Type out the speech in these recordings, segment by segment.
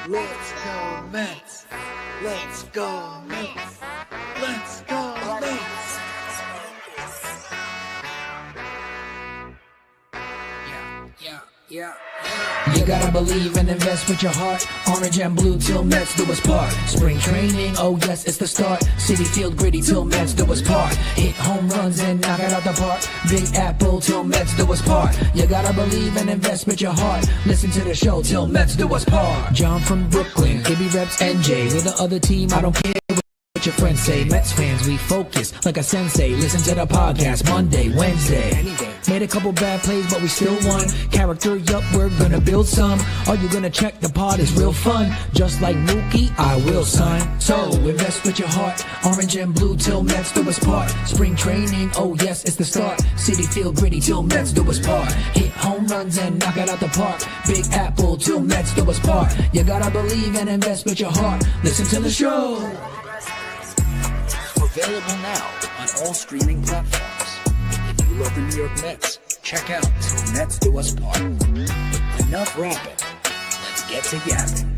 Let's go Mets. Let's go Mets. Let's go Mets. Yeah. You gotta believe and invest with your heart. Orange and blue till Mets do us part. Spring training, oh yes, it's the start. City Field gritty till Mets do us part. Hit home runs and knock it out the park. Big Apple till Mets do us part. You gotta believe and invest with your heart. Listen to the show till Mets do us part. John from Brooklyn, Gibby reps NJ. With the other team, I don't care what your friends say. Mets fans, we focus like a sensei. Listen to the podcast Monday, Wednesday. Made a couple bad plays, but we still won. Character, yup, we're gonna build some. Are you gonna check the pod? It's real fun. Just like Mookie, I will, son. So invest with your heart. Orange and blue till Mets do us part. Spring training, oh yes, it's the start. City Field gritty till Mets do us part. Hit home runs and knock it out the park. Big Apple till Mets do us part. You gotta believe and invest with your heart. Listen to the show. Available now on all streaming platforms. If you love the New York Mets, check out Till Mets Do Us Part. Enough rapping. Let's get to yapping.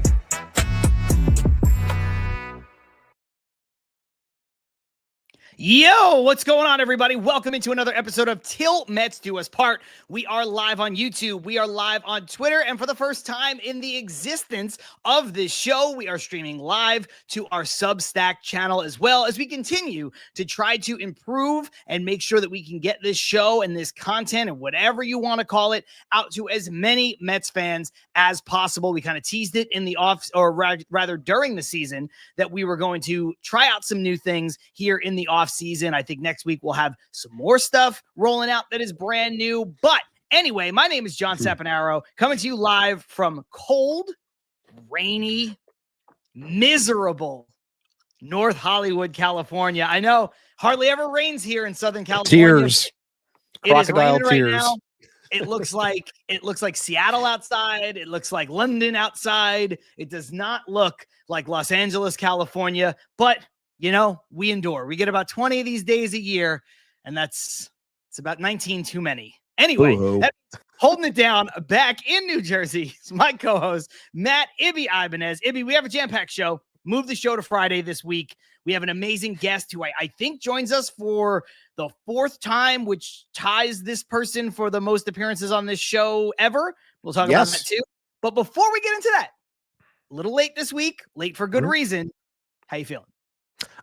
Yo, what's going on, everybody? Welcome into another episode of Til Mets Do Us Part. We are live on YouTube. We are live on Twitter. And for the first time in the existence of this show, we are streaming live to our Substack channel as well as we continue to try to improve and make sure that we can get this show and this content and whatever you want to call it out to as many Mets fans as possible. We kind of teased it in the rather during the season that we were going to try out some new things here in the off season. I think next week we'll have some more stuff rolling out that is brand new. But anyway, my name is John Saponaro, coming to you live from cold, rainy, miserable North Hollywood, California. I know hardly ever rains here in Southern California. Tears. It is raining right tears. now. It looks like Seattle outside. It looks like London outside. It does not look like Los Angeles, California, but you know, we endure. We get about 20 of these days a year, and it's about 19 too many. Anyway, holding it down back in New Jersey is my co-host, Matt Ibanez. Ibby, we have a jam-packed show. Move the show to Friday this week. We have an amazing guest who I think joins us for the fourth time, which ties this person for the most appearances on this show ever. We'll talk about that too. But before we get into that, a little late this week, late for good reason. How you feeling?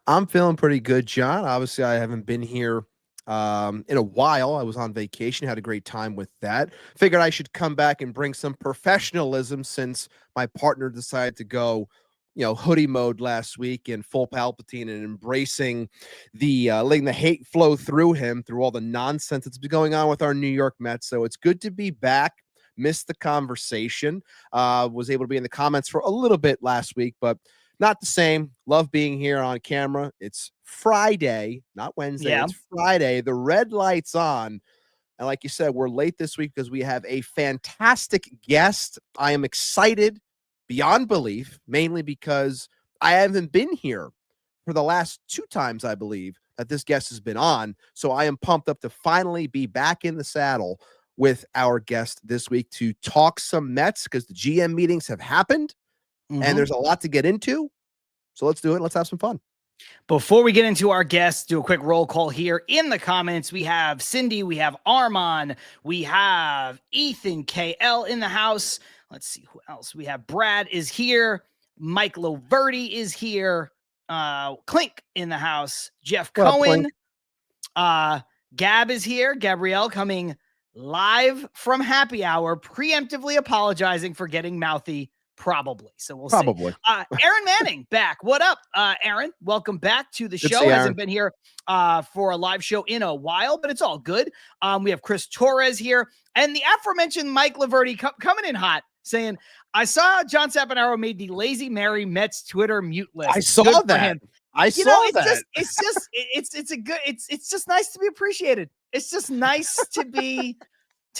I'm feeling pretty good, John. Obviously, I haven't been here in a while. I was on vacation, had a great time with that. Figured I should come back and bring some professionalism since my partner decided to go, hoodie mode last week in full Palpatine and embracing letting the hate flow through him, through all the nonsense that's been going on with our New York Mets. So it's good to be back. Missed the conversation. Was able to be in the comments for a little bit last week, but not the same. Love being here on camera. It's Friday, not Wednesday. Yeah. It's Friday. The red light's on. And like you said, we're late this week because we have a fantastic guest. I am excited beyond belief, mainly because I haven't been here for the last two times, I believe, that this guest has been on. So I am pumped up to finally be back in the saddle with our guest this week to talk some Mets because the GM meetings have happened. And there's a lot to get into. So let's do it. Let's have some fun. Before we get into our guests, do a quick roll call here. In the comments, we have Cindy, we have Armand, we have Ethan KL in the house. Let's see who else. We have Brad is here. Mike Loverty is here. Clink in the house. Jeff Cohen. Gab is here. Gabrielle coming live from happy hour, preemptively apologizing for getting mouthy. Probably. So we'll see. Aaron Manning back. What up, Aaron? Welcome back to the show. Hasn't been here for a live show in a while, but it's all good. We have Chris Torres here and the aforementioned Mike Laverty coming in hot, saying, I saw John Saponaro made the Lazy Mary Mets Twitter mute list. I saw that. It's just nice to be appreciated. It's just nice to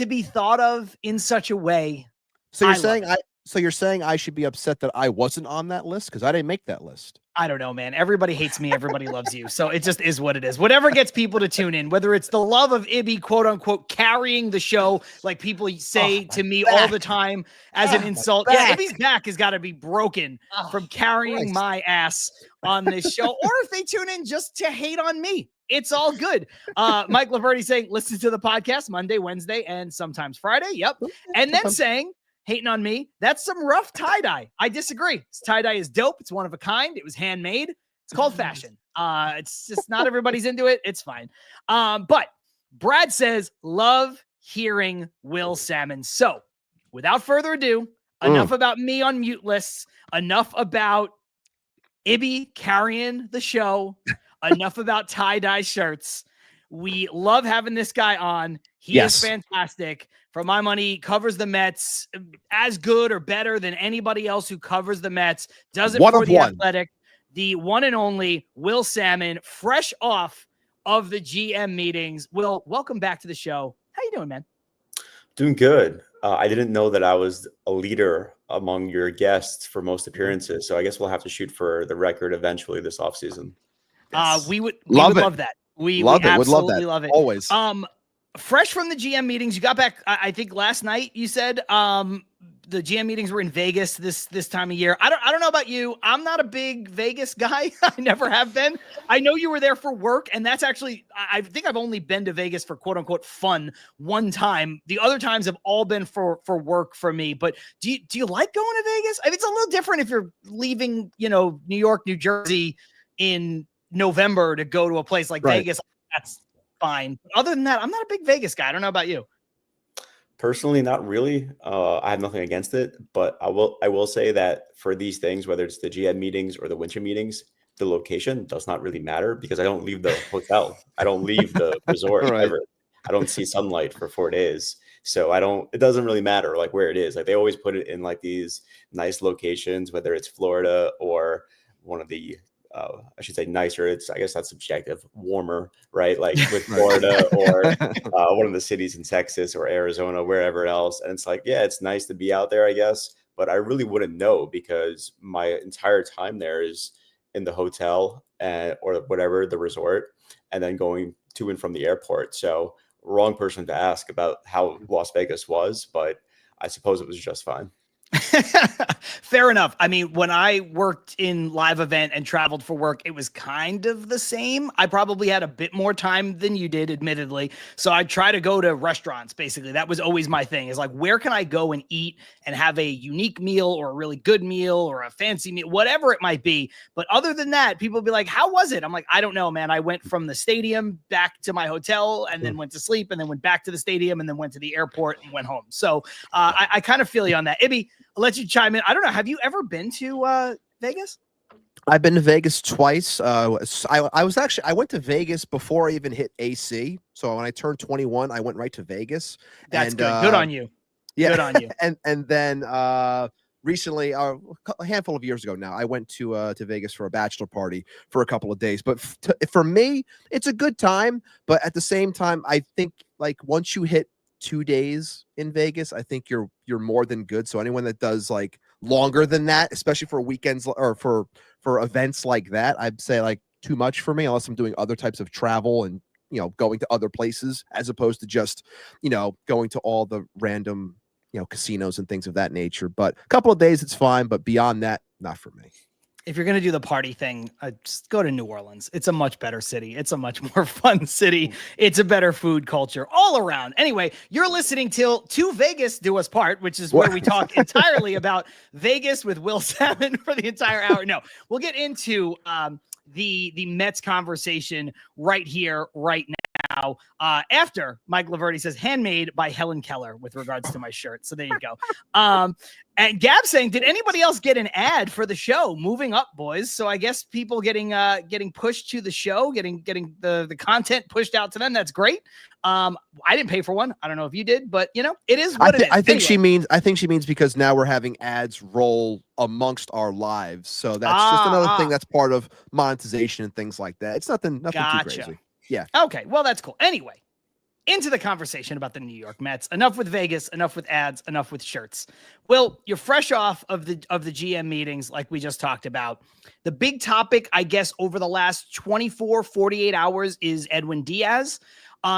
be thought of in such a way. So you're saying So you're saying I should be upset that I wasn't on that list because I didn't make that list? I don't know, man. Everybody hates me. Everybody loves you. So it just is what it is. Whatever gets people to tune in, whether it's the love of Ibby, quote unquote, carrying the show, like people say to me all the time as an insult. Yeah, Ibby's back has got to be broken from carrying my ass on this show. Or if they tune in just to hate on me, it's all good. Mike Laverty saying, listen to the podcast Monday, Wednesday, and sometimes Friday. Yep. And then saying, hating on me, that's some rough tie-dye. I disagree. This tie-dye is dope. It's one of a kind. It was handmade. It's called fashion. It's just not everybody's into it. It's fine. But Brad says, love hearing Will Salmon. So without further ado, enough about me on mute lists, enough about Ibby carrying the show, enough about tie-dye shirts. We love having this guy on. He is fantastic. For my money, covers the Mets as good or better than anybody else who covers the Mets. Does it for the Athletic. The one and only Will Salmon, fresh off of the GM meetings. Will, welcome back to the show. How you doing, man? Doing good. I didn't know that I was a leader among your guests for most appearances, so I guess we'll have to shoot for the record eventually this offseason. We would love that. We absolutely love it. Always. Fresh from the GM meetings, you got back, I think last night you said, the GM meetings were in Vegas this time of year. I don't know about you. I'm not a big Vegas guy. I never have been. I know you were there for work, and that's actually, I think I've only been to Vegas for quote unquote fun one time. The other times have all been for work for me. But do you like going to Vegas? I mean, it's a little different if you're leaving, New York, New Jersey in November to go to a place like Vegas. That's fine. Other than that, I'm not a big Vegas guy. I don't know about you. Personally, not really. I have nothing against it, but I will say that for these things, whether it's the GM meetings or the winter meetings, the location does not really matter because I don't leave the hotel. I don't leave the resort ever. I don't see sunlight for 4 days. So it doesn't really matter like where it is. Like they always put it in like these nice locations, whether it's Florida or one of the I should say nicer. I guess that's subjective. Warmer, right? Like with Florida or one of the cities in Texas or Arizona, wherever else. And it's like, yeah, it's nice to be out there, I guess. But I really wouldn't know because my entire time there is in the hotel or whatever, the resort, and then going to and from the airport. So wrong person to ask about how Las Vegas was, but I suppose it was just fine. Fair enough. I mean, when I worked in live event and traveled for work, it was kind of the same. I probably had a bit more time than you did, admittedly. So I try to go to restaurants, basically. That was always my thing, is like, where can I go and eat and have a unique meal or a really good meal or a fancy meal, whatever it might be. But other than that, people be like, how was it? I'm like, I don't know, man. I went from the stadium back to my hotel and then went to sleep and then went back to the stadium and then went to the airport and went home. So I kind of feel you on that. Ibby, I'll let you chime in. I don't know. Have you ever been to Vegas? I've been to Vegas twice. I went to Vegas before I even hit AC. So when I turned 21, I went right to Vegas. That's good. Good on you. Yeah. Good on you. and then recently, a handful of years ago now, I went to Vegas for a bachelor party for a couple of days. But for me, it's a good time. But at the same time, I think like once you hit 2 days in Vegas, I think you're more than good. So anyone that does like longer than that, especially for weekends or for events like that, I'd say like too much for me, unless I'm doing other types of travel and going to other places as opposed to just going to all the random casinos and things of that nature. But a couple of days it's fine, but beyond that, not for me. If you're going to do the party thing, just go to New Orleans. It's a much better city. It's a much more fun city. It's a better food culture all around. Anyway, you're listening to Vegas Do Us Part, which is where we talk entirely about Vegas with Will Salmon for the entire hour. No, we'll get into the Mets conversation right here, right now. After Mike Laverty says handmade by Helen Keller with regards to my shirt. So there you go. And Gab saying, did anybody else get an ad for the show? Moving up, boys. So I guess people getting pushed to the show, getting the content pushed out to them. That's great. I didn't pay for one. I don't know if you did, but it is what it is. I think she means because now we're having ads roll amongst our lives. So that's just another thing that's part of monetization and things like that. It's nothing too crazy. Yeah. Okay. Well, that's cool. Anyway, into the conversation about the New York Mets. Enough with Vegas, enough with ads, enough with shirts. Well, you're fresh off of the GM meetings like we just talked about. The big topic, I guess, over the last 24, 48 hours is Edwin Diaz.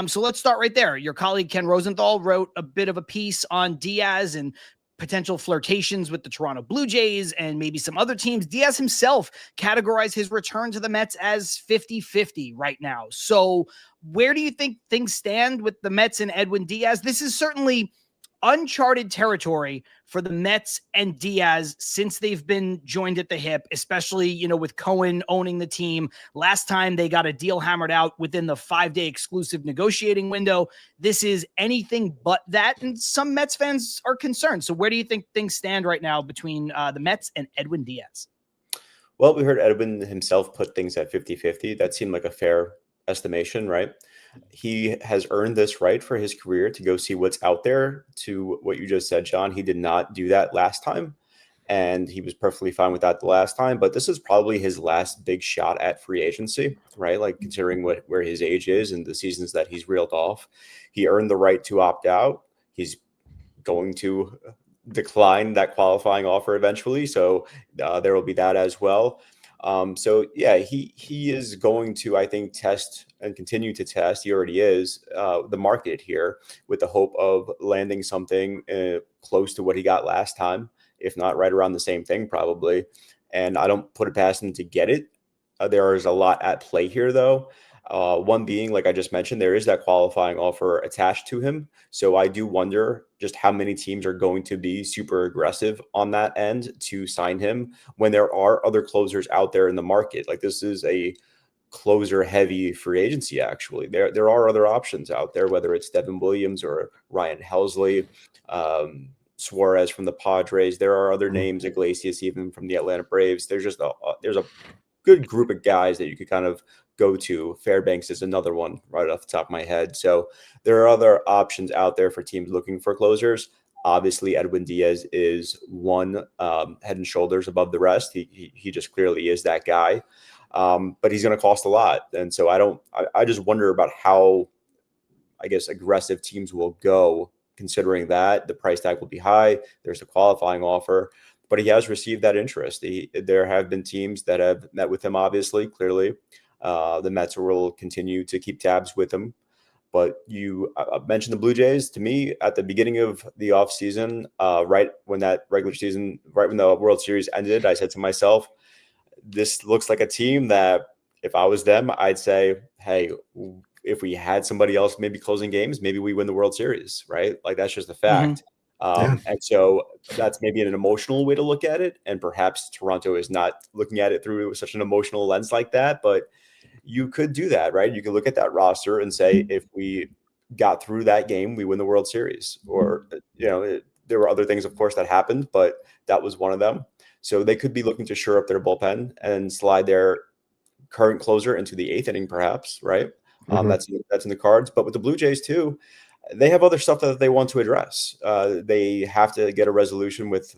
So let's start right there. Your colleague Ken Rosenthal wrote a bit of a piece on Diaz and potential flirtations with the Toronto Blue Jays and maybe some other teams. Diaz himself categorized his return to the Mets as 50-50 right now. So where do you think things stand with the Mets and Edwin Diaz? This is certainly uncharted territory for the Mets and Diaz since they've been joined at the hip, especially, you know, with Cohen owning the team. Last time they got a deal hammered out within the 5-day exclusive negotiating window. This is anything but that, and some Mets fans are concerned. So where do you think things stand right now between the Mets and Edwin Diaz? Well, we heard Edwin himself put things at 50-50. That seemed like a fair estimation, right? He has earned this right for his career to go see what's out there. To what you just said, John, he did not do that last time, and he was perfectly fine with that the last time. But this is probably his last big shot at free agency, right? Like considering where his age is and the seasons that he's reeled off, he earned the right to opt out. He's going to decline that qualifying offer eventually, so there will be that as well. So yeah, he is going to, I think, test and continue to test. He already is the market here with the hope of landing something close to what he got last time, if not right around the same thing, probably. And I don't put it past him to get it. There is a lot at play here, though. One being, like I just mentioned, there is that qualifying offer attached to him. So I do wonder just how many teams are going to be super aggressive on that end to sign him when there are other closers out there in the market. Like this is a closer heavy free agency. Actually, there are other options out there, whether it's Devin Williams or Ryan Helsley, Suarez from the Padres. There are other names, Iglesias even from the Atlanta Braves. There's a good group of guys that you could kind of go to. Fairbanks is another one right off the top of my head. So there are other options out there for teams looking for closers. Obviously, Edwin Diaz is one head and shoulders above the rest. He just clearly is that guy. But he's going to cost a lot. And so I just wonder about how, I guess, aggressive teams will go, considering that the price tag will be high. There's a qualifying offer, but he has received that interest. There have been teams that have met with him, obviously, clearly. The Mets will continue to keep tabs with him. But you mentioned the Blue Jays. To me, at the beginning of the offseason, right when that regular season, right when the World Series ended, I said to myself, this looks like a team that if I was them, I'd say, hey, if we had somebody else maybe closing games, maybe we win the World Series, right? Like that's just a fact. And so that's maybe an emotional way to look at it. And perhaps Toronto is not looking at it through such an emotional lens like that. But you could do that, right? You could look at that roster and say, if we got through that game, we win the World Series. Or, there were other things, of course, that happened, but that was one of them. So they could be looking to shore up their bullpen and slide their current closer into the 8th inning, perhaps, right? That's in the cards. But with the Blue Jays too, they have other stuff that they want to address. They have to get a resolution with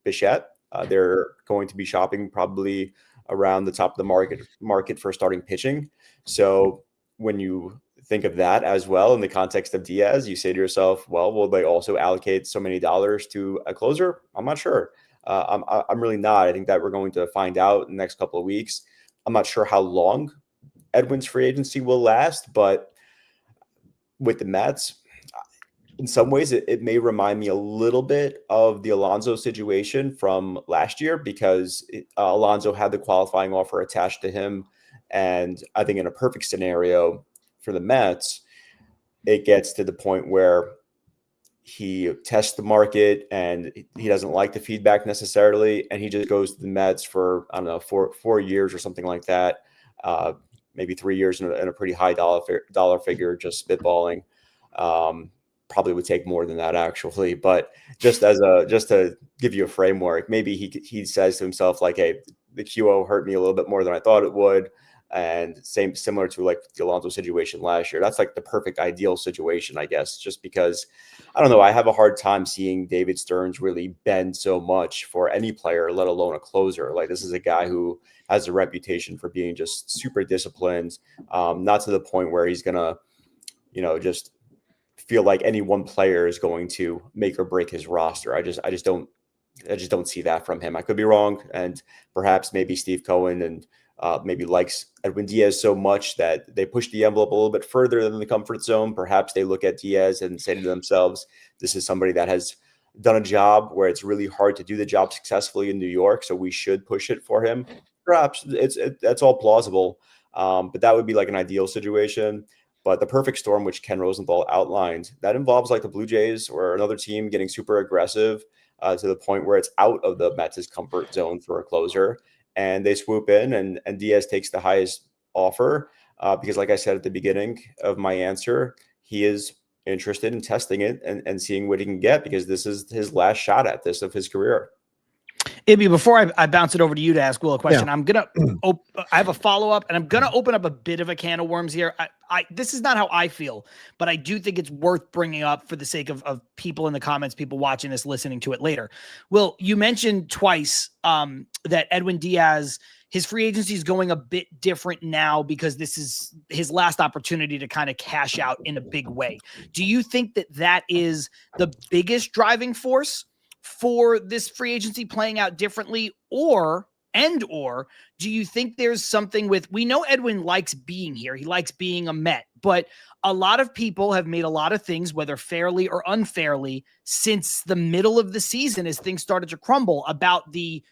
Bichette. They're going to be shopping probably around the top of the market for starting pitching. So when you think of that as well in the context of Diaz, you say to yourself, well, will they also allocate so many dollars to a closer? I'm not sure. I'm really not. I think that we're going to find out in the next couple of weeks. I'm not sure how long Edwin's free agency will last, but with the Mets, in some ways, it may remind me a little bit of the Alonso situation from last year because Alonso had the qualifying offer attached to him. And I think in a perfect scenario for the Mets, it gets to the point where he tests the market and he doesn't like the feedback necessarily. And he just goes to the Mets for, I don't know, four years or something like that. Maybe 3 years in a pretty high dollar figure, just spitballing. Probably would take more than that actually, but just to give you a framework, maybe he says to himself like, hey, the QO hurt me a little bit more than I thought it would. And similar to like the Alonso situation last year. That's like the perfect ideal situation, I guess, just because I don't know. I have a hard time seeing David Stearns really bend so much for any player, let alone a closer. Like this is a guy who has a reputation for being just super disciplined, not to the point where he's going to, just feel like any one player is going to make or break his roster. I just don't see that from him. I could be wrong, and perhaps maybe Steve Cohen and maybe likes Edwin Diaz so much that they push the envelope a little bit further than the comfort zone. Perhaps they look at Diaz and say to themselves, this is somebody that has done a job where it's really hard to do the job successfully in New York, so we should push it for him. Perhaps that's all plausible, but that would be like an ideal situation. But the perfect storm, which Ken Rosenthal outlined, that involves like the Blue Jays or another team getting super aggressive to the point where it's out of the Mets' comfort zone for a closer, and they swoop in, and Diaz takes the highest offer because, like I said at the beginning of my answer, he is interested in testing it and seeing what he can get, because this is his last shot at this of his career. Ibby, before I bounce it over to you to ask Will a question, I'm gonna I have a follow-up, and I'm gonna open up a bit of a can of worms here. This is not how I feel, but I do think it's worth bringing up for the sake of people in the comments, people watching this, listening to it later. Will, you mentioned twice that Edwin Diaz, his free agency is going a bit different now because this is his last opportunity to kind of cash out in a big way. Do you think that is the biggest driving force for this free agency playing out differently, or do you think there's something with, we know Edwin likes being here. He likes being a Met, but a lot of people have made a lot of things, whether fairly or unfairly, since the middle of the season, as things started to crumble, about the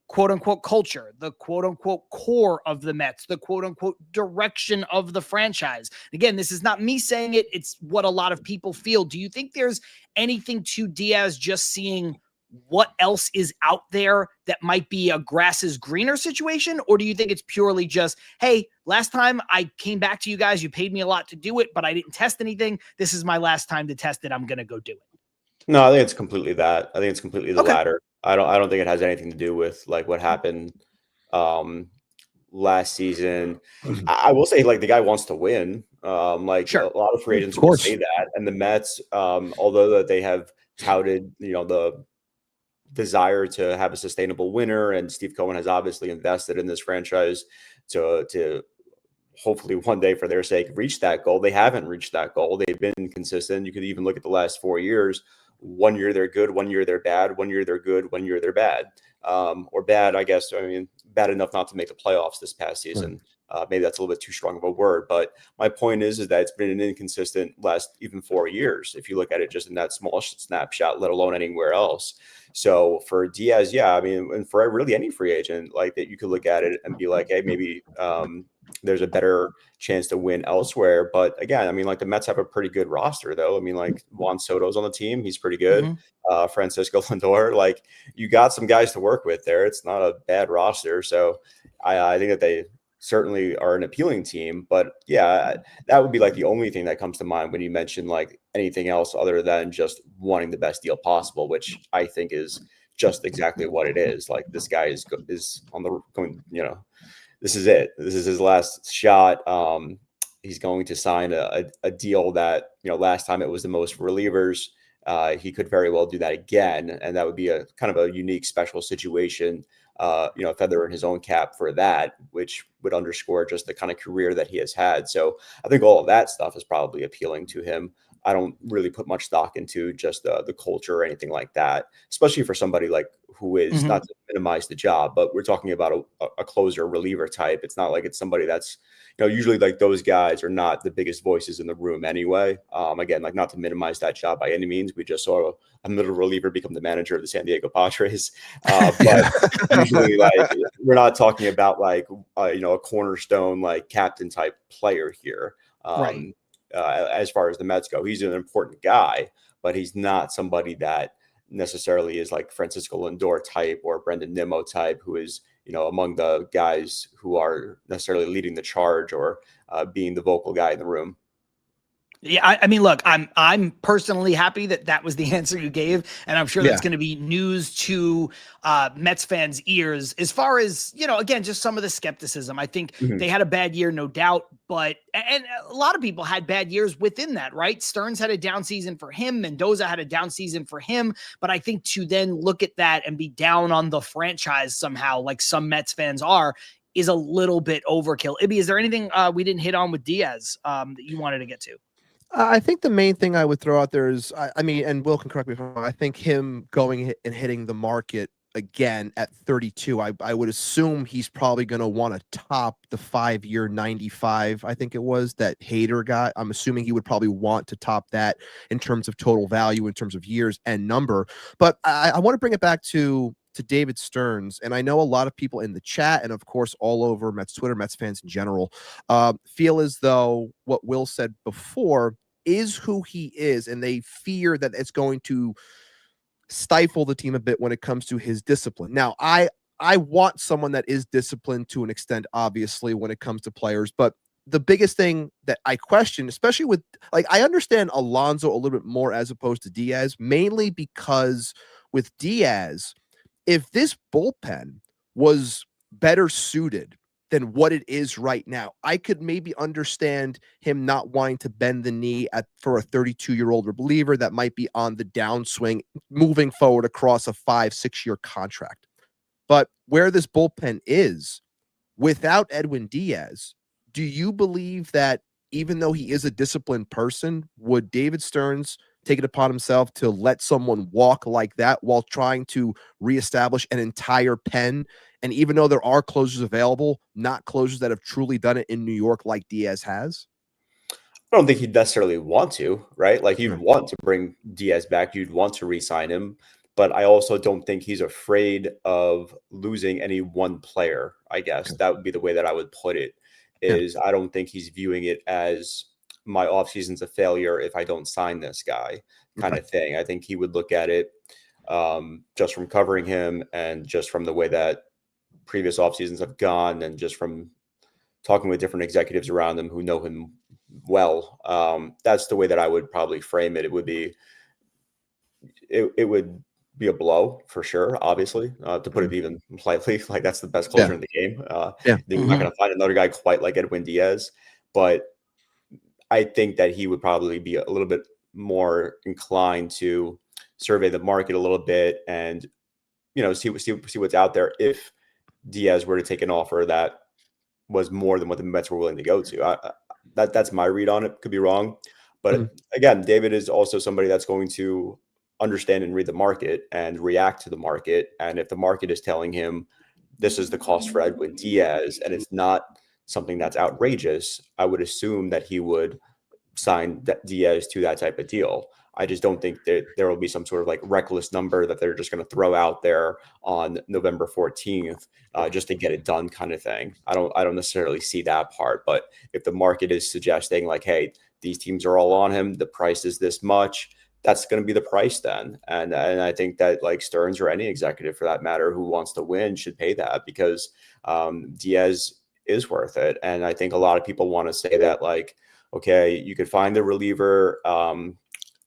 quote unquote culture, the quote unquote core of the Mets, the quote unquote direction of the franchise. Again, this is not me saying it. It's what a lot of people feel. Do you think there's anything to Diaz just seeing what else is out there that might be a grass is greener situation? Or do you think it's purely just, hey, last time I came back to you guys, you paid me a lot to do it, but I didn't test anything. This is my last time to test it. I'm going to go do it. No, I think it's completely that. I think it's completely the latter. I don't think it has anything to do with like what happened last season. I will say, like, the guy wants to win. Sure. A lot of free agents will say that, and the Mets, although that they have touted, the desire to have a sustainable winner, and Steve Cohen has obviously invested in this franchise to hopefully one day, for their sake, reach that goal. They haven't reached that goal. They've been consistent. You could even look at the last 4 years. 1 year they're good, 1 year they're bad, 1 year they're good, 1 year they're bad. Or bad, I guess. I mean, bad enough not to make the playoffs this past season. Maybe that's a little bit too strong of a word, but my point is that it's been an inconsistent last even 4 years, if you look at it just in that small snapshot, let alone anywhere else. So for Diaz, I mean, and for really any free agent like that, you could look at it and be like, hey, maybe there's a better chance to win elsewhere. But again, I mean, like, the Mets have a pretty good roster, though. I mean, like, Juan Soto's on the team. He's pretty good. Francisco Lindor, like, you got some guys to work with there. It's not a bad roster. So I think that they certainly are an appealing team. But yeah, that would be like the only thing that comes to mind when you mention like anything else other than just wanting the best deal possible, which I think is just exactly what it is. Like, this guy is on the going, this is it. This is his last shot. He's going to sign a deal that, last time it was the most relievers. He could very well do that again. And that would be a kind of a unique, special situation, feather in his own cap for that, which would underscore just the kind of career that he has had. So I think all of that stuff is probably appealing to him. I don't really put much stock into just the culture or anything like that, especially for somebody like who is not to minimize the job, but we're talking about a closer reliever type. It's not like it's somebody that's, usually like those guys are not the biggest voices in the room anyway. Again, like, not to minimize that job by any means. We just saw a middle reliever become the manager of the San Diego Padres. But usually, like, we're not talking about like, a cornerstone, like, captain type player here. Right. As far as the Mets go, he's an important guy, but he's not somebody that necessarily is like Francisco Lindor type or Brendan Nimmo type, who is, among the guys who are necessarily leading the charge or being the vocal guy in the room. Yeah, I mean, look, I'm personally happy that was the answer you gave, and I'm sure that's going to be news to Mets fans' ears. As far as, again, just some of the skepticism. I think they had a bad year, no doubt, but and a lot of people had bad years within that, right? Stearns had a down season for him, Mendoza had a down season for him, but I think to then look at that and be down on the franchise somehow, like some Mets fans are, is a little bit overkill. Ibby, is there anything we didn't hit on with Diaz that you wanted to get to? I think the main thing I would throw out there is, I mean, and Will can correct me if I'm wrong, I think him going and hitting the market again at 32, I would assume he's probably going to want to top the 5-year 95, I think it was, that Hader got. I'm assuming he would probably want to top that in terms of total value, in terms of years and number. But I want to bring it back to David Stearns, and I know a lot of people in the chat, and of course all over Mets Twitter, Mets fans in general, feel as though what Will said before is who he is, and they fear that it's going to stifle the team a bit when it comes to his discipline. Now, I want someone that is disciplined to an extent, obviously, when it comes to players, but the biggest thing that I question, especially with, like, I understand Alonso a little bit more as opposed to Diaz, mainly because with Diaz, if this bullpen was better suited than what it is right now, I could maybe understand him not wanting to bend the knee for a 32-year-old reliever that might be on the downswing moving forward across a 5-6 year contract. But where this bullpen is, without Edwin Diaz, do you believe that even though he is a disciplined person, would David Stearns take it upon himself to let someone walk like that while trying to reestablish an entire pen? And even though there are closers available, not closers that have truly done it in New York like Diaz has? I don't think he'd necessarily want to, right? Like you'd Right. want to bring Diaz back, you'd want to re-sign him, but I also don't think he's afraid of losing any one player. I guess Okay. that would be the way that I would put it. Yeah. Is I don't think he's viewing it as my offseason's a failure if I don't sign this guy kind Okay. of thing. I think he would look at it just from covering him and just from the way that previous off seasons have gone and just from talking with different executives around him who know him well. That's the way that I would probably frame it. It would be a blow for sure, obviously, to put it even slightly. Like that's the best closer Yeah. in the game. Yeah. You're not going to find another guy quite like Edwin Diaz, but I think that he would probably be a little bit more inclined to survey the market a little bit and see what's out there if Diaz were to take an offer that was more than what the Mets were willing to go to. That's my read on it. Could be wrong, Mhm. but again, David is also somebody that's going to understand and read the market and react to the market. And if the market is telling him this is the cost for Edwin Diaz, and it's not something that's outrageous, I would assume that he would sign Diaz to that type of deal. I just don't think that there will be some sort of like reckless number that they're just going to throw out there on November 14th just to get it done kind of thing. I don't necessarily see that part, but if the market is suggesting like, hey, these teams are all on him, the price is this much, that's going to be the price then. And I think that like Stearns or any executive for that matter who wants to win should pay that because Diaz is worth it. And I think a lot of people want to say that like, okay, you could find the reliever.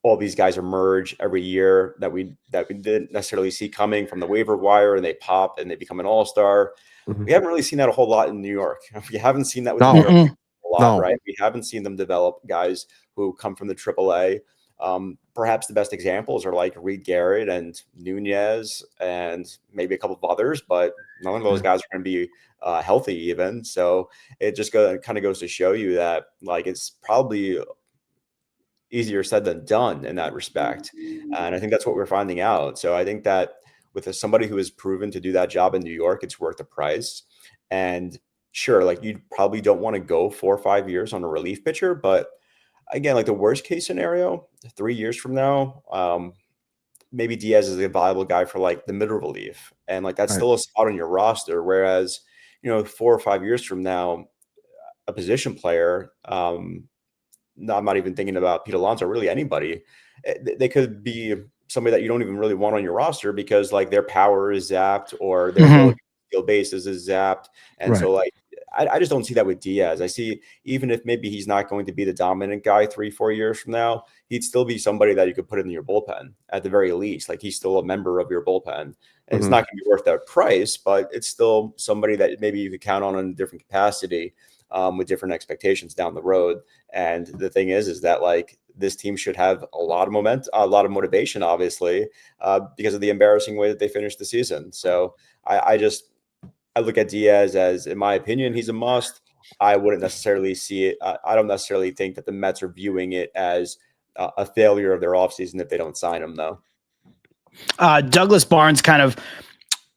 All these guys emerge every year that we didn't necessarily see coming from the waiver wire, and they pop and they become an all-star. Mhm. We haven't really seen that a whole lot in New York. We haven't seen that with the No. New York Mm-mm. a lot, No. right? We haven't seen them develop guys who come from the AAA. Perhaps the best examples are like Reed Garrett and Nunez and maybe a couple of others, but none of those guys are going to be healthy even. So it just kind of goes to show you that like it's probably easier said than done in that respect. And I think that's what we're finding out. So I think that with somebody who has proven to do that job in New York, it's worth the price. And sure, like you probably don't want to go 4 or 5 years on a relief pitcher, but again, like the worst case scenario, 3 years from now, maybe Diaz is a viable guy for like the middle relief. And like that's Right. still a spot on your roster. Whereas, 4 or 5 years from now, a position player, no, I'm not even thinking about Pete Alonso, really anybody. They could be somebody that you don't even really want on your roster because like their power is zapped or their ability to steal bases is zapped. And Right. so like I just don't see that with Diaz. I see even if maybe he's not going to be the dominant guy 3, 4 years from now, he'd still be somebody that you could put in your bullpen at the very least. Like he's still a member of your bullpen. And it's Mhm. not going to be worth that price, but it's still somebody that maybe you could count on in a different capacity with different expectations down the road. And the thing is that like this team should have a lot of a lot of motivation, obviously, because of the embarrassing way that they finished the season. So I look at Diaz as, in my opinion, he's a must. I wouldn't necessarily see it. I don't necessarily think that the Mets are viewing it as a failure of their offseason if they don't sign him, though. Douglas Barnes kind of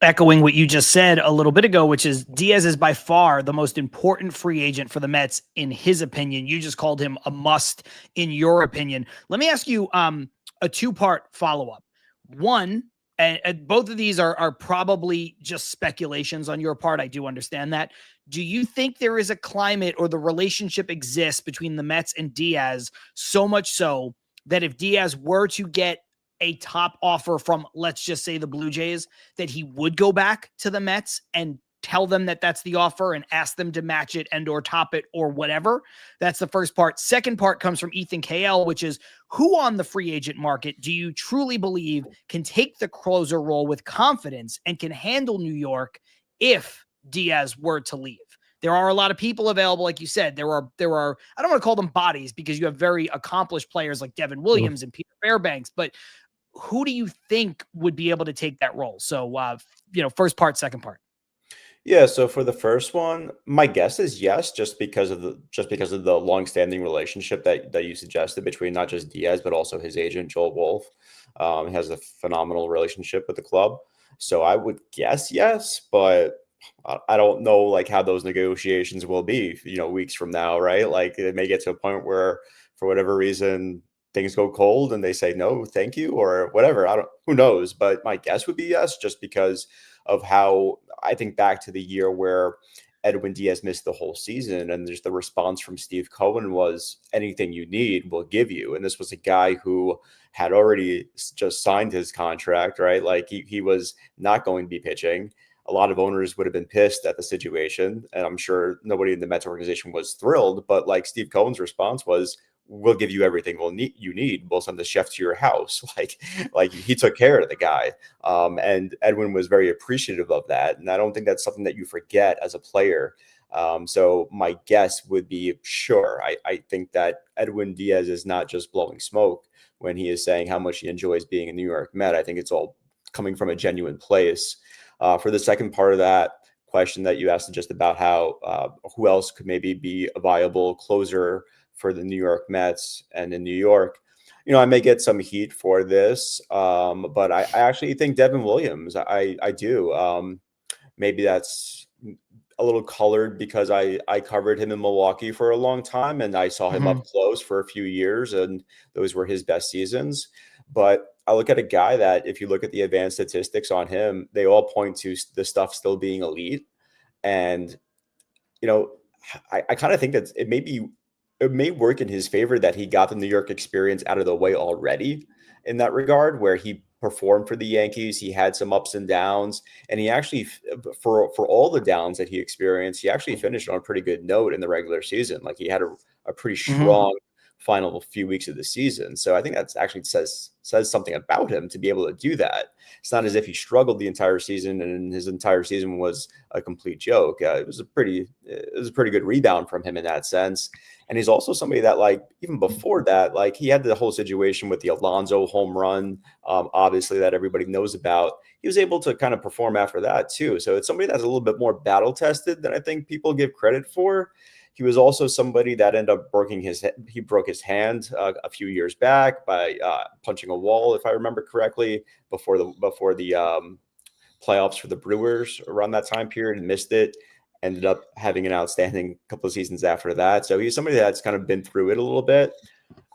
echoing what you just said a little bit ago, which is Diaz is by far the most important free agent for the Mets, in his opinion. You just called him a must in your opinion. Let me ask you a two-part follow-up. One, and both of these are probably just speculations on your part. I do understand that. Do you think there is a climate or the relationship exists between the Mets and Diaz so much so that if Diaz were to get a top offer from, let's just say, the Blue Jays, that he would go back to the Mets and tell them that that's the offer and ask them to match it and or top it or whatever? That's the first part. Second part comes from Ethan KL, which is, who on the free agent market do you truly believe can take the closer role with confidence and can handle New York if Diaz were to leave? There are a lot of people available, like you said. There are. I don't want to call them bodies because you have very accomplished players like Devin Williams and Peter Fairbanks, but who do you think would be able to take that role? So, first part, second part. Yeah. So for the first one, my guess is yes, just because of the longstanding relationship that you suggested between not just Diaz but also his agent Joel Wolf. He has a phenomenal relationship with the club, so I would guess yes, but I don't know like how those negotiations will be, weeks from now, right? Like it may get to a point where, for whatever reason, things go cold and they say no, thank you, or whatever. Who knows? But my guess would be yes, just because of how I think back to the year where Edwin Diaz missed the whole season, and there's the response from Steve Cohen was, anything you need, we'll give you. And this was a guy who had already just signed his contract, right? Like he was not going to be pitching. A lot of owners would have been pissed at the situation, and I'm sure nobody in the Mets organization was thrilled. But like Steve Cohen's response was, we'll give you everything you need. We'll send the chef to your house. Like he took care of the guy. And Edwin was very appreciative of that. And I don't think that's something that you forget as a player. So my guess would be, sure. I think that Edwin Diaz is not just blowing smoke when he is saying how much he enjoys being a New York Met. I think it's all coming from a genuine place. For the second part of that question that you asked, just about how who else could maybe be a viable closer for the New York Mets and in New York, I may get some heat for this, but I actually think Devin Williams. I do. Maybe that's a little colored because I covered him in Milwaukee for a long time, and I saw him up close for a few years, and those were his best seasons. But I look at a guy that, if you look at the advanced statistics on him, they all point to the stuff still being elite. And, I kind of think that it may work in his favor that he got the New York experience out of the way already in that regard, where he performed for the Yankees. He had some ups and downs, and he actually, for all the downs that he experienced, he actually finished on a pretty good note in the regular season. Like he had a pretty strong final few weeks of the season. So I think that's actually says something about him to be able to do that. It's not as if he struggled the entire season and his entire season was a complete joke. It was a pretty good rebound from him in that sense. And he's also somebody that, like, even before that, like, he had the whole situation with the Alonso home run, obviously, that everybody knows about. He was able to kind of perform after that too. So it's somebody that's a little bit more battle tested than I think people give credit for. He was also somebody that ended up broke his hand a few years back by punching a wall, if I remember correctly, before the playoffs for the Brewers around that time period, and missed it. Ended up having an outstanding couple of seasons after that. So he's somebody that's kind of been through it a little bit.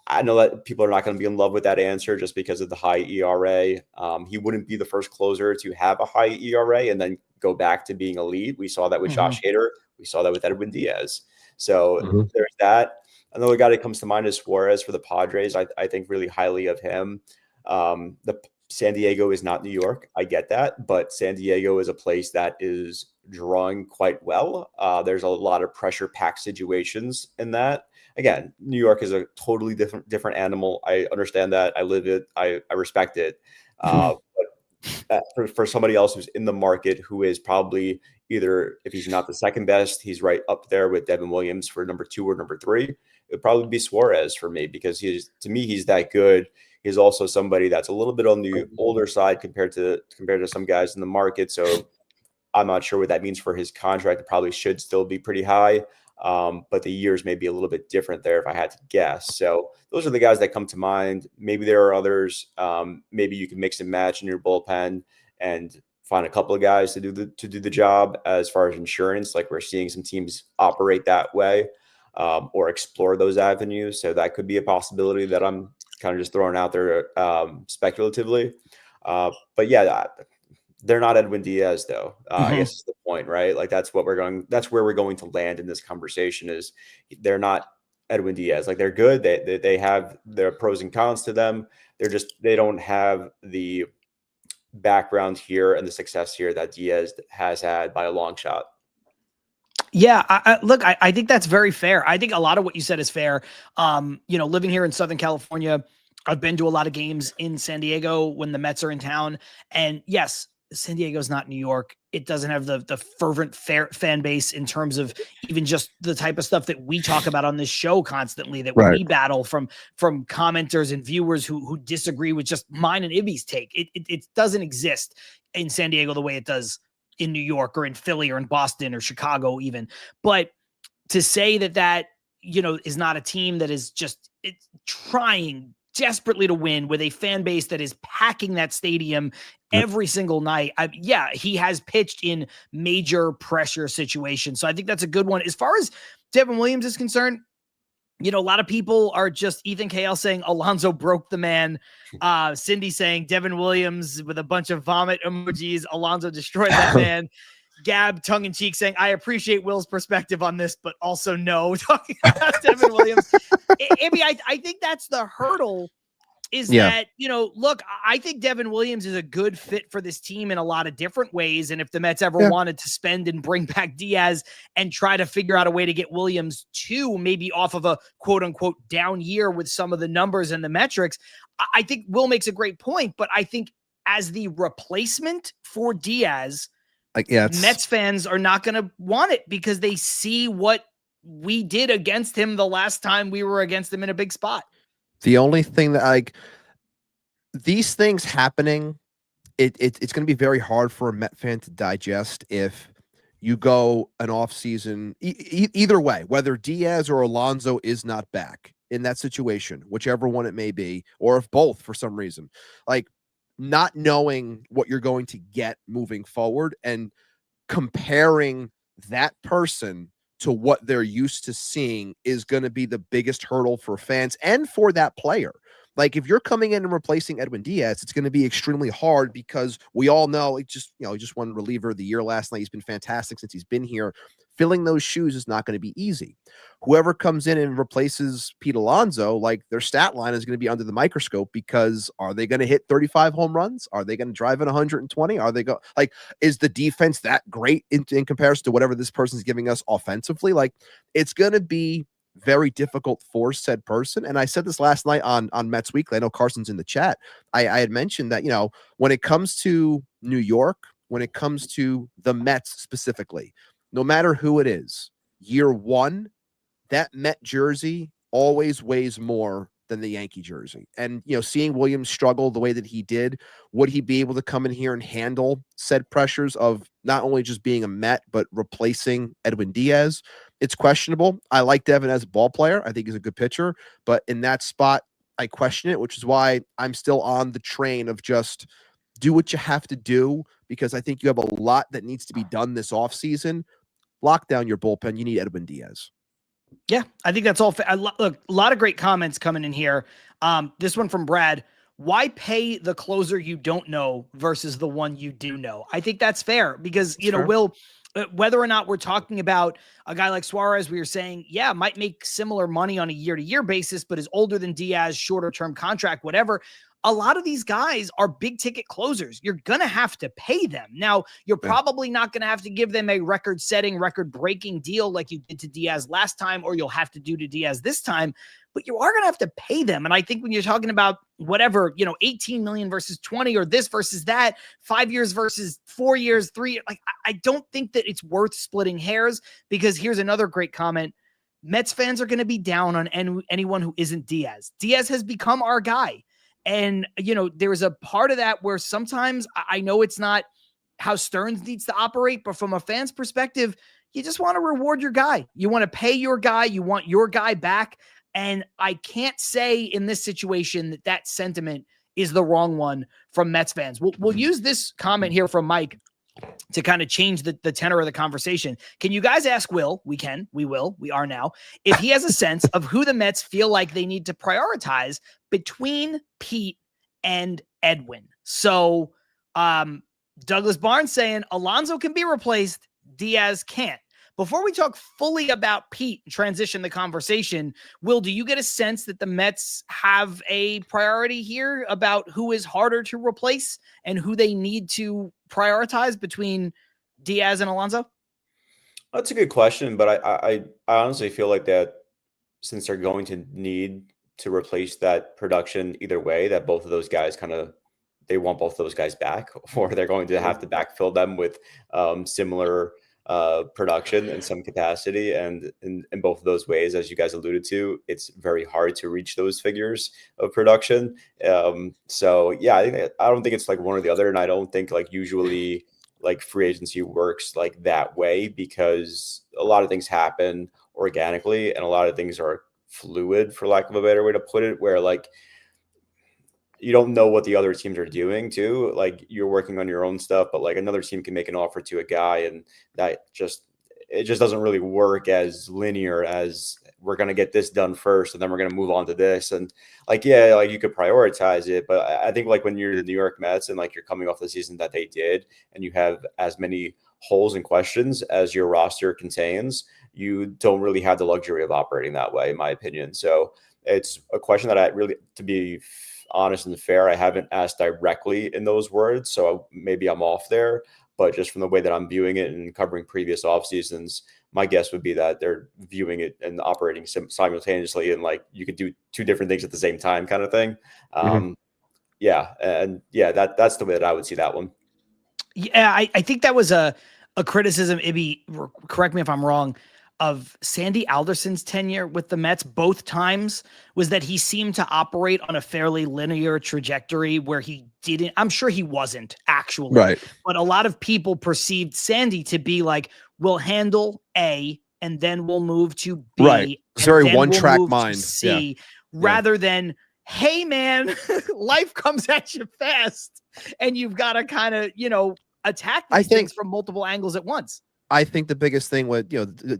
I know that people are not going to be in love with that answer just because of the high ERA. He wouldn't be the first closer to have a high ERA and then go back to being elite. We saw that with Josh Hader. We saw that with Edwin Diaz. So there's that. Another guy that comes to mind is Suarez for the Padres. I think really highly of him. The San Diego is not New York. I get that. But San Diego is a place that is drawing quite well. There's a lot of pressure-packed situations in that. Again, New York is a totally different animal. I understand that. I live it. I respect it. But for somebody else who's in the market, who is probably either, if he's not the second best, he's right up there with Devin Williams for number 2 or number 3. It would probably be Suarez for me, because he's that good. He's also somebody that's a little bit on the older side compared to some guys in the market. So I'm not sure what that means for his contract. It probably should still be pretty high. But the years may be a little bit different there if I had to guess. So those are the guys that come to mind. Maybe there are others. Maybe you can mix and match in your bullpen and find a couple of guys to do the job as far as insurance. Like we're seeing some teams operate that way, or explore those avenues. So that could be a possibility that I'm kind of just throwing out there speculatively. But yeah, they're not Edwin Diaz though. I guess is the point, right? Like that's where we're going to land in this conversation is they're not Edwin Diaz. Like they're good. They have their pros and cons to them. They don't have the background here and the success here that Diaz has had by a long shot. Yeah, I think that's very fair. I think a lot of what you said is fair. Living here in Southern California, I've been to a lot of games in San Diego when the Mets are in town. And yes, San Diego's not New York. It doesn't have the fervent fan base in terms of even just the type of stuff that we talk about on this show constantly, that we battle from commenters and viewers who disagree with just mine and Ibby's take. It doesn't exist in San Diego the way it does in New York or in Philly or in Boston or Chicago even. But to say that is not a team that is just trying desperately to win with a fan base that is packing that stadium every single night. He has pitched in major pressure situations. So I think that's a good one. As far as Devin Williams is concerned, a lot of people are just Ethan KL saying Alonso broke the man. Cindy saying Devin Williams with a bunch of vomit emojis. Alonso destroyed that man. Gab tongue in cheek saying, I appreciate Will's perspective on this, but also no, talking about Devin Williams. I think that's the hurdle is that, look, I think Devin Williams is a good fit for this team in a lot of different ways. And if the Mets ever wanted to spend and bring back Diaz and try to figure out a way to get Williams to maybe off of a quote unquote down year with some of the numbers and the metrics, I think Will makes a great point. But I think as the replacement for Diaz, Mets fans are not going to want it because they see what we did against him the last time we were against him in a big spot. The only thing that these things happening, it's going to be very hard for a Met fan to digest if you go an off season either way, whether Diaz or Alonso is not back in that situation, whichever one it may be, or if both for some reason, like not knowing what you're going to get moving forward and comparing that person to what they're used to seeing is going to be the biggest hurdle for fans and for that player. Like if you're coming in and replacing Edwin Diaz, it's going to be extremely hard because we all know he just won reliever of the year last night. He's been fantastic since he's been here. Filling those shoes is not going to be easy. Whoever comes in and replaces Pete Alonso, like their stat line is going to be under the microscope because are they going to hit 35 home runs? Are they going to drive in 120? Are they is the defense that great in comparison to whatever this person's giving us offensively? Like it's going to be very difficult for said person. And I said this last night on Mets Weekly. I know Carson's in the chat. I had mentioned that, when it comes to New York, when it comes to the Mets specifically, no matter who it is, year one, that Met jersey always weighs more than the Yankee jersey. And, seeing Williams struggle the way that he did, would he be able to come in here and handle said pressures of not only just being a Met, but replacing Edwin Diaz? It's questionable. I like Devin as a ball player. I think he's a good pitcher, but in that spot, I question it, which is why I'm still on the train of just do what you have to do, because I think you have a lot that needs to be done this offseason. Lock down your bullpen. You need Edwin Diaz. Yeah, I think that's all. Look, a lot of great comments coming in here. This one from Brad. Why pay the closer you don't know versus the one you do know? I think that's fair because, Will, whether or not we're talking about a guy like Suarez, we were saying, might make similar money on a year-to-year basis, but is older than Diaz, shorter-term contract, whatever. A lot of these guys are big ticket closers. You're going to have to pay them. Now, you're probably not going to have to give them a record-setting, record-breaking deal like you did to Diaz last time, or you'll have to do to Diaz this time, but you are going to have to pay them. And I think when you're talking about whatever, 18 million versus 20 or this versus that, 5 years versus 4 years, 3, like I don't think that it's worth splitting hairs, because here's another great comment. Mets fans are going to be down on anyone who isn't Diaz. Diaz has become our guy. And, there's a part of that where sometimes I know it's not how Stearns needs to operate, but from a fan's perspective, you just want to reward your guy. You want to pay your guy. You want your guy back. And I can't say in this situation that that sentiment is the wrong one from Mets fans. We'll use this comment here from Mike to kind of change the tenor of the conversation. Can you guys ask Will? We can, we will, we are now. If he has a sense of who the Mets feel like they need to prioritize between Pete and Edwin. So Douglas Barnes saying Alonso can be replaced, Diaz can't. Before we talk fully about Pete and transition the conversation, Will, do you get a sense that the Mets have a priority here about who is harder to replace and who they need to prioritize between Diaz and Alonso? That's a good question, but I honestly feel like that since they're going to need to replace that production either way, that both of those guys they want both of those guys back, or they're going to have to backfill them with similar production in some capacity. And in both of those ways, as you guys alluded to, it's very hard to reach those figures of production. So yeah, I don't think it's like one or the other. And I don't think like usually like free agency works like that way, because a lot of things happen organically and a lot of things are fluid, for lack of a better way to put it, where like you don't know what the other teams are doing too. Like you're working on your own stuff, but like another team can make an offer to a guy, and it just doesn't really work as linear as we're going to get this done first and then we're going to move on to this. And like, yeah, like you could prioritize it, but I think like when you're the New York Mets and like you're coming off the season that they did and you have as many holes and questions as your roster contains, you don't really have the luxury of operating that way, in my opinion. So it's a question that I really, to be honest and fair, I haven't asked directly in those words, so maybe I'm off there. But just from the way that I'm viewing it and covering previous off seasons, my guess would be that they're viewing it and operating simultaneously, and like you could do two different things at the same time, kind of thing. Yeah, and yeah, that's the way that I would see that one. Yeah, I think that was a criticism. Ibby, correct me if I'm wrong, of Sandy Alderson's tenure with the Mets both times, was that he seemed to operate on a fairly linear trajectory where he didn't, I'm sure he wasn't actually, right, but a lot of people perceived Sandy to be like, we'll handle A and then we'll move to B. Right. It's very one track mind. C, rather than, hey man, life comes at you fast and you've got to kind of, attack these things from multiple angles at once. I think the biggest thing with,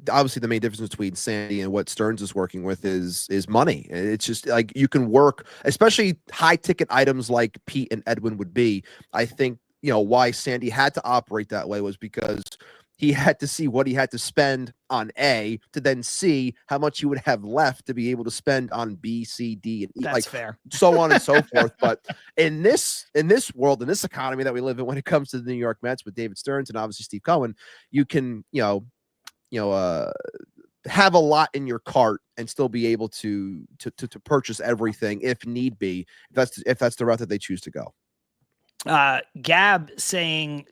obviously the main difference between Sandy and what Stearns is working with is money. It's just like you can work, especially high ticket items like Pete and Edwin would be. I think, why Sandy had to operate that way was because he had to see what he had to spend on A to then see how much he would have left to be able to spend on B, C, D, and E. That's fair. So on and so forth. But in this world, in this economy that we live in, when it comes to the New York Mets with David Stearns and obviously Steve Cohen, you can, have a lot in your cart and still be able to purchase everything if need be, if that's the route that they choose to go. Gab saying,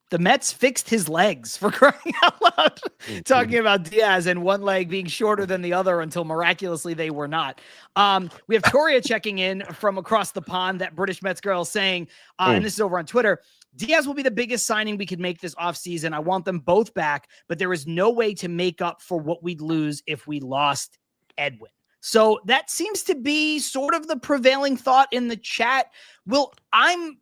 the Mets fixed his legs, for crying out loud, talking about Diaz and one leg being shorter than the other until miraculously they were not. We have Toria checking in from across the pond, that British Mets girl, saying, and this is over on Twitter, Diaz will be the biggest signing we could make this offseason. I want them both back, but there is no way to make up for what we'd lose if we lost Edwin. So that seems to be sort of the prevailing thought in the chat. Will, I'm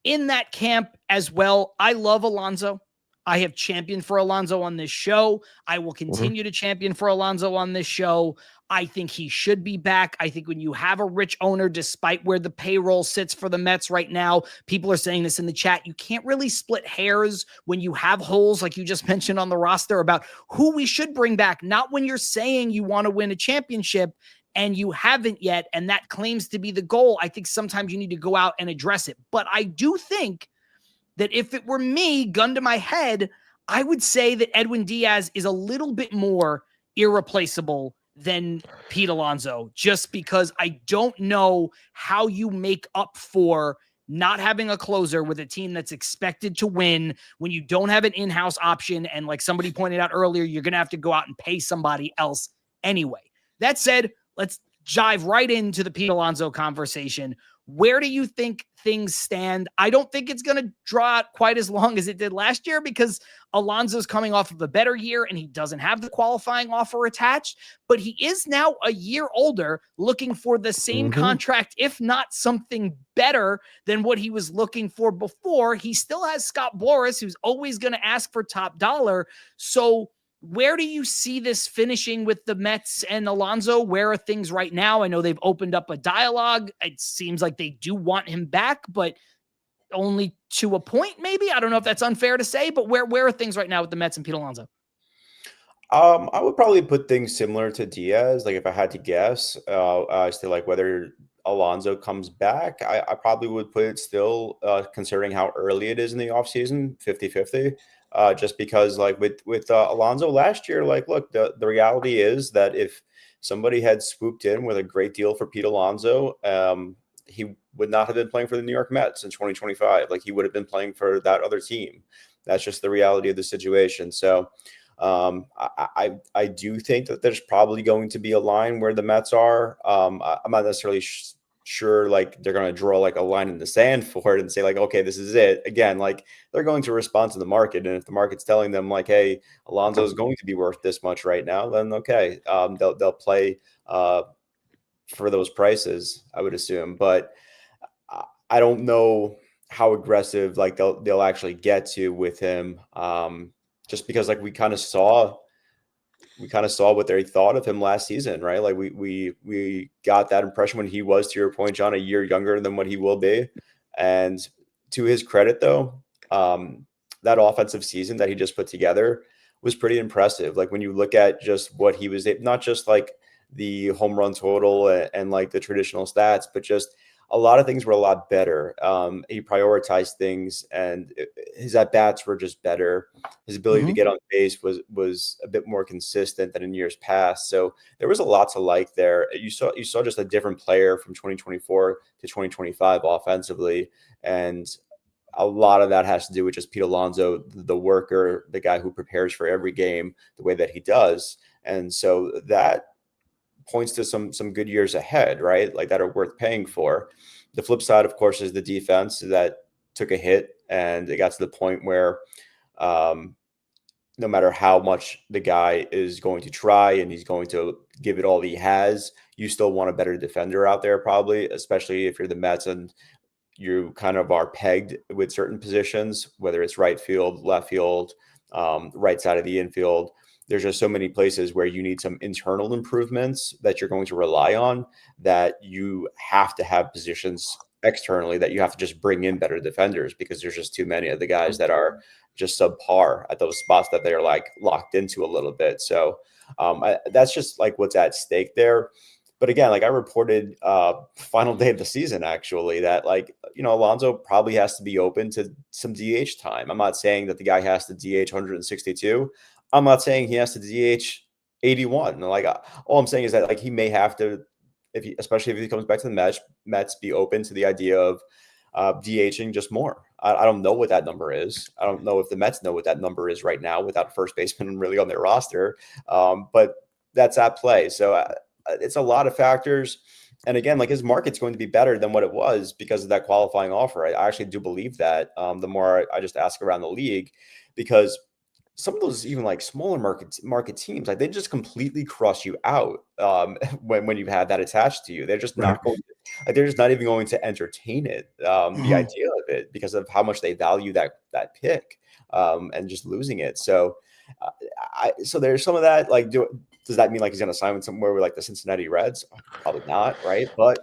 in that camp as well. I love Alonso. I have championed for Alonso on this show. I will continue to champion for Alonso on this show. I think he should be back. I think when you have a rich owner, despite where the payroll sits for the Mets right now, people are saying this in the chat, you can't really split hairs when you have holes like you just mentioned on the roster about who we should bring back. Not when you're saying you want to win a championship and you haven't yet, and that claims to be the goal. I think sometimes you need to go out and address it. But I do think that if it were me, gun to my head, I would say that Edwin Diaz is a little bit more irreplaceable than Pete Alonso, just because I don't know how you make up for not having a closer with a team that's expected to win when you don't have an in-house option. And like somebody pointed out earlier, you're going to have to go out and pay somebody else anyway. That said, let's dive right into the Pete Alonso conversation. Where do you think things stand? I don't think it's going to draw out quite as long as it did last year because Alonso's coming off of a better year and he doesn't have the qualifying offer attached, but he is now a year older looking for the same contract, if not something better than what he was looking for before. He still has Scott Boras, who's always going to ask for top dollar. So where do you see this finishing with the Mets and Alonso? Where are things right now? I know they've opened up a dialogue. It seems like they do want him back, but only to a point, maybe. I don't know if that's unfair to say, but where are things right now with the Mets and Pete Alonso? I would probably put things similar to Diaz. Like if I had to guess, as to like whether Alonso comes back, I probably would put it still, considering how early it is in the offseason, 50-50. Just because like with Alonso last year, like, look, the reality is that if somebody had swooped in with a great deal for Pete Alonso, he would not have been playing for the New York Mets in 2025. Like he would have been playing for that other team. That's just the reality of the situation. So I do think that there's probably going to be a line where the Mets are. I'm not necessarily sure like they're going to draw like a line in the sand for it and say like, okay, this is it. Again, like they're going to respond to the market, and if the market's telling them like, hey, Alonso is going to be worth this much right now, then okay, they'll play for those prices, I would assume. But I don't know how aggressive like they'll actually get to with him, just because like we kind of saw what they thought of him last season, right? Like we got that impression when he was, to your point, John, a year younger than what he will be. And to his credit, though, that offensive season that he just put together was pretty impressive. Like when you look at just what he was, not just like the home run total and like the traditional stats, but just a lot of things were a lot better. He prioritized things, and his at-bats were just better. His ability to get on base was a bit more consistent than in years past. So there was a lot to like there. You saw just a different player from 2024 to 2025 offensively, and a lot of that has to do with just Pete Alonso, the worker, the guy who prepares for every game the way that he does. And so that points to some good years ahead, right? Like that are worth paying for. The flip side, of course, is the defense that took a hit, and it got to the point where no matter how much the guy is going to try and he's going to give it all he has, you still want a better defender out there, probably, especially if you're the Mets and you kind of are pegged with certain positions, whether it's right field, left field, right side of the infield. There's just so many places where you need some internal improvements that you're going to rely on, that you have to have positions externally that you have to just bring in better defenders, because there's just too many of the guys that are just subpar at those spots that they're like locked into a little bit. So that's just like what's at stake there. But again, like I reported final day of the season, actually, that like, Alonso probably has to be open to some DH time. I'm not saying that the guy has to DH 162. I'm not saying he has to DH 81. Like all I'm saying is that like he may have to, especially if he comes back to the Mets, be open to the idea of DHing just more. I don't know what that number is. I don't know if the Mets know what that number is right now without a first baseman really on their roster. But that's at play. So it's a lot of factors. And again, like his market's going to be better than what it was because of that qualifying offer. I actually do believe that. The more I just ask around the league, because some of those even like smaller market teams, like they just completely cross you out when you've had that attached to you. They're just not going to, like they're just not even going to entertain it, the idea of it, because of how much they value that pick and just losing it. So so there's some of that. Like, does that mean like he's going to sign with somewhere with like the Cincinnati Reds? Probably not, right? But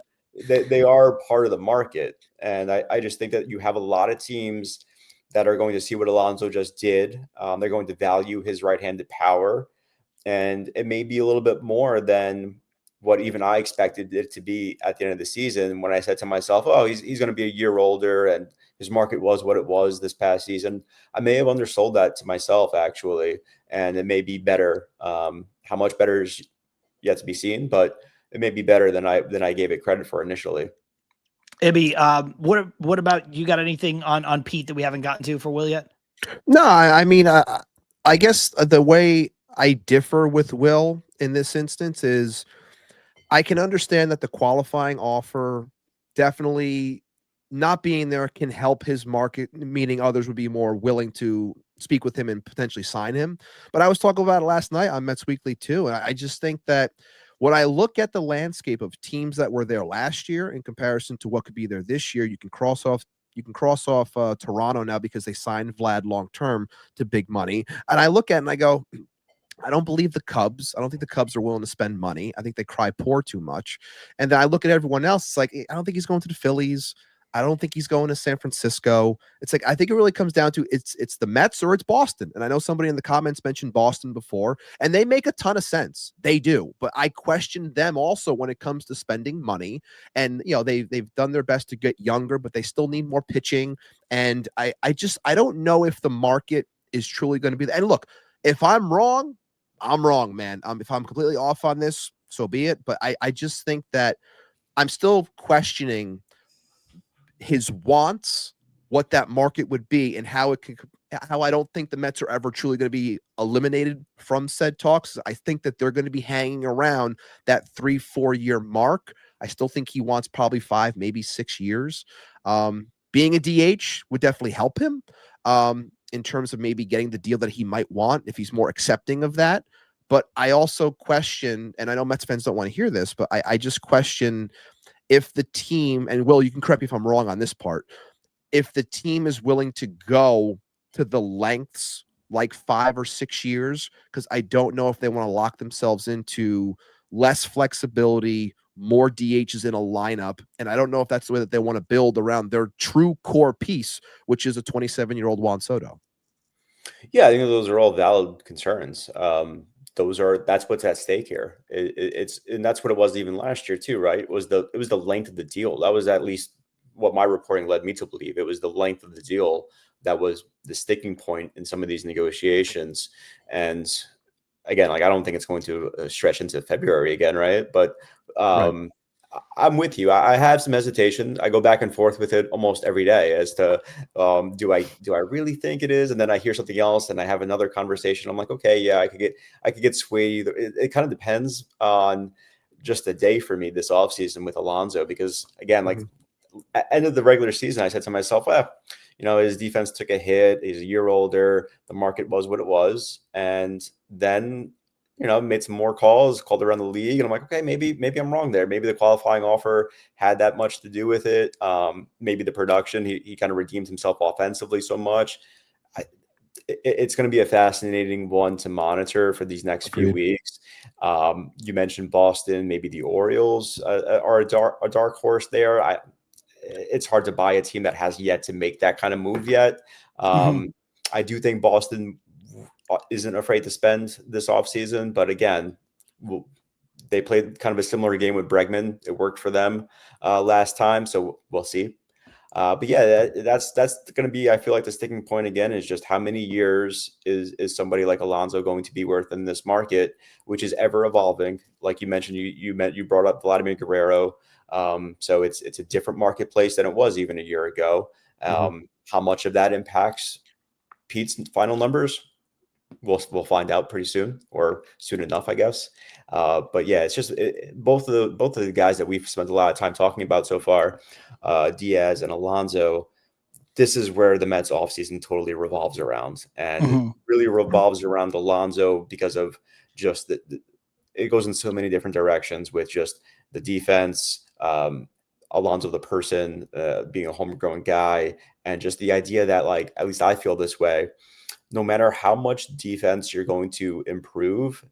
they are part of the market, and I just think that you have a lot of teams that are going to see what Alonso just did. They're going to value his right-handed power, and it may be a little bit more than what even I expected it to be at the end of the season, when I said to myself, oh, he's going to be a year older and his market was what it was this past season. I may have undersold that to myself, actually, and it may be better. How much better is yet to be seen, but it may be better than I gave it credit for initially. Ibby, what about you? Got anything on Pete that we haven't gotten to for Will yet? No, I mean, I guess the way I differ with Will in this instance is I can understand that the qualifying offer definitely not being there can help his market, meaning others would be more willing to speak with him and potentially sign him. But I was talking about it last night on Mets Weekly too. And I just think that when I look at the landscape of teams that were there last year in comparison to what could be there this year, you can cross off Toronto now because they signed Vlad long term to big money. And I look at it and I go, I don't believe the Cubs. I don't think the Cubs are willing to spend money. I think they cry poor too much. And then I look at everyone else. It's like, I don't think he's going to the Phillies. I don't think he's going to San Francisco. It's like, I think it really comes down to it's the Mets or it's Boston. And I know somebody in the comments mentioned Boston before, and they make a ton of sense. They do. But I question them also when it comes to spending money. And, they've done their best to get younger, but they still need more pitching. And I don't know if the market is truly going to be there. And look, if I'm wrong, I'm wrong, man. If I'm completely off on this, so be it. But I just think that I'm still questioning his wants, what that market would be, and how I don't think the Mets are ever truly going to be eliminated from said talks. I think that they're going to be hanging around that 3-4 year mark. I still think he wants probably 5, maybe 6 years. Being a DH would definitely help him in terms of maybe getting the deal that he might want if he's more accepting of that. But I also question, and I know Mets fans don't want to hear this, but I just question if the team, and Will, you can correct me if I'm wrong on this part, if the team is willing to go to the lengths like 5 or 6 years, because I don't know if they want to lock themselves into less flexibility, more DHs in a lineup. And I don't know if that's the way that they want to build around their true core piece, which is a 27-year-old Juan Soto. Yeah, I think those are all valid concerns. That's what's at stake here. And that's what it was even last year too, right? It was the length of the deal. That was at least what my reporting led me to believe. It was the length of the deal that was the sticking point in some of these negotiations. And again, like, I don't think it's going to stretch into February again, right? But Right. I'm with you. I have some hesitation. I go back and forth with it almost every day as to do I really think it is, and then I hear something else, and I have another conversation. I'm like, okay, yeah, I could get swayed. It kind of depends on just the day for me this offseason with Alonso, because again, like at end of the regular season, I said to myself, well, his defense took a hit. He's a year older. The market was what it was, and then made some more calls, called around the league. And I'm like, okay, maybe I'm wrong there. Maybe the qualifying offer had that much to do with it. Maybe the production, he kind of redeemed himself offensively so much. It's going to be a fascinating one to monitor for these next few weeks. You mentioned Boston, maybe the Orioles are a dark horse there. It's hard to buy a team that has yet to make that kind of move yet. I do think Boston isn't afraid to spend this offseason, but again, they played kind of a similar game with Bregman. It worked for them last time, so we'll see. But yeah, that's going to be, I feel like, the sticking point again is just how many years is somebody like Alonso going to be worth in this market, which is ever evolving. Like you mentioned, you brought up Vladimir Guerrero. So it's a different marketplace than it was even a year ago. How much of that impacts Pete's final numbers? We'll find out pretty soon, or soon enough, I guess. But yeah, it's just both of the guys that we've spent a lot of time talking about so far, Diaz and Alonso. This is where the Mets offseason totally revolves around, and really revolves around Alonso because of just it goes in so many different directions with just the defense, Alonso the person, being a homegrown guy, and just the idea that, like, at least I feel this way. No matter how much defense you're going to improve,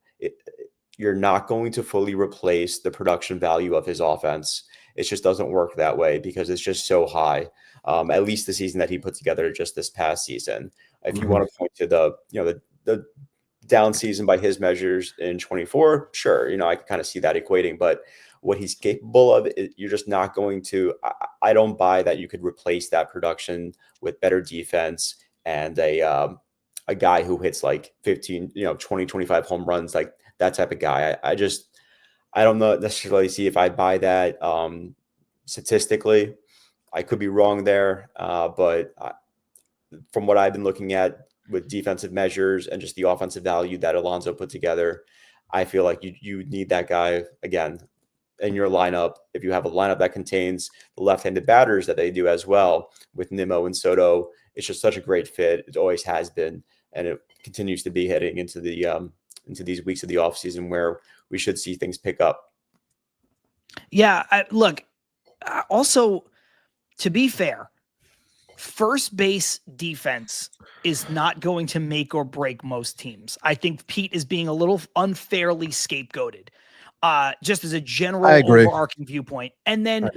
you're not going to fully replace the production value of his offense. It just doesn't work that way because it's just so high. At least the season that he put together just this past season. If you want to point to the down season by his measures in 24, sure, I can kind of see that equating, but what he's capable of, you're just not going to. I don't buy that you could replace that production with better defense and a guy who hits like 15, 20, 25 home runs, like that type of guy. I don't know necessarily see if I buy that statistically. I could be wrong there, but from what I've been looking at with defensive measures and just the offensive value that Alonso put together, I feel like you need that guy again. in your lineup, if you have a lineup that contains the left-handed batters that they do as well with Nimmo and Soto, it's just such a great fit. It always has been, and it continues to be heading into these weeks of the offseason where we should see things pick up. Yeah, look, also, to be fair, first base defense is not going to make or break most teams. I think Pete is being a little unfairly scapegoated, just as a general overarching viewpoint. And then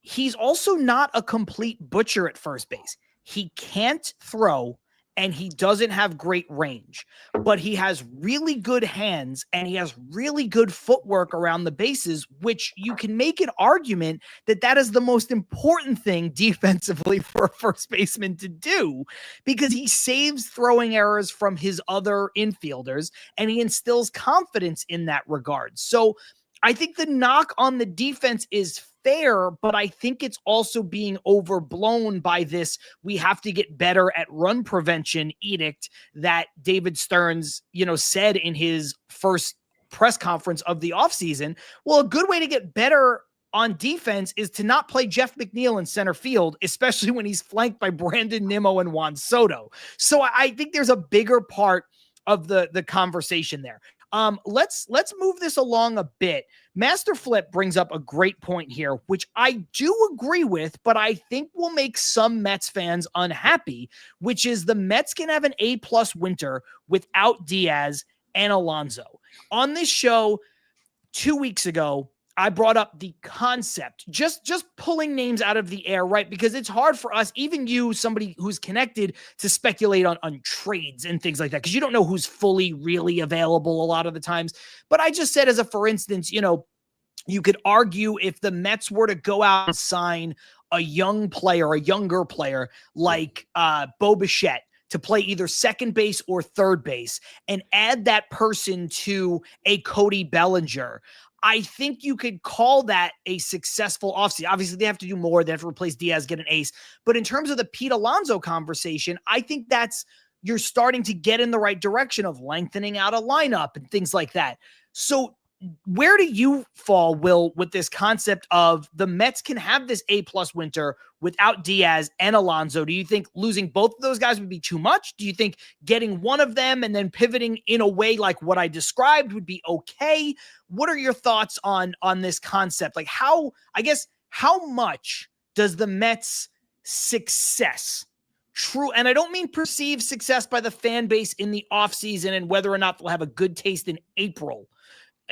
he's also not a complete butcher at first base. He can't throw, and he doesn't have great range, but he has really good hands and he has really good footwork around the bases, which you can make an argument that that is the most important thing defensively for a first baseman to do, because he saves throwing errors from his other infielders and he instills confidence in that regard. So I think the knock on the defense is fair, but I think it's also being overblown by this "we have to get better at run prevention" edict that David Stearns, said in his first press conference of the offseason. Well, a good way to get better on defense is to not play Jeff McNeil in center field, especially when he's flanked by Brandon Nimmo and Juan Soto. So I think there's a bigger part of the conversation there. Let's move this along a bit. Master Flip brings up a great point here, which I do agree with, but I think will make some Mets fans unhappy, which is the Mets can have an A+ winter without Diaz and Alonso. On this show 2 weeks ago, I brought up the concept, just pulling names out of the air, right? Because it's hard for us, even you, somebody who's connected, to speculate on trades and things like that, because you don't know who's fully really available a lot of the times. But I just said, as a for instance, you could argue if the Mets were to go out and sign a younger player like Bo Bichette to play either second base or third base and add that person to a Cody Bellinger, I think you could call that a successful offseason. Obviously, they have to do more. They have to replace Diaz, get an ace. But in terms of the Pete Alonso conversation, I think you're starting to get in the right direction of lengthening out a lineup and things like that. So where do you fall, Will, with this concept of the Mets can have this A+ winter without Diaz and Alonso? Do you think losing both of those guys would be too much? Do you think getting one of them and then pivoting in a way like what I described would be okay? What are your thoughts on this concept? Like how much does the Mets success, true, and I don't mean perceived success by the fan base in the offseason and whether or not they'll have a good taste in April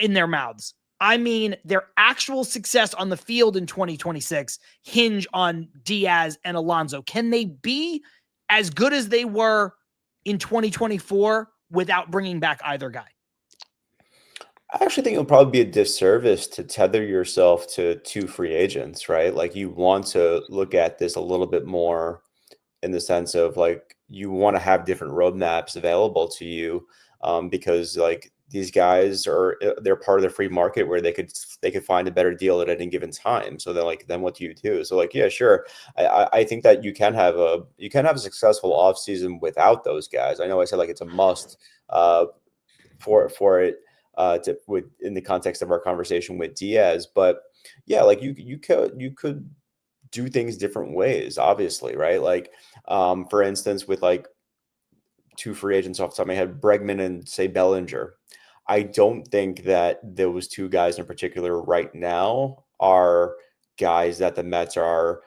in their mouths, I mean their actual success on the field in 2026 hinge on Diaz and Alonso? Can they be as good as they were in 2024 without bringing back either guy? I actually think it'll probably be a disservice to tether yourself to two free agents, right? Like, you want to look at this a little bit more in the sense of, like, you want to have different roadmaps available to you, because, like, these guys they're part of the free market where they could find a better deal at any given time. So then what do you do? So, like, yeah, sure. I think that you can have a successful offseason without those guys. I know I said, like, it's a must for it in the context of our conversation with Diaz, but yeah, like you could do things different ways, obviously, right? Like, for instance, with like two free agents off the top of my head, Bregman and say Bellinger. I don't think that those two guys in particular right now are guys that the Mets are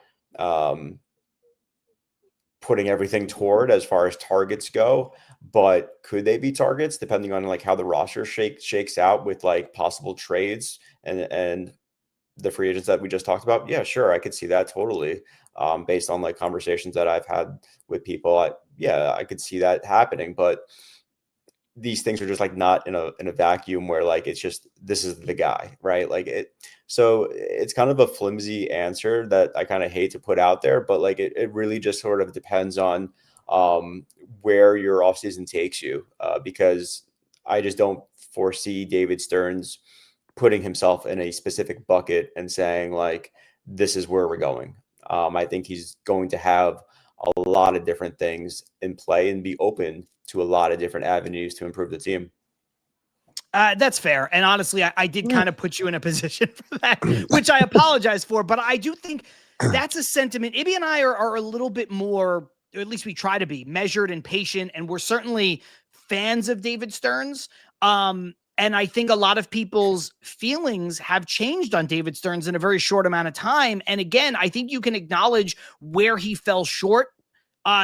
putting everything toward as far as targets go. But could they be targets depending on like how the roster shakes out with like possible trades and the free agents that we just talked about? Yeah, sure. I could see that totally. Based on like conversations that I've had with people, I could see that happening. But these things are just like not in a vacuum where like it's just this is the guy, right? So it's kind of a flimsy answer that I kind of hate to put out there, but like it really just sort of depends on where your offseason takes you, because I just don't foresee David Stearns putting himself in a specific bucket and saying like this is where we're going. I think he's going to have a lot of different things in play and be open to a lot of different avenues to improve the team. That's fair. And honestly, I did kind of put you in a position for that, which I apologize for. But I do think that's a sentiment. Ibby and I are a little bit more, or at least we try to be, measured and patient. And we're certainly fans of David Stearns. And I think a lot of people's feelings have changed on David Stearns in a very short amount of time. And again, I think you can acknowledge where he fell short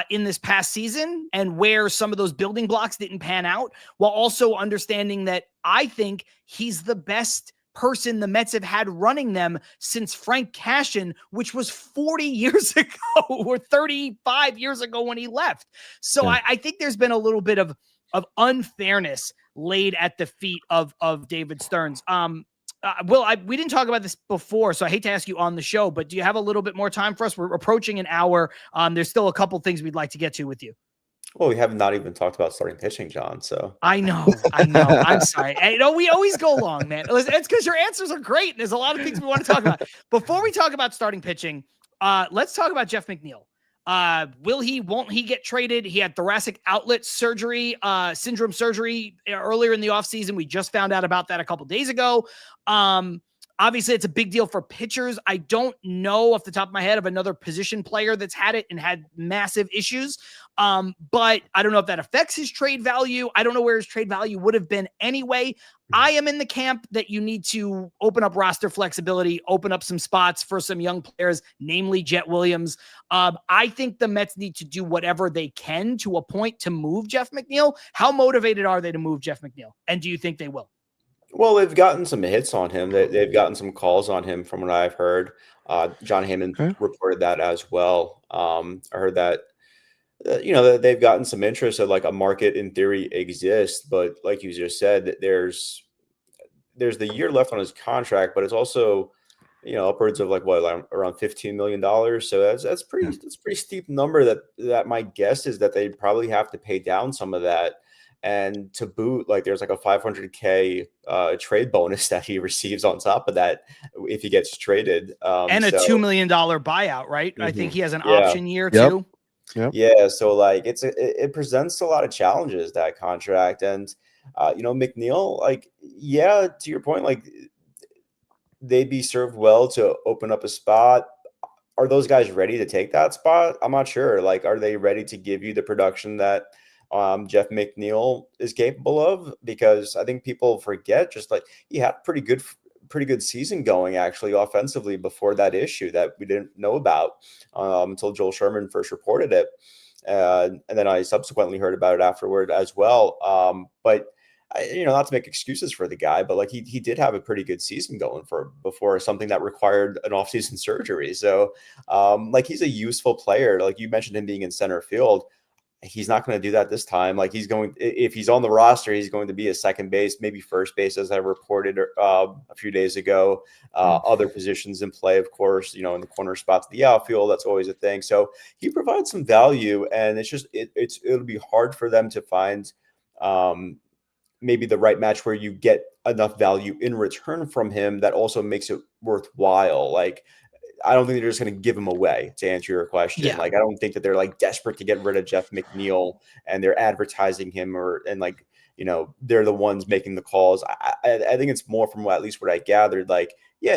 in this past season and where some of those building blocks didn't pan out, while also understanding that I think he's the best person the Mets have had running them since Frank Cashin, which was 40 years ago or 35 years ago when he left. So yeah. I think there's been a little bit of unfairness laid at the feet of David Stearns. Will, we didn't talk about this before, so I hate to ask you on the show, but do you have a little bit more time for us? We're approaching an hour. There's still a couple things we'd like to get to with you. Well, we have not even talked about starting pitching, John. So I know. I'm sorry. We always go long, man. It's because your answers are great. And there's a lot of things we want to talk about. Before we talk about starting pitching, let's talk about Jeff McNeil. Won't he get traded? He had thoracic outlet syndrome surgery earlier in the offseason. We just found out about that a couple days ago. Obviously it's a big deal for pitchers. I don't know off the top of my head of another position player that's had it and had massive issues. But I don't know if that affects his trade value. I don't know where his trade value would have been anyway. I am in the camp that you need to open up roster flexibility, open up some spots for some young players, namely Jet Williams. I think the Mets need to do whatever they can to a point to move Jeff McNeil. How motivated are they to move Jeff McNeil? And do you think they will? Well, they've gotten some hits on him. They've gotten some calls on him from what I've heard. John Heyman reported that as well. I heard that, that they've gotten some interest, that like a market in theory exists, but like you just said, there's the year left on his contract, but it's also, upwards of around $15 million. So that's pretty steep number that my guess is that they probably have to pay down some of that. And to boot, there's a $500K trade bonus that he receives on top of that if he gets traded. And a $2 million buyout, right? Mm-hmm. I think he has an option year too. Yep. Yeah. So it presents a lot of challenges, that contract. And, McNeil, to your point, they'd be served well to open up a spot. Are those guys ready to take that spot? I'm not sure. Are they ready to give you the production that Jeff McNeil is capable of? Because I think people forget he had pretty good season going actually offensively before that issue that we didn't know about until Joel Sherman first reported it. And then I subsequently heard about it afterward as well. But not to make excuses for the guy, but he did have a pretty good season going before something that required an offseason surgery. So he's a useful player. You mentioned him being in center field. He's not going to do that this time. If he's on the roster, he's going to be a second base, maybe first base, as I reported a few days ago. Other positions in play, of course, in the corner spots of the outfield, that's always a thing. So he provides some value, and it's just, it'll be hard for them to find maybe the right match where you get enough value in return from him that also makes it worthwhile. I don't think they're just going to give him away, to answer your question. Yeah. I don't think that they're desperate to get rid of Jeff McNeil and they're advertising him they're the ones making the calls. I think it's more from at least what I gathered.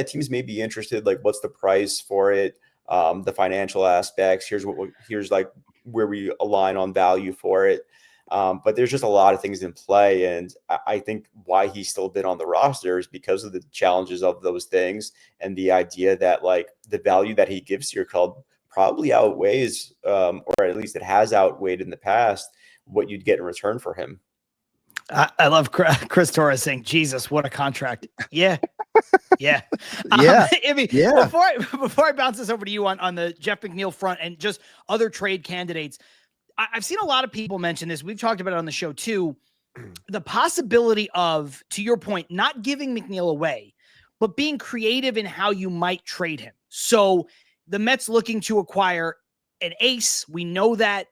Teams may be interested. What's the price for it? The financial aspects. Here's where we align on value for it. But there's just a lot of things in play. And I think why he's still been on the roster is because of the challenges of those things and the idea that the value that he gives to your club probably outweighs, or at least it has outweighed in the past, what you'd get in return for him. I love Chris Torres saying, Jesus, what a contract. Yeah. Yeah. Yeah. Before I bounce this over to you on the Jeff McNeil front and just other trade candidates, I've seen a lot of people mention this. We've talked about it on the show too. The possibility of, to your point, not giving McNeil away, but being creative in how you might trade him. So the Mets looking to acquire an ace. We know that.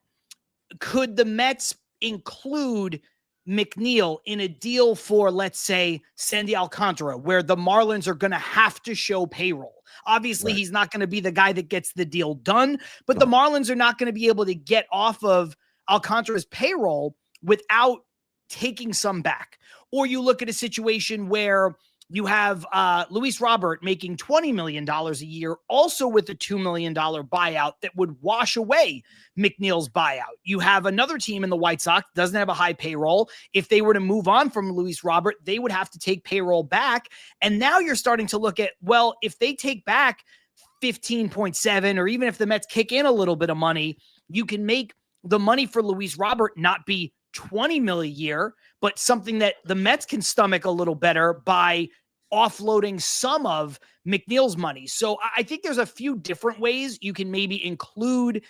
Could the Mets include McNeil in a deal for, let's say, Sandy Alcantara, where the Marlins are going to have to show payroll? Obviously, He's not going to be the guy that gets the deal done, but the Marlins are not going to be able to get off of Alcantara's payroll without taking some back. Or you look at a situation where you have Luis Robert making $20 million a year, also with a $2 million buyout that would wash away McNeil's buyout. You have another team in the White Sox, doesn't have a high payroll. If they were to move on from Luis Robert, they would have to take payroll back. And now you're starting to look at, well, if they take back 15.7, or even if the Mets kick in a little bit of money, you can make the money for Luis Robert not be $20 million a year, but something that the Mets can stomach a little better by offloading some of McNeil's money. So I think there's a few different ways you can maybe include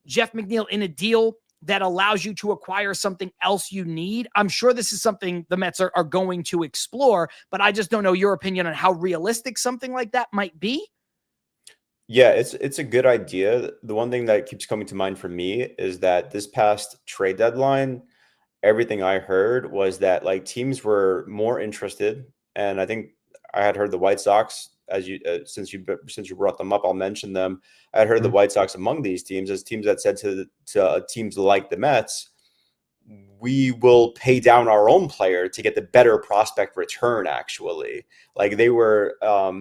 Jeff McNeil in a deal that allows you to acquire something else you need. I'm sure this is something the Mets are going to explore, but I just don't know your opinion on how realistic something like that might be. Yeah, it's a good idea. The one thing that keeps coming to mind for me is that this past trade deadline, everything I heard was that like teams were more interested, and I think I had heard the White Sox, as you since you brought them up, I'll mention them. I had heard the White Sox among these teams as teams that said to teams like the Mets, we will pay down our own player to get the better prospect return. Actually, like they were,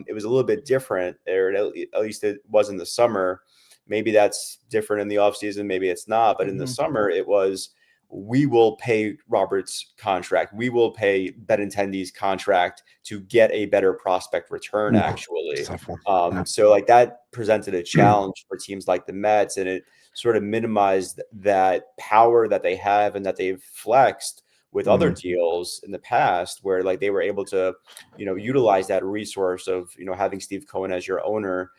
it was a little bit different, or at least it was in the summer. Maybe that's different in the offseason, maybe it's not. But in the summer, it was, we will pay Robert's contract, we will pay Benintendi's contract to get a better prospect return. Actually, so like that presented a challenge for teams like the Mets, and it sort of minimized that power that they have and that they've flexed with other deals in the past, where like they were able to, utilize that resource of, having Steve Cohen as your owner,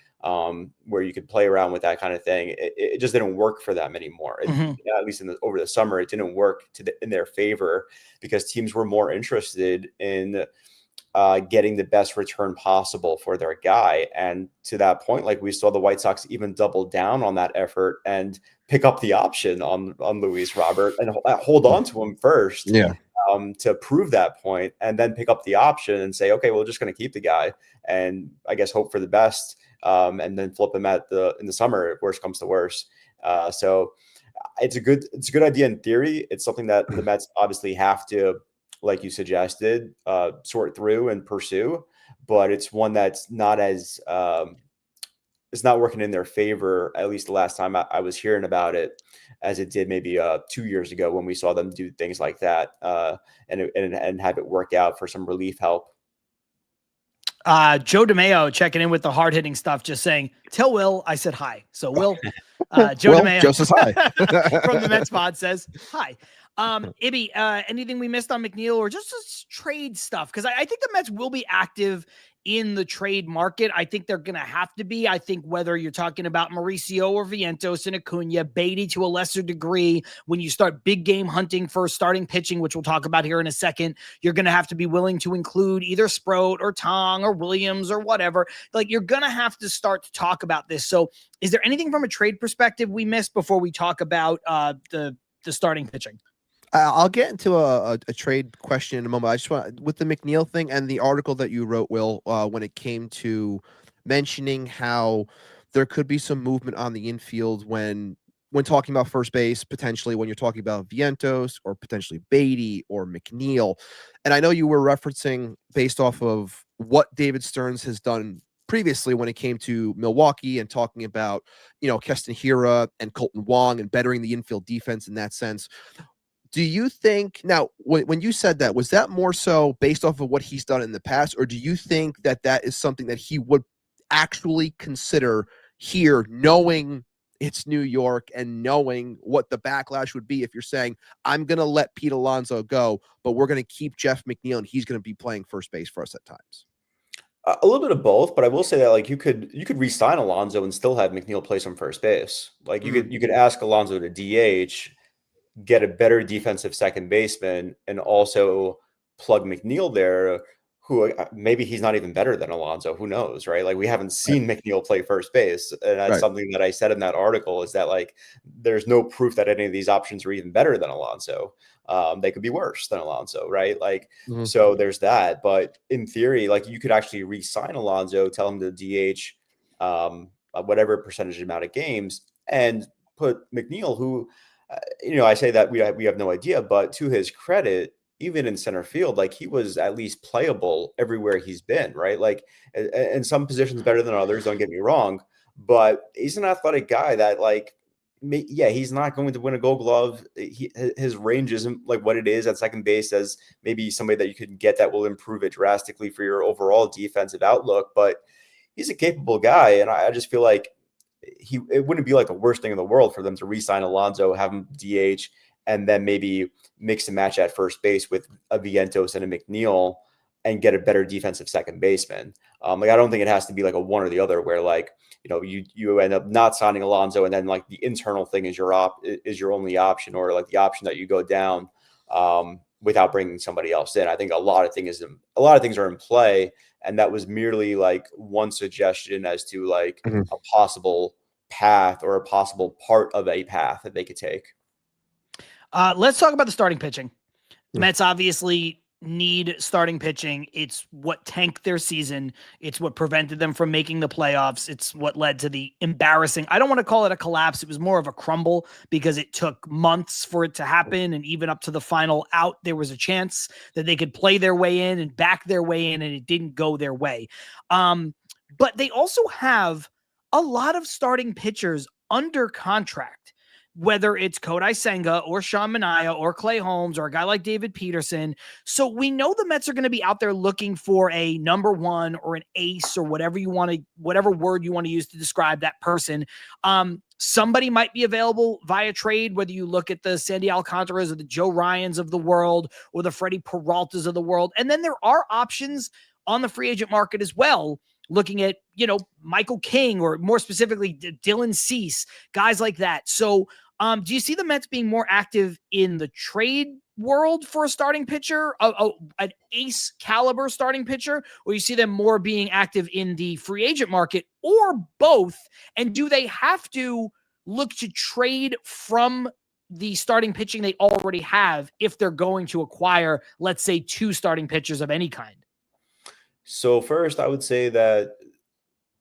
where you could play around with that kind of thing. It just didn't work for them anymore. At least over the summer, it didn't work in their favor, because teams were more interested in getting the best return possible for their guy. And to that point, like we saw the White Sox even double down on that effort and pick up the option on Luis Robert and hold on to him first. To prove that point, and then pick up the option and say, okay, we're just going to keep the guy and I guess hope for the best, and then flip him in the summer if worst comes to worst. So it's a good idea in theory. It's something that the Mets obviously have to, like you suggested, sort through and pursue, but it's one that's not as it's not working in their favor, at least the last time I was hearing about it, as it did maybe 2 years ago when we saw them do things like that, and have it work out for some relief help. Joe DeMeo checking in with the hard-hitting stuff, just saying, tell Will I said hi. So Will, Joe DeMeo Joe says hi. from the Mets pod says hi. Ibby, anything we missed on McNeil, or just trade stuff? Because I think the Mets will be active in the trade market. I think they're going to have to be. I think whether you're talking about Mauricio or Vientos and Acuna, Beatty to a lesser degree, when you start big game hunting for starting pitching, which we'll talk about here in a second, you're going to have to be willing to include either Sproat or Tong or Williams or whatever. Like, you're going to have to start to talk about this. So is there anything from a trade perspective we missed before we talk about the starting pitching? I'll get into a trade question in a moment. I just want, with the McNeil thing and the article that you wrote, Will, when it came to mentioning how there could be some movement on the infield when talking about first base, potentially when you're talking about Vientos or potentially Beatty or McNeil. And I know you were referencing based off of what David Stearns has done previously when it came to Milwaukee and talking about, Keston Hiura and Colton Wong and bettering the infield defense in that sense. Do you think now, when you said that, was that more so based off of what he's done in the past, or do you think that is something that he would actually consider here, knowing it's New York and knowing what the backlash would be if you're saying, I'm going to let Pete Alonso go, but we're going to keep Jeff McNeil and he's going to be playing first base for us at times? A little bit of both, but I will say that like you could re-sign Alonso and still have McNeil play some first base. Like you could ask Alonso to DH, get a better defensive second baseman, and also plug McNeil there, who maybe he's not even better than Alonso. Who knows, right? Like we haven't seen McNeil play first base. And that's something that I said in that article, is that like, there's no proof that any of these options are even better than Alonso. They could be worse than Alonso, right? Like, so there's that. But in theory, like you could actually re-sign Alonso, tell him to DH whatever percentage amount of games, and put McNeil, who, I say that we have no idea, but to his credit, even in center field, like he was at least playable everywhere he's been, right? Like in some positions better than others, don't get me wrong, but he's an athletic guy that like, yeah, he's not going to win a Gold Glove. His range isn't like what it is at second base as maybe somebody that you could get that will improve it drastically for your overall defensive outlook, but he's a capable guy. And I just feel like it wouldn't be like the worst thing in the world for them to re-sign Alonso, have him DH, and then maybe mix and match at first base with a Vientos and a McNeil and get a better defensive second baseman. Like, I don't think it has to be like a one or the other where like, you end up not signing Alonso and then like the internal thing is your only option, or like the option that you go down without bringing somebody else in. I think a lot of things are in play, and that was merely like one suggestion as to like a possible path or a possible part of a path that they could take. Let's talk about the starting pitching. Mets obviously need starting pitching. It's what tanked their season. It's what prevented them from making the playoffs. It's what led to the embarrassing, I don't want to call it a collapse. It was more of a crumble because it took months for it to happen. And even up to the final out, there was a chance that they could play their way in and back their way in, and it didn't go their way. But they also have a lot of starting pitchers under contract, whether it's Kodai Senga or Sean Manaea or Clay Holmes or a guy like David Peterson. So we know the Mets are going to be out there looking for a number one or an ace or whatever word you want to use to describe that person. Somebody might be available via trade, whether you look at the Sandy Alcantaras or the Joe Ryans of the world or the Freddie Peraltas of the world. And then there are options on the free agent market as well, looking at, Michael King, or more specifically, Dylan Cease, guys like that. So do you see the Mets being more active in the trade world for a starting pitcher, an ace caliber starting pitcher, or you see them more being active in the free agent market, or both? And do they have to look to trade from the starting pitching they already have if they're going to acquire, let's say, 2 starting pitchers of any kind? So first, I would say that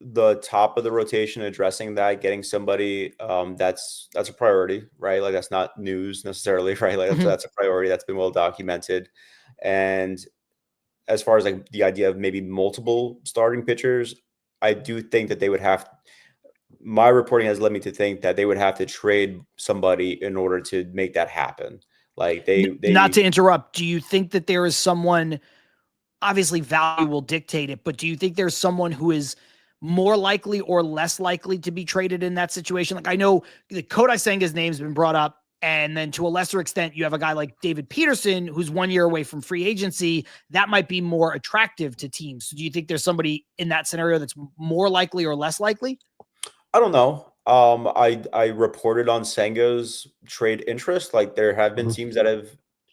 the top of the rotation, addressing that, getting somebody that's a priority, right? Like, that's not news necessarily, right? Like that's a priority that's been well documented. And as far as like the idea of maybe multiple starting pitchers, I do think that they would my reporting has led me to think that they would have to trade somebody in order to make that happen. Like they not to interrupt, do you think that there is someone, obviously value will dictate it, but do you think there's someone who is more likely or less likely to be traded in that situation? Like, I know the Kodai Senga's name's been brought up, and then to a lesser extent, you have a guy like David Peterson, who's 1 year away from free agency. That might be more attractive to teams. So do you think there's somebody in that scenario that's more likely or less likely? I don't know. I reported on Senga's trade interest. Like, there have been teams that have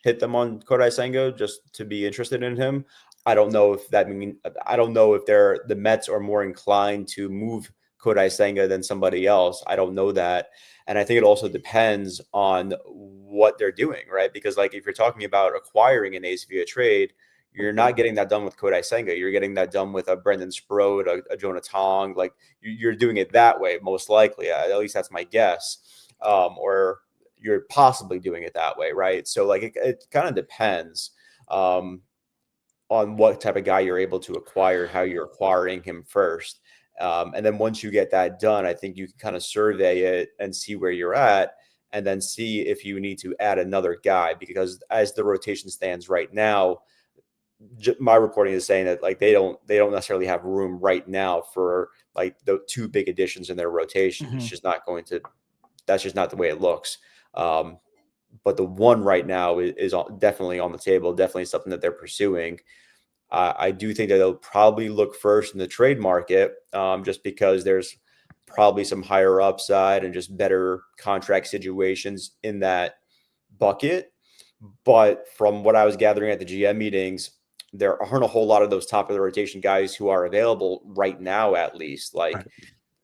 hit them on Kodai Senga just to be interested in him. I don't know if the Mets are more inclined to move Kodai Senga than somebody else. I don't know that. And I think it also depends on what they're doing, right? Because like, if you're talking about acquiring an ace via trade, you're not getting that done with Kodai Senga. You're getting that done with a Brendan Sproat, a Jonah Tong. Like, you're doing it that way, most likely. At least that's my guess. Or you're possibly doing it that way, right? So like, it kind of depends on what type of guy you're able to acquire, how you're acquiring him first. And then once you get that done, I think you can kind of survey it and see where you're at, and then see if you need to add another guy. Because as the rotation stands right now, my reporting is saying that like they don't necessarily have room right now for like the 2 big additions in their rotation. It's just not that's just not the way it looks. But the one right now is definitely on the table, definitely something that they're pursuing. I do think that they'll probably look first in the trade market, just because there's probably some higher upside and just better contract situations in that bucket. But from what I was gathering at the GM meetings, there aren't a whole lot of those top of the rotation guys who are available right now, at least. Like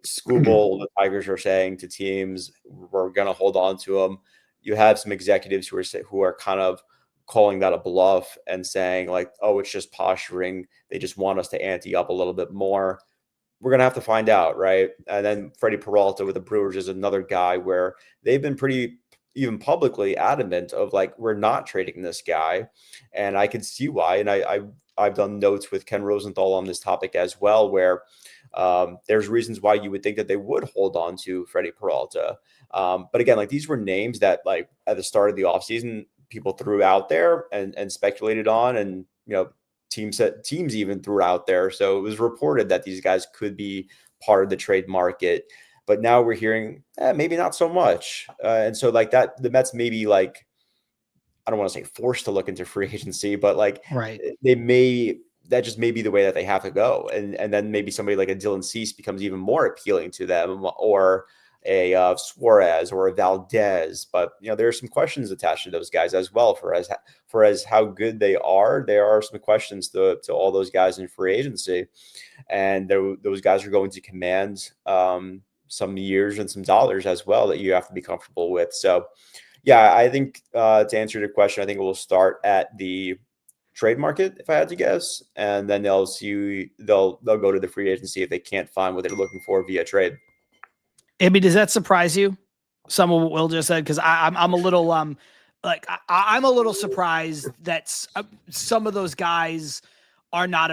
Skubal, the Tigers are saying to teams, we're going to hold on to them. You have some executives who are kind of calling that a bluff and saying like, oh, it's just posturing. They just want us to ante up a little bit more. We're going to have to find out, right? And then Freddie Peralta with the Brewers is another guy where they've been pretty even publicly adamant of like, we're not trading this guy. And I can see why. And I've done notes with Ken Rosenthal on this topic as well, where there's reasons why you would think that they would hold on to Freddie Peralta. But again, like these were names that like at the start of the offseason, people threw out there and speculated on, and, you know, teams even threw it out there. So it was reported that these guys could be part of the trade market. But now we're hearing maybe not so much. And so like that, the Mets may be like, I don't want to say forced to look into free agency, but like Right. that just may be the way that they have to go. And then maybe somebody like a Dylan Cease becomes even more appealing to them, or a Suarez or a Valdez. But, you know, there are some questions attached to those guys as well. For as how good they are, there are some questions to all those guys in free agency. And those guys are going to command some years and some dollars as well that you have to be comfortable with. So, yeah, I think to answer your question, I think it will start at the trade market, if I had to guess, and then they'll go to the free agency if they can't find what they're looking for via trade. Amy, does that surprise you? Some of what Will just said, because I'm a little like I'm a little surprised that some of those guys are not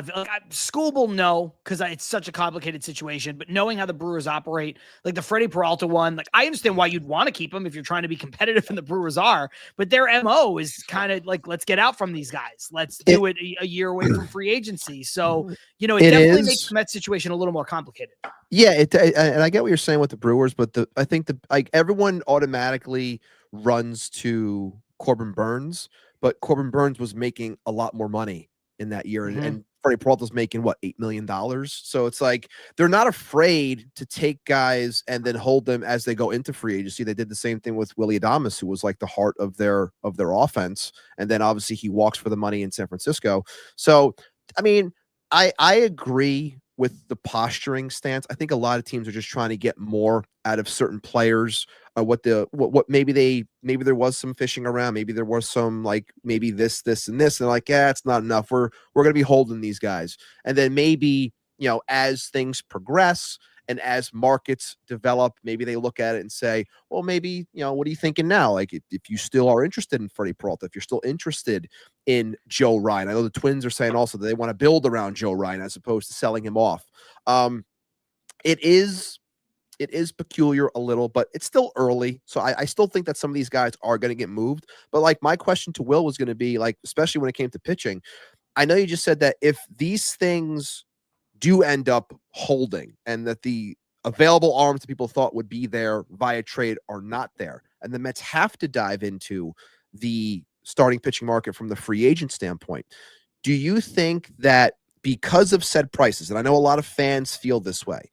Skubal, no, because it's such a complicated situation. But knowing how the Brewers operate, like the Freddie Peralta one, like I understand why you'd want to keep him if you're trying to be competitive, and the Brewers are. But their MO is kind of like, let's get out from these guys. Let's do it a year away from free agency. So, you know, it definitely makes the Mets situation a little more complicated. Yeah, and I get what you're saying with the Brewers, but I think like everyone automatically runs to Corbin Burns, but Corbin Burns was making a lot more money in that year, and Freddie Peralta's making what, $8 million. So it's like they're not afraid to take guys and then hold them as they go into free agency. They did the same thing with Willy Adames, who was like the heart of their offense, and then obviously he walks for the money in San Francisco. So I mean, I agree with the posturing stance. I think a lot of teams are just trying to get more out of certain players. What maybe there was some fishing around. Maybe there was some like maybe this and this, and like, yeah, it's not enough. We're gonna be holding these guys, and then maybe, you know, as things progress and as markets develop, maybe they look at it and say, well, maybe, you know, what are you thinking now? Like if you still are interested in Freddie Peralta, if you're still interested in Joe Ryan. I know the Twins are saying also that they want to build around Joe Ryan as opposed to selling him off. It is peculiar a little, but it's still early. So I still think that some of these guys are going to get moved. But like my question to Will was going to be like, especially when it came to pitching, I know you just said that if these things do end up holding and that the available arms that people thought would be there via trade are not there, and the Mets have to dive into the starting pitching market from the free agent standpoint, do you think that because of said prices, and I know a lot of fans feel this way,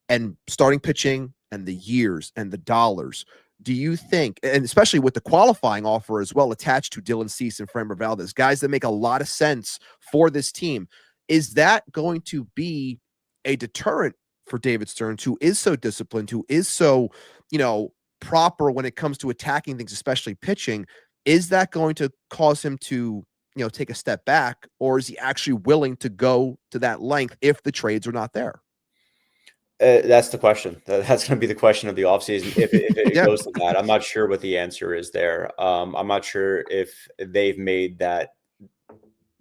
and starting pitching and the years and the dollars, do you think, and especially with the qualifying offer as well attached to Dylan Cease and Framber Valdez, guys that make a lot of sense for this team, is that going to be a deterrent for David Stearns, who is so disciplined, who is so, you know, proper when it comes to attacking things, especially pitching? Is that going to cause him to, you know, take a step back, or is he actually willing to go to that length if the trades are not there? That's the question. That's going to be the question of the offseason if it Yeah. goes to that. I'm not sure what the answer is there. I'm not sure if they've made that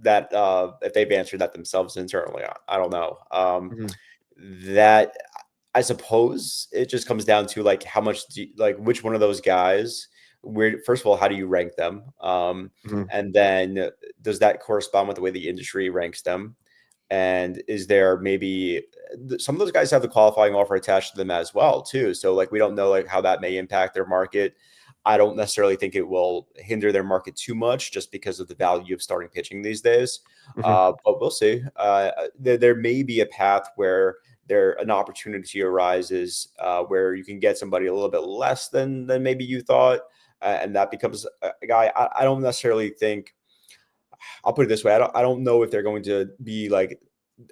if they've answered that themselves internally. I don't know. That I suppose it just comes down to like how much which one of those guys, where, first of all, how do you rank them? And then does that correspond with the way the industry ranks them? And is there maybe some of those guys have the qualifying offer attached to them as well too? So like, we don't know like how that may impact their market. I don't necessarily think it will hinder their market too much just because of the value of starting pitching these days. But we'll see. There may be a path where an opportunity arises where you can get somebody a little bit less than maybe you thought. And that becomes a guy. I don't necessarily think, I'll put it this way. I don't know if they're going to be like,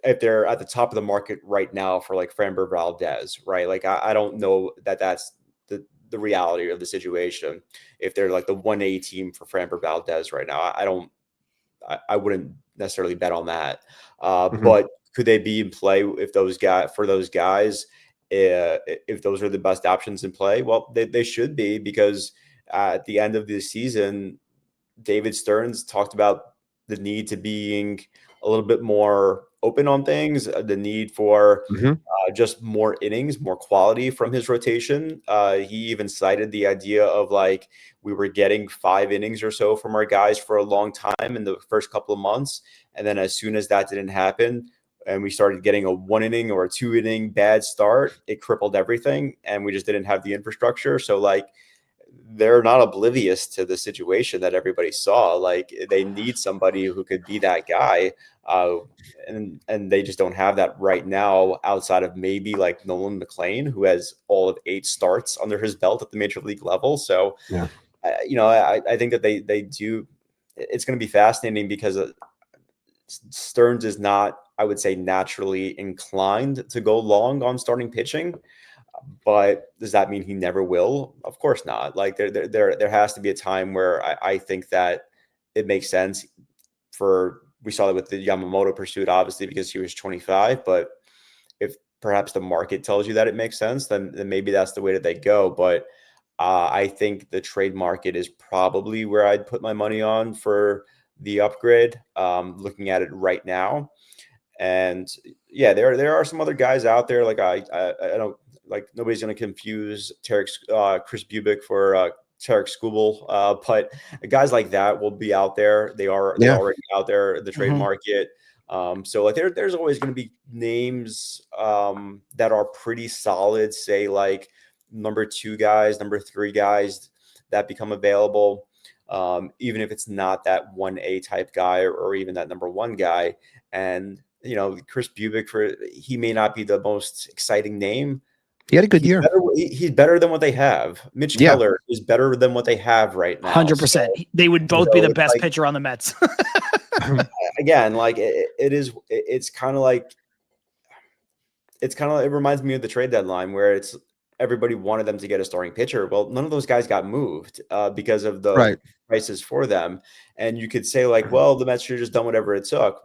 if they're at the top of the market right now for like Framber Valdez, right? Like, I don't know that that's the reality of the situation. If they're like the 1A team for Framber Valdez right now, I wouldn't necessarily bet on that. But could they be in play if those guys, if those are the best options in play? Well, they should be, because at the end of the season, David Stearns talked about the need to being a little bit more open on things, the need for just more innings, more quality from his rotation. He even cited the idea of like we were getting 5 innings or so from our guys for a long time in the first couple of months. And then as soon as that didn't happen and we started getting a 1 inning or a 2 inning bad start, it crippled everything. And we just didn't have the infrastructure. So like, they're not oblivious to the situation that everybody saw. Like they need somebody who could be that guy. And they just don't have that right now outside of maybe like Nolan McLean, who has all of 8 starts under his belt at the major league level. So, Yeah. I think that they do. It's going to be fascinating because Stearns is not, I would say, naturally inclined to go long on starting pitching. But does that mean he never will? Of course not. Like there has to be a time where I think that it makes sense we saw that with the Yamamoto pursuit, obviously, because he was 25. But if perhaps the market tells you that it makes sense, then maybe that's the way that they go. But I think the trade market is probably where I'd put my money on for the upgrade, looking at it right now. And yeah, there are some other guys out there. Like I don't, like nobody's going to confuse Chris Bubic for Tarek Skubal, but guys like that will be out there. They're already out there in the trade market. So like there's always going to be names that are pretty solid, say like number 2 guys, number 3 guys that become available, even if it's not that 1A type guy or even that number 1 guy. And Chris Bubic, he may not be the most exciting name. He had a good year. He's better than what they have. Mitch Keller is better than what they have right now. 100%. So, they would both be the best pitcher on the Mets. Again, like it's kind of like it reminds me of the trade deadline where it's everybody wanted them to get a starting pitcher. Well, none of those guys got moved because of the prices for them. And you could say like, well, the Mets should have just done whatever it took.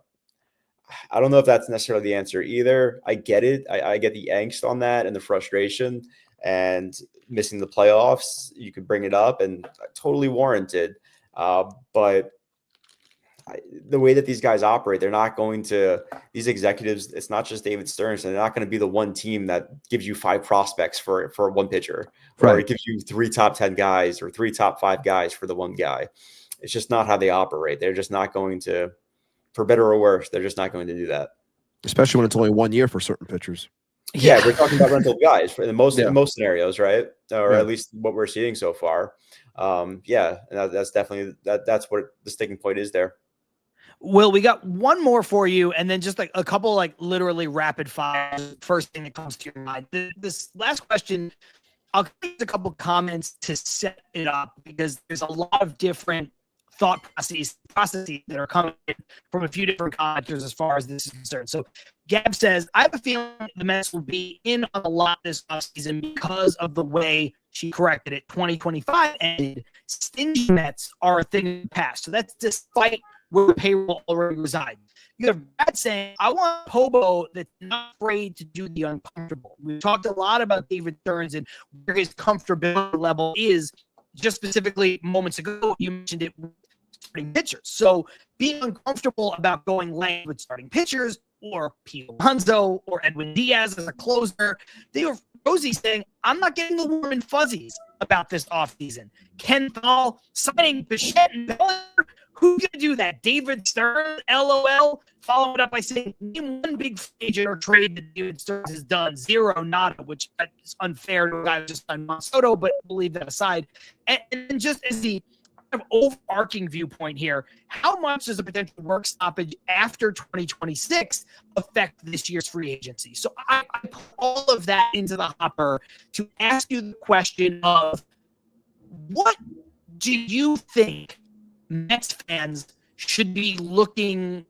I don't know if that's necessarily the answer either. I get it. I get the angst on that and the frustration and missing the playoffs. You could bring it up and totally warranted. But the way that these guys operate, they're not going to – these executives, it's not just David Stearns. They're not going to be the one team that gives you 5 prospects for one pitcher. Or it gives you 3 top 10 guys or 3 top 5 guys for the one guy. It's just not how they operate. They're just not going to – for better or worse, they're just not going to do that. Especially when it's only 1 year for certain pitchers. Yeah, we're talking about rental guys in most scenarios, right? Or at least what we're seeing so far. And that's definitely that's what the sticking point is there. Will, we got one more for you, and then just like a couple like literally rapid fire. First thing that comes to your mind. This last question, I'll give a couple comments to set it up because there's a lot of different thought processes that are coming in from a few different commenters as far as this is concerned. So Gab says, I have a feeling the Mets will be in on a lot this offseason because of the way she corrected it. 2025 ended. Stingy Mets are a thing in the past. So that's despite where the payroll already resides. You have Brad saying, I want a Pobo that's not afraid to do the uncomfortable. We talked a lot about David Stearns and where his comfortability level is. Just specifically moments ago, you mentioned it with starting pitchers. So being uncomfortable about going length with starting pitchers or Pete Alonso or Edwin Diaz as a closer, Rosie saying, I'm not getting the warm and fuzzies about this offseason. Ken Thal signing Bichette and Bellinger. Who's going to do that? David Stearns, LOL. Follow it up by saying, name one big agent or trade that David Stearns has done. 0, nada, which is unfair to a guy who just done Monsoto, but we'll leave that aside. And just as the kind of overarching viewpoint here, how much does a potential work stoppage after 2026 affect this year's free agency? So I put all of that into the hopper to ask you the question of what do you think Mets fans should be looking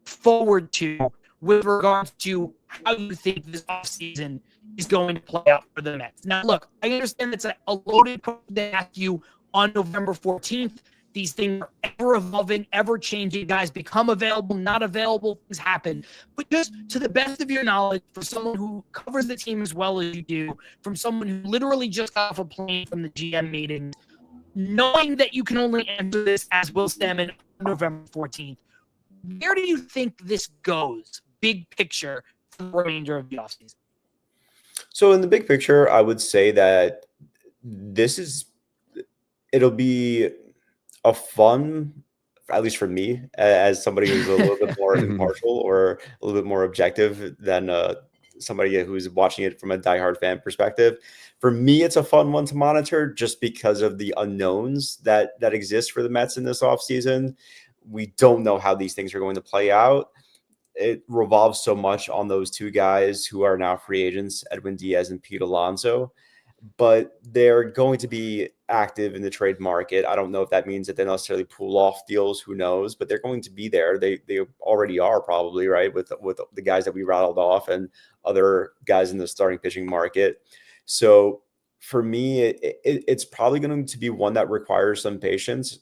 forward to with regards to how you think this offseason is going to play out for the Mets? Now, look, I understand it's a loaded question to ask you on November 14th. These things are ever evolving, ever changing. Guys become available, not available, things happen. But just to the best of your knowledge, for someone who covers the team as well as you do, from someone who literally just got off a plane from the GM meeting, knowing that you can only answer this as Will Salmon on November 14th, where do you think this goes, big picture, for the remainder of the offseason? So in the big picture, I would say that it'll be a fun, at least for me, as somebody who's a little bit more impartial or a little bit more objective than somebody who's watching it from a diehard fan perspective. For me, it's a fun one to monitor just because of the unknowns that exist for the Mets in this offseason. We don't know how these things are going to play out. It revolves so much on those two guys who are now free agents, Edwin Diaz and Pete Alonso, but they're going to be active in the trade market. I don't know if that means that they necessarily pull off deals, who knows, but they're going to be there. They already are probably, right, with the guys that we rattled off and other guys in the starting pitching market. So for me, it's probably going to be one that requires some patience.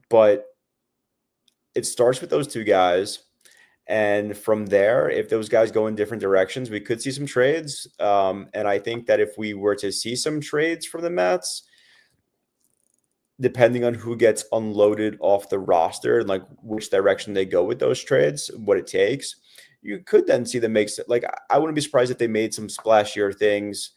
But it starts with those two guys. And from there, if those guys go in different directions, we could see some trades. And I think that if we were to see some trades from the Mets, depending on who gets unloaded off the roster and like which direction they go with those trades, what it takes, you could then see them make, like, I wouldn't be surprised if they made some splashier things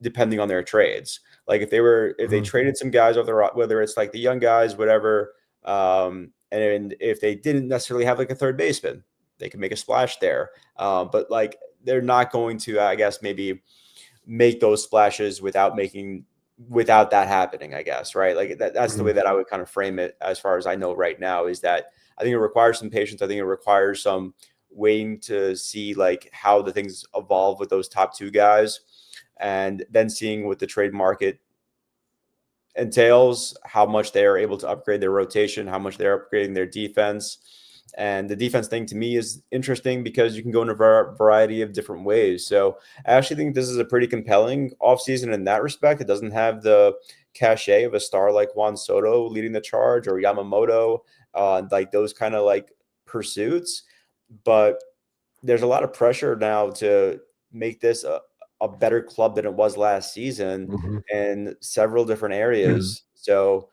depending on their trades. Like if they traded some guys off the, whether it's like the young guys, whatever, and if they didn't necessarily have like a third baseman, they could make a splash there. But like they're not going to, I guess, maybe make those splashes without that happening, I guess, right? Like that's the way that I would kind of frame it as far as I know right now, is that I think it requires some patience. I think it requires some waiting to see like how the things evolve with those top two guys, and then seeing what the trade market entails, how much they are able to upgrade their rotation, how much they're upgrading their defense. And the defense thing to me is interesting because you can go in a variety of different ways. So I actually think this is a pretty compelling offseason in that respect. It doesn't have the cachet of a star like Juan Soto leading the charge or Yamamoto, like those kind of like pursuits. But there's a lot of pressure now to make this a better club than it was last season in several different areas. So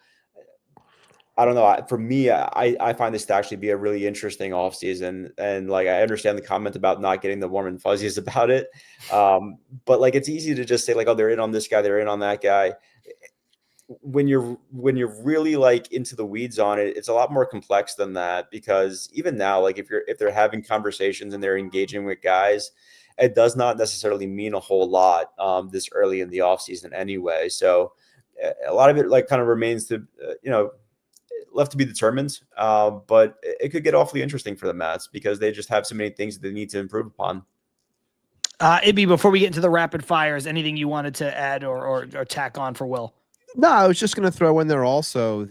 I don't know. For me, I find this to actually be a really interesting offseason. And like, I understand the comment about not getting the warm and fuzzies about it. But like, it's easy to just say like, oh, they're in on this guy, they're in on that guy. When you're really like into the weeds on it, it's a lot more complex than that, because even now, like if they're having conversations and they're engaging with guys, it does not necessarily mean a whole lot this early in the offseason anyway. So a lot of it like kind of remains to, left to be determined. But it could get awfully interesting for the Mets because they just have so many things that they need to improve upon. Ibby, before we get into the rapid fires, anything you wanted to add or tack on for Will? No, I was just going to throw in there also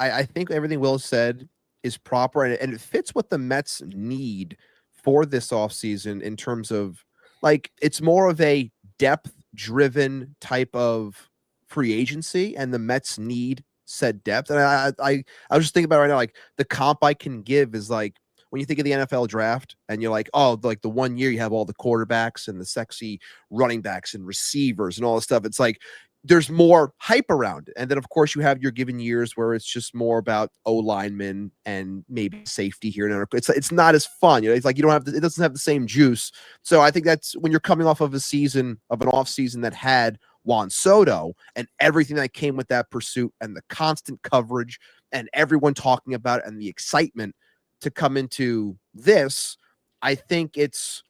I think everything Will said is proper, and it fits what the Mets need for this offseason in terms of like, it's more of a depth driven type of free agency, and the Mets need said depth. And I was just thinking about it right now, like the comp I can give is like, when you think of the NFL draft and you're like, oh, like the 1 year you have all the quarterbacks and the sexy running backs and receivers and all this stuff. It's like, there's more hype around it. And then of course you have your given years where it's just more about O-linemen and maybe safety here and there. It's not as fun. It's like, it doesn't have the same juice. So I think that's when you're coming off of an off season that had Juan Soto and everything that came with that pursuit and the constant coverage and everyone talking about it and the excitement to come into this. I think it's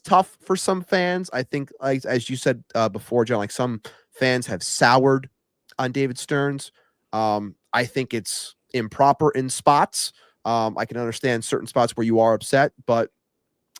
tough for some fans. I think, like, as you said before, John, like some fans have soured on David Stearns. I think it's improper in spots. I can understand certain spots where you are upset, but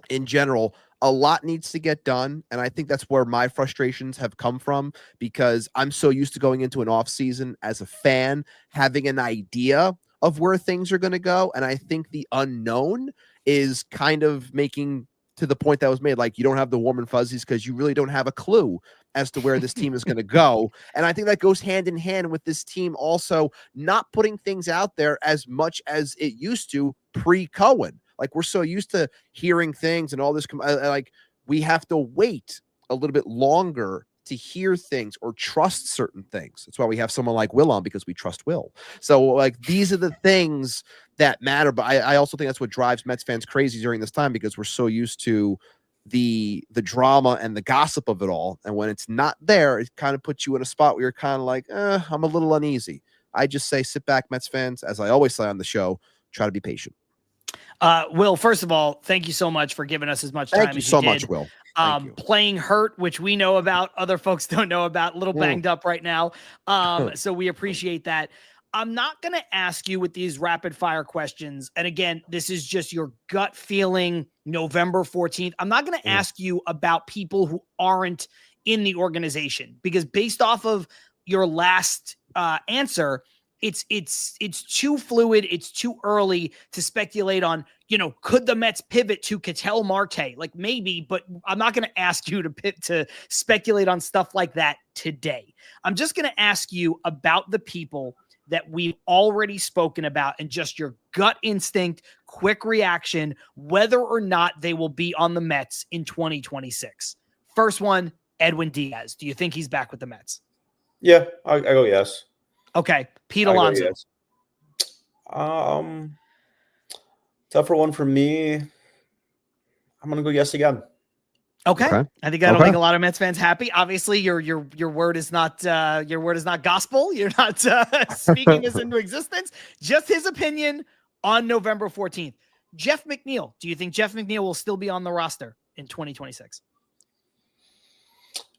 in general, a lot needs to get done. And I think that's where my frustrations have come from, because I'm so used to going into an off season as a fan, having an idea of where things are going to go. And I think the unknown is kind of making, to the point that was made, like, you don't have the warm and fuzzies because you really don't have a clue as to where this team is going to go. And I think that goes hand in hand with this team also not putting things out there as much as it used to pre-Cohen. Like, we're so used to hearing things and all this, like, we have to wait a little bit longer to hear things or trust certain things. That's why we have someone like Will on, because we trust Will. So like these are the things that matter. But I also think that's what drives Mets fans crazy during this time, because we're so used to the drama and the gossip of it all. And when it's not there, it kind of puts you in a spot where you're kind of like, I'm a little uneasy. I just say sit back, Mets fans, as I always say on the show, try to be patient. Will, first of all, thank you so much for giving us as much time as you did. Thank you so much, Will. Playing hurt, which we know about, other folks don't know about, a little banged up right now. So we appreciate that. I'm not going to ask you with these rapid fire questions. And again, this is just your gut feeling November 14th. I'm not going to ask you about people who aren't in the organization, because based off of your last answer, it's too fluid. It's too early to speculate on, could the Mets pivot to Ketel Marte? Like maybe, but I'm not going to ask you to speculate on stuff like that today. I'm just going to ask you about the people that we've already spoken about and just your gut instinct, quick reaction, whether or not they will be on the Mets in 2026. First one, Edwin Diaz. Do you think he's back with the Mets? Yeah, I go yes. Okay. Pete Alonso. Yes. Tougher one for me. I'm gonna go yes again. Okay. I think that'll make a lot of Mets fans happy. Obviously, your word is not gospel. You're not speaking this into existence. Just his opinion on November 14th. Jeff McNeil. Do you think Jeff McNeil will still be on the roster in 2026?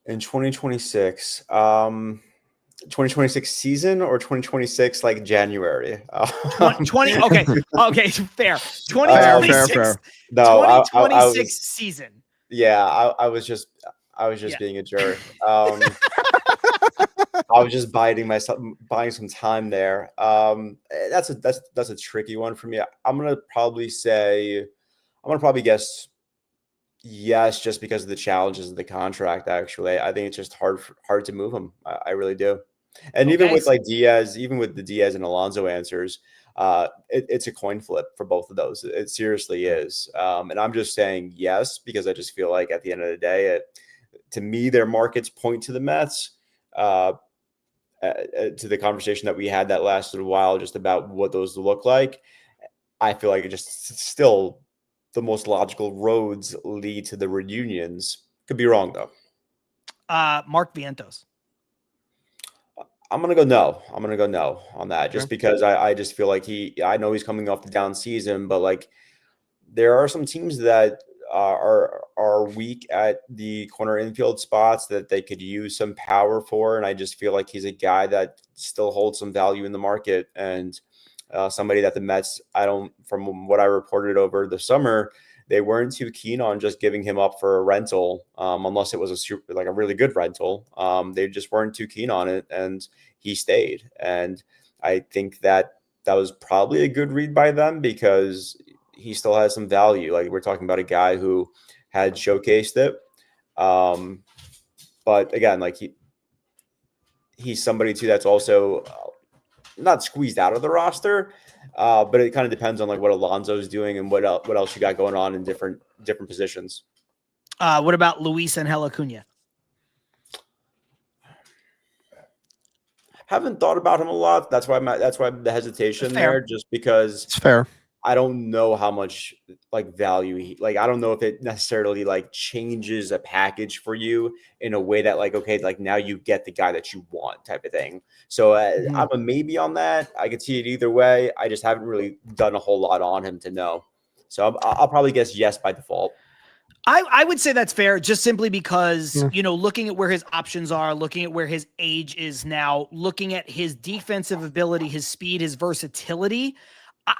In 2026, 2026 season or 2026 like January? 20 okay, fair. 2026. Fair. No, 2026 season. Yeah, I was just being a jerk. I was just buying some time there. That's a tricky one for me. I'm gonna probably guess yes, just because of the challenges of the contract. Actually, I think it's just hard to move him. I really do. And even with like Diaz, even with the Diaz and Alonso answers, it's a coin flip for both of those. It seriously is. And I'm just saying yes, because I just feel like at the end of the day, to me, their markets point to the Mets, to the conversation that we had that lasted a while, just about what those look like. I feel like it just still the most logical roads lead to the reunions. Could be wrong though. Mark Vientos. I'm going to go no. I'm going to go no on that, just because I just feel like I know he's coming off the down season, but like there are some teams that are weak at the corner infield spots that they could use some power for. And I just feel like he's a guy that still holds some value in the market, and somebody that the Mets, from what I reported over the summer, they weren't too keen on just giving him up for a rental, unless it was a really good rental. They just weren't too keen on it, and he stayed. And I think that was probably a good read by them, because he still has some value. Like, we're talking about a guy who had showcased it. But again, like he's somebody too that's also not squeezed out of the roster. But it kind of depends on like what Alonso is doing and what else you got going on in different positions. What about Luis Angel Acuna? Haven't thought about him a lot. That's why the hesitation there, just because It's fair. I don't know how much like value I don't know if it necessarily like changes a package for you in a way that like, okay, like now you get the guy that you want type of thing. So I'm a maybe on that. I could see it either way. I just haven't really done a whole lot on him to know. So I'll probably guess yes by default. I would say that's fair, just simply because, looking at where his options are, looking at where his age is now, looking at his defensive ability, his speed, his versatility,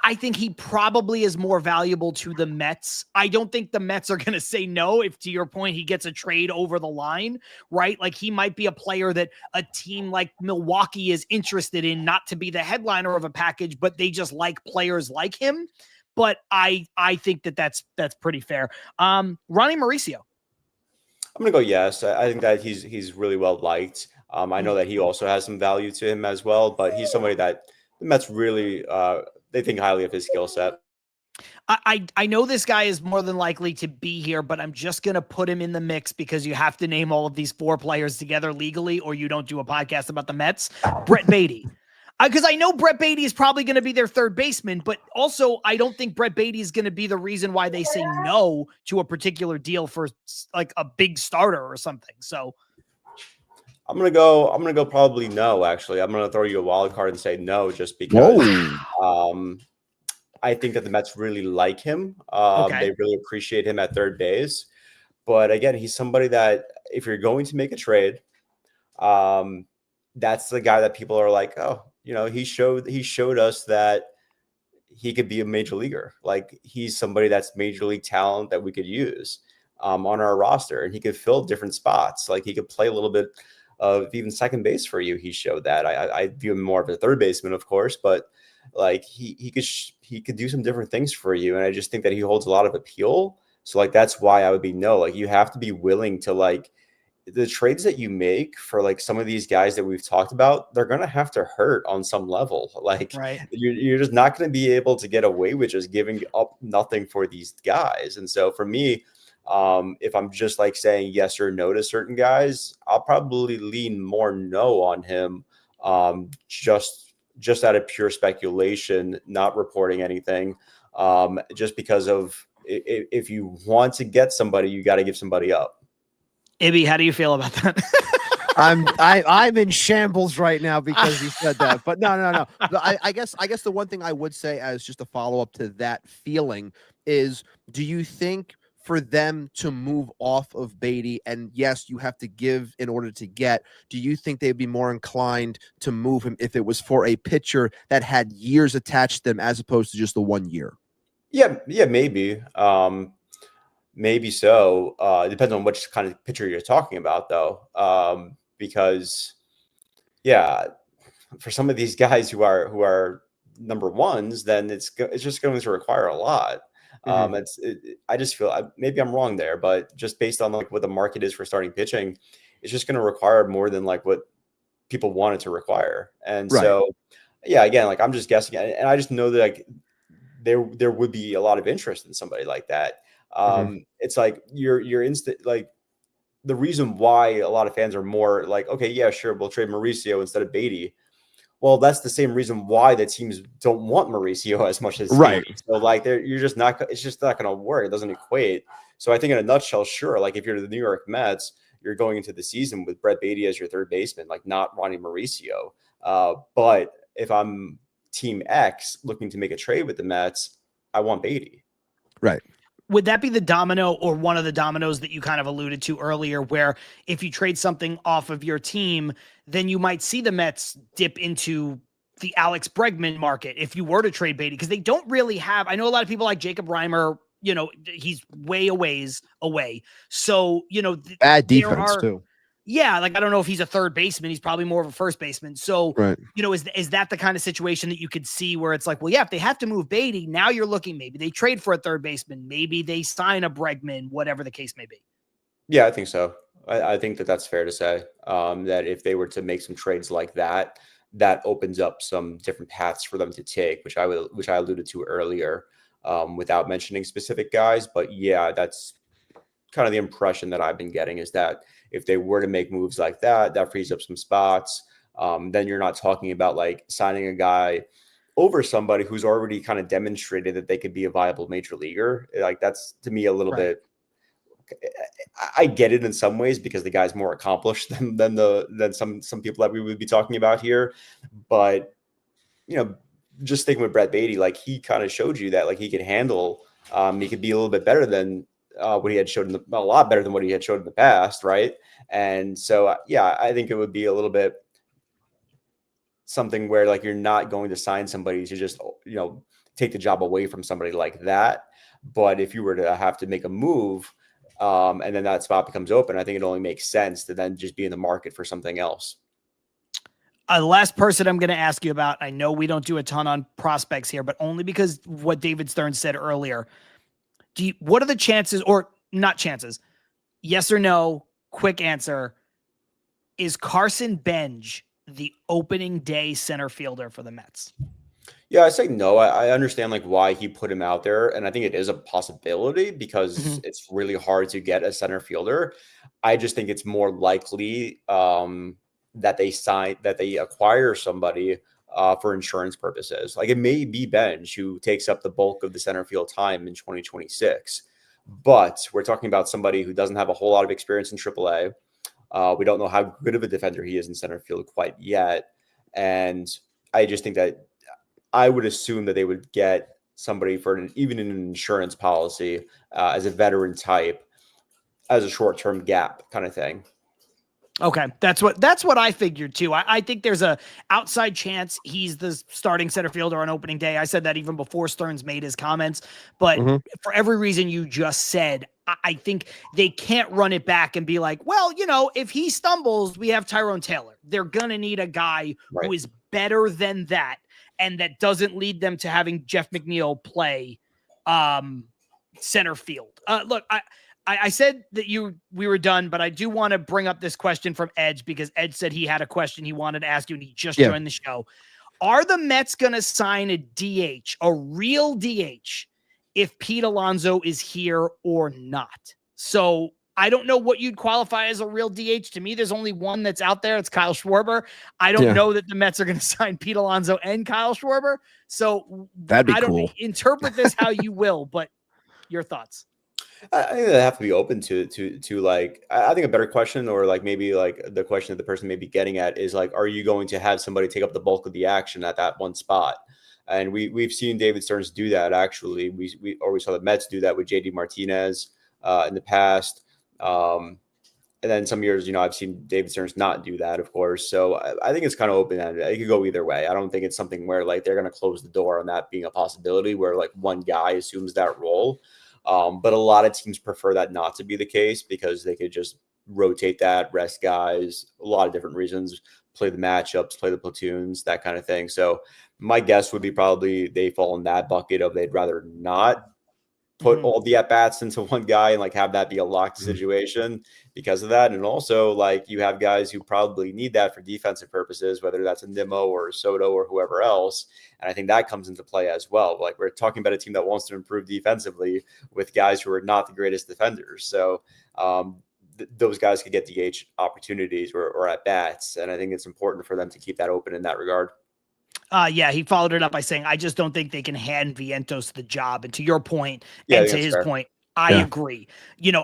I think he probably is more valuable to the Mets. I don't think the Mets are going to say no if, to your point, he gets a trade over the line, right? Like, he might be a player that a team like Milwaukee is interested in, not to be the headliner of a package, but they just like players like him. But I think that's pretty fair. Ronnie Mauricio. I'm going to go yes. I think that he's really well liked. I know that he also has some value to him as well, but he's somebody that the Mets really they think highly of his skill set. I know this guy is more than likely to be here, but I'm just going to put him in the mix because you have to name all of these 4 players together legally, or you don't do a podcast about the Mets. Brett Baty. Because I know Brett Baty is probably going to be their third baseman, but also I don't think Brett Baty is going to be the reason why they say no to a particular deal for like a big starter or something. So I'm gonna go probably no. Actually, I'm gonna throw you a wild card and say no, just because I think that the Mets really like him. They really appreciate him at third base. But again, he's somebody that if you're going to make a trade, that's the guy that people are like, oh, he showed us that he could be a major leaguer. Like he's somebody that's major league talent that we could use on our roster, and he could fill different spots. Like he could play a little bit of even second base for you. He showed that. I view him more of a third baseman, of course, but like he could do some different things for you. And I just think that he holds a lot of appeal. So like, that's why I would be no. Like you have to be willing to like, the trades that you make for like some of these guys that we've talked about, they're going to have to hurt on some level. Like you're just not going to be able to get away with just giving up nothing for these guys. And so for me, if I'm just like saying yes or no to certain guys, I'll probably lean more no on him. Just out of pure speculation, not reporting anything. Just because of if you want to get somebody, you got to give somebody up. Ibby, how do you feel about that? I'm in shambles right now because you said that. But no. I guess the one thing I would say as just a follow-up to that feeling is, do you think for them to move off of Baty, and yes, you have to give in order to get, do you think they'd be more inclined to move him if it was for a pitcher that had years attached to them as opposed to just the 1 year? Yeah, maybe. Maybe so. It depends on which kind of pitcher you're talking about, though. Because, yeah, for some of these guys who are number ones, then it's just going to require a lot. I just feel maybe I'm wrong there, but just based on like what the market is for starting pitching, it's just going to require more than like what people want it to require. And so, yeah, again, like I'm just guessing, and I just know that like there would be a lot of interest in somebody like that. It's like you're instant, like the reason why a lot of fans are more like, okay, yeah, sure, we'll trade Mauricio instead of Baty. Well, that's the same reason why the teams don't want Mauricio as much as Baty. So like it's just not going to work. It doesn't equate. So I think in a nutshell, sure, like if you're the New York Mets, you're going into the season with Brett Baty as your third baseman, like not Ronnie Mauricio. But if I'm Team X looking to make a trade with the Mets, I want Baty. Right. Would that be the domino or one of the dominoes that you kind of alluded to earlier, where if you trade something off of your team, then you might see the Mets dip into the Alex Bregman market if you were to trade Baty? Because they don't really have, I know a lot of people like Jacob Reimer, he's way a ways away. So, bad defense too. Yeah, like I don't know if he's a third baseman. He's probably more of a first baseman. So, is that the kind of situation that you could see where it's like, well, yeah, if they have to move Baty, now you're looking, maybe they trade for a third baseman, maybe they sign a Bregman, whatever the case may be. Yeah, I think so. I think that's fair to say, that if they were to make some trades like that, that opens up some different paths for them to take, which I alluded to earlier, without mentioning specific guys. But yeah, that's kind of the impression that I've been getting, is that if they were to make moves like that, that frees up some spots. Then you're not talking about like signing a guy over somebody who's already kind of demonstrated that they could be a viable major leaguer. Like that's to me a little bit, I get it in some ways because the guy's more accomplished than some people that we would be talking about here. But, just thinking with Brett Baty, like he kind of showed you that like he could handle, he could be a little bit better than what he had showed a lot better than what he had showed in the past. Right. And so, yeah, I think it would be a little bit something where like, you're not going to sign somebody to just, take the job away from somebody like that. But if you were to have to make a move, and then that spot becomes open, I think it only makes sense to then just be in the market for something else. The last person I'm going to ask you about, I know we don't do a ton on prospects here, but only because what David Stern said earlier. What are the chances, or not chances? Yes or no? Quick answer. Is Carson Benge the opening day center fielder for the Mets? Yeah, I say no. I understand like why he put him out there, and I think it is a possibility because Mhm. it's really hard to get a center fielder. I just think it's more likely that they acquire somebody for insurance purposes. Like it may be Benj who takes up the bulk of the center field time in 2026, but we're talking about somebody who doesn't have a whole lot of experience in AAA. We don't know how good of a defender he is in center field quite yet, and I just think that I would assume that they would get somebody for even an insurance policy as a veteran type as a short-term gap kind of thing. Okay, that's what I figured too. I think there's a outside chance he's the starting center fielder on opening day. I said that even before Stearns made his comments, but for every reason you just said, I think they can't run it back and be like, well, if he stumbles, we have Tyrone Taylor. They're gonna need a guy who is better than that, and that doesn't lead them to having Jeff McNeil play center field. Look, I said that we were done, but I do want to bring up this question from Edge because Edge said he had a question he wanted to ask you and he just joined the show. Are the Mets going to sign a DH, a real DH, if Pete Alonso is here or not? So I don't know what you'd qualify as a real DH. To me, there's only one that's out there. It's Kyle Schwarber. I don't know that the Mets are going to sign Pete Alonso and Kyle Schwarber. So that'd be cool. Interpret this how you will, but your thoughts. I think they have to be open to like, I think a better question, or like maybe like the question that the person may be getting at is like, are you going to have somebody take up the bulk of the action at that one spot? And we've seen David Stearns do that. Actually, we saw the Mets do that with JD Martinez in the past. And then some years, I've seen David Stearns not do that, of course. So I think it's kind of open-ended. It could go either way. I don't think it's something where like they're going to close the door on that being a possibility where like one guy assumes that role. But a lot of teams prefer that not to be the case because they could just rotate that, rest guys, a lot of different reasons, play the matchups, play the platoons, that kind of thing. So my guess would be probably they fall in that bucket of they'd rather not put all the at-bats into one guy and like have that be a locked situation because of that. And also like you have guys who probably need that for defensive purposes, whether that's a Nimmo or a Soto or whoever else. And I think that comes into play as well. Like we're talking about a team that wants to improve defensively with guys who are not the greatest defenders. So those guys could get DH opportunities or at-bats. And I think it's important for them to keep that open in that regard. He followed it up by saying, I just don't think they can hand Vientos the job. And to your point, and to his point, I agree.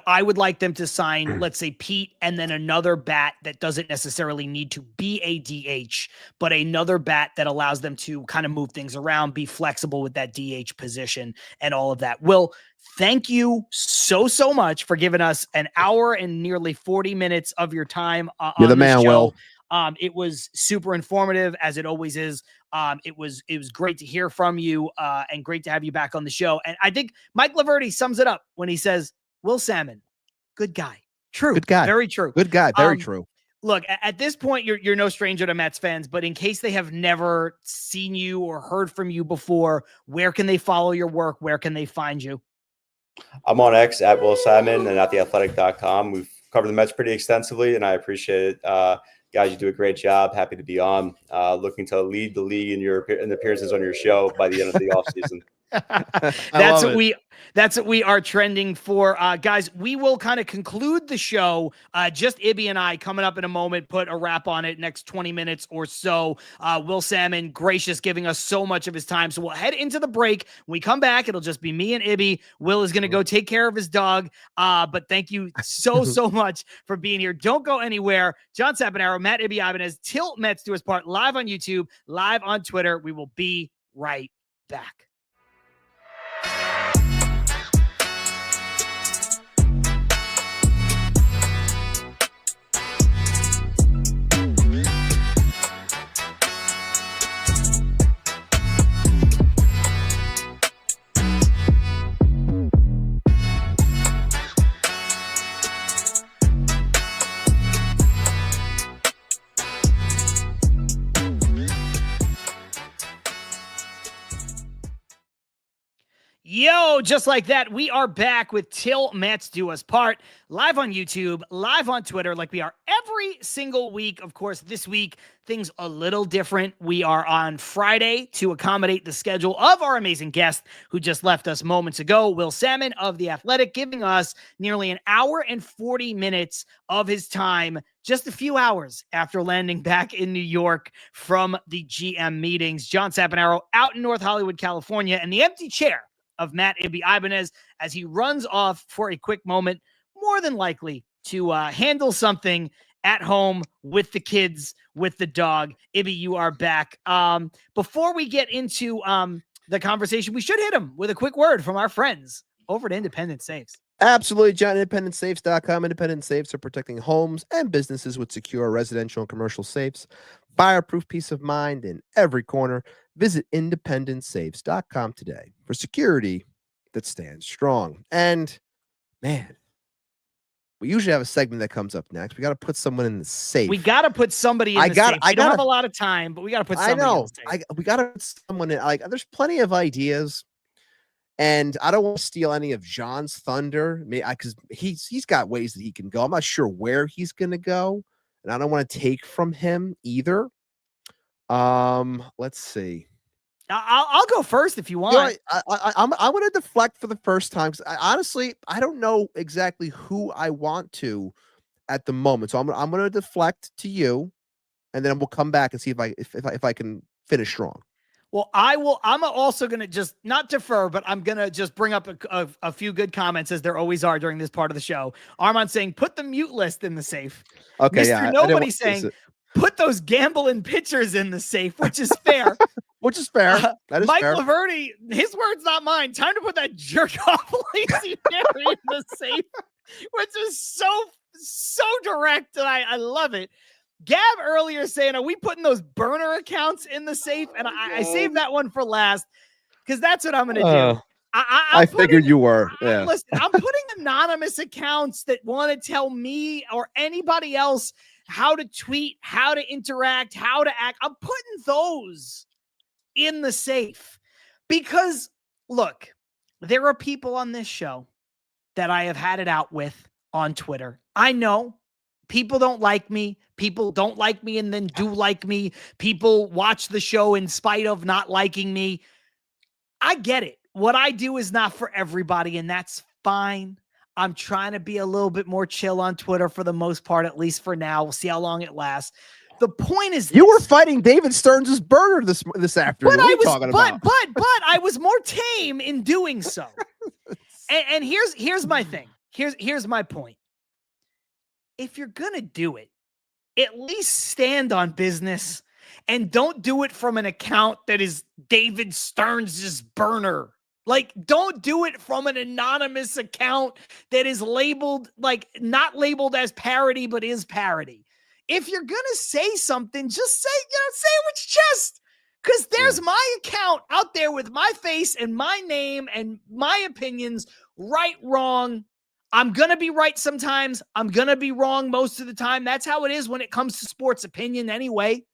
I would like them to sign, let's say, Pete, and then another bat that doesn't necessarily need to be a DH, but another bat that allows them to kind of move things around, be flexible with that DH position and all of that. Will, thank you so much for giving us an hour and nearly 40 minutes of your time You're the man, Will. It was super informative, as it always is. It was great to hear from you and great to have you back on the show. And I think Mike Laverty sums it up when he says, Will Salmon, good guy. True. Good guy. Very true. Good guy. Very true. Look, at this point, you're no stranger to Mets fans, but in case they have never seen you or heard from you before, where can they follow your work? Where can they find you? I'm on X at Will Salmon and at theathletic.com. We've covered the Mets pretty extensively, and I appreciate it. Guys, you do a great job. Happy to be on. Looking to lead the league in appearances on your show by the end of the offseason. That's what we are trending for. Guys, we will kind of conclude the show. Just Ibby and I coming up in a moment, put a wrap on it next 20 minutes or so. Will Salmon, gracious, giving us so much of his time. So we'll head into the break. When we come back, it'll just be me and Ibby. Will is going to go take care of his dog. But thank you so much for being here. Don't go anywhere. John Saponaro, Matt Ibanez, Til Mets Do Us Part, live on YouTube, live on Twitter. We will be right back. Yo, just like that, we are back with Til Mets Do Us Part, live on YouTube, live on Twitter, like we are every single week. Of course, this week, things a little different. We are on Friday to accommodate the schedule of our amazing guest who just left us moments ago, Will Salmon of The Athletic, giving us nearly an hour and 40 minutes of his time, just a few hours after landing back in New York from the GM meetings. John Saponaro out in North Hollywood, California, and the empty chair of Matt Ibanez as he runs off for a quick moment, more than likely to handle something at home with the kids, with the dog. Ibby, you are back. Before we get into the conversation, we should hit him with a quick word from our friends over at Independent Safes. Absolutely, John. IndependentSafes.com. Independent Safes are protecting homes and businesses with secure residential and commercial safes. Fireproof peace of mind in every corner. Visit IndependentSafes.com today for security that stands strong. And, man, we usually have a segment that comes up next. We got to put someone in the safe. We got to put somebody in the safe. We don't have a lot of time, but we got to put somebody in the safe. We got to put someone in. Like, there's plenty of ideas. And I don't want to steal any of John's thunder, because he's got ways that he can go. I'm not sure where he's going to go, and I don't want to take from him either. Let's see. I'll go first if you want. You know, I'm going to deflect for the first time because honestly, I don't know exactly who I want to at the moment. So I'm going to deflect to you, and then we'll come back and see if I can finish strong. Well, I'm also going to just not defer, but I'm going to just bring up a few good comments, as there always are during this part of the show. Armand saying, put the mute list in the safe. Okay, Mr. Nobody saying, put those gambling pitchers in the safe, which is fair. Which is fair. That is Mike fair. Laverty, his words, not mine. Time to put that jerk off Lazy Mary in the safe, which is so direct, and I love it. Gab earlier saying, are we putting those burner accounts in the safe? And I saved that one for last because that's what I'm going to do. I figured you were. Yeah. Listen, I'm putting anonymous accounts that want to tell me or anybody else how to tweet, how to interact, how to act. I'm putting those in the safe because, look, there are people on this show that I have had it out with on Twitter. I know. People don't like me. People don't like me and then do like me. People watch the show in spite of not liking me. I get it. What I do is not for everybody, and that's fine. I'm trying to be a little bit more chill on Twitter for the most part, at least for now. We'll see how long it lasts. The point is, you were fighting David Stearns' burner this afternoon. But But I was more tame in doing so. and here's my thing. Here's my point. If you're going to do it, at least stand on business and don't do it from an account that is David Stearns' burner. Like, don't do it from an anonymous account that is labeled, like, not labeled as parody, but is parody. If you're going to say something, just say it with your chest. Because there's my account out there with my face and my name and my opinions, right, wrong. I'm going to be right sometimes. I'm going to be wrong most of the time. That's how it is when it comes to sports opinion anyway.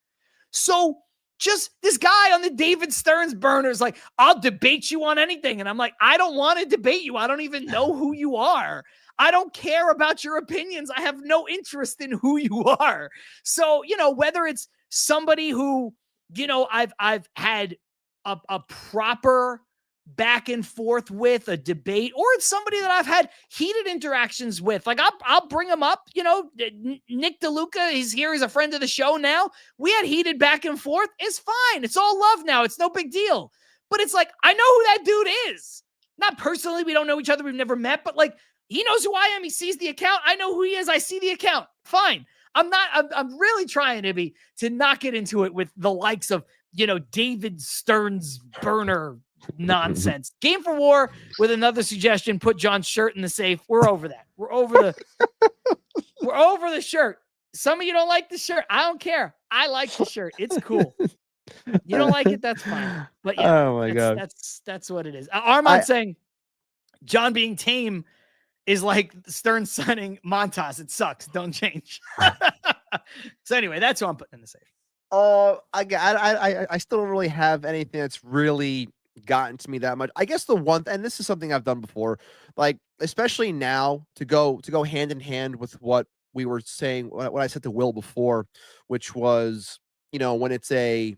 So just this guy on the David Stearns burner is like, I'll debate you on anything. And I'm like, I don't want to debate you. I don't even know who you are. I don't care about your opinions. I have no interest in who you are. So, whether it's somebody who, I've had a proper back and forth with, a debate, or it's somebody that I've had heated interactions with. Like, I'll bring him up. Nick DeLuca, he's here. He's a friend of the show now. We had heated back and forth. It's fine. It's all love now. It's no big deal. But it's like, I know who that dude is. Not personally. We don't know each other. We've never met. But, like, he knows who I am. He sees the account. I know who he is. I see the account. Fine. I'm really trying to not get into it with the likes of, David Stearns burner nonsense. Game for War with another suggestion. Put John's shirt in the safe. We're over that. We're over the shirt. Some of you don't like the shirt. I don't care. I like the shirt. It's cool. You don't like it? That's fine. But yeah, oh my God, that's what it is. Armand saying John being tame is like Stern signing Montas. It sucks. Don't change. So anyway, that's who I'm putting in the safe. I still don't really have anything that's really gotten to me that much. I guess the one, and this is something I've done before, like especially now to go hand in hand with what we were saying, what I said to Will before, which was, when it's a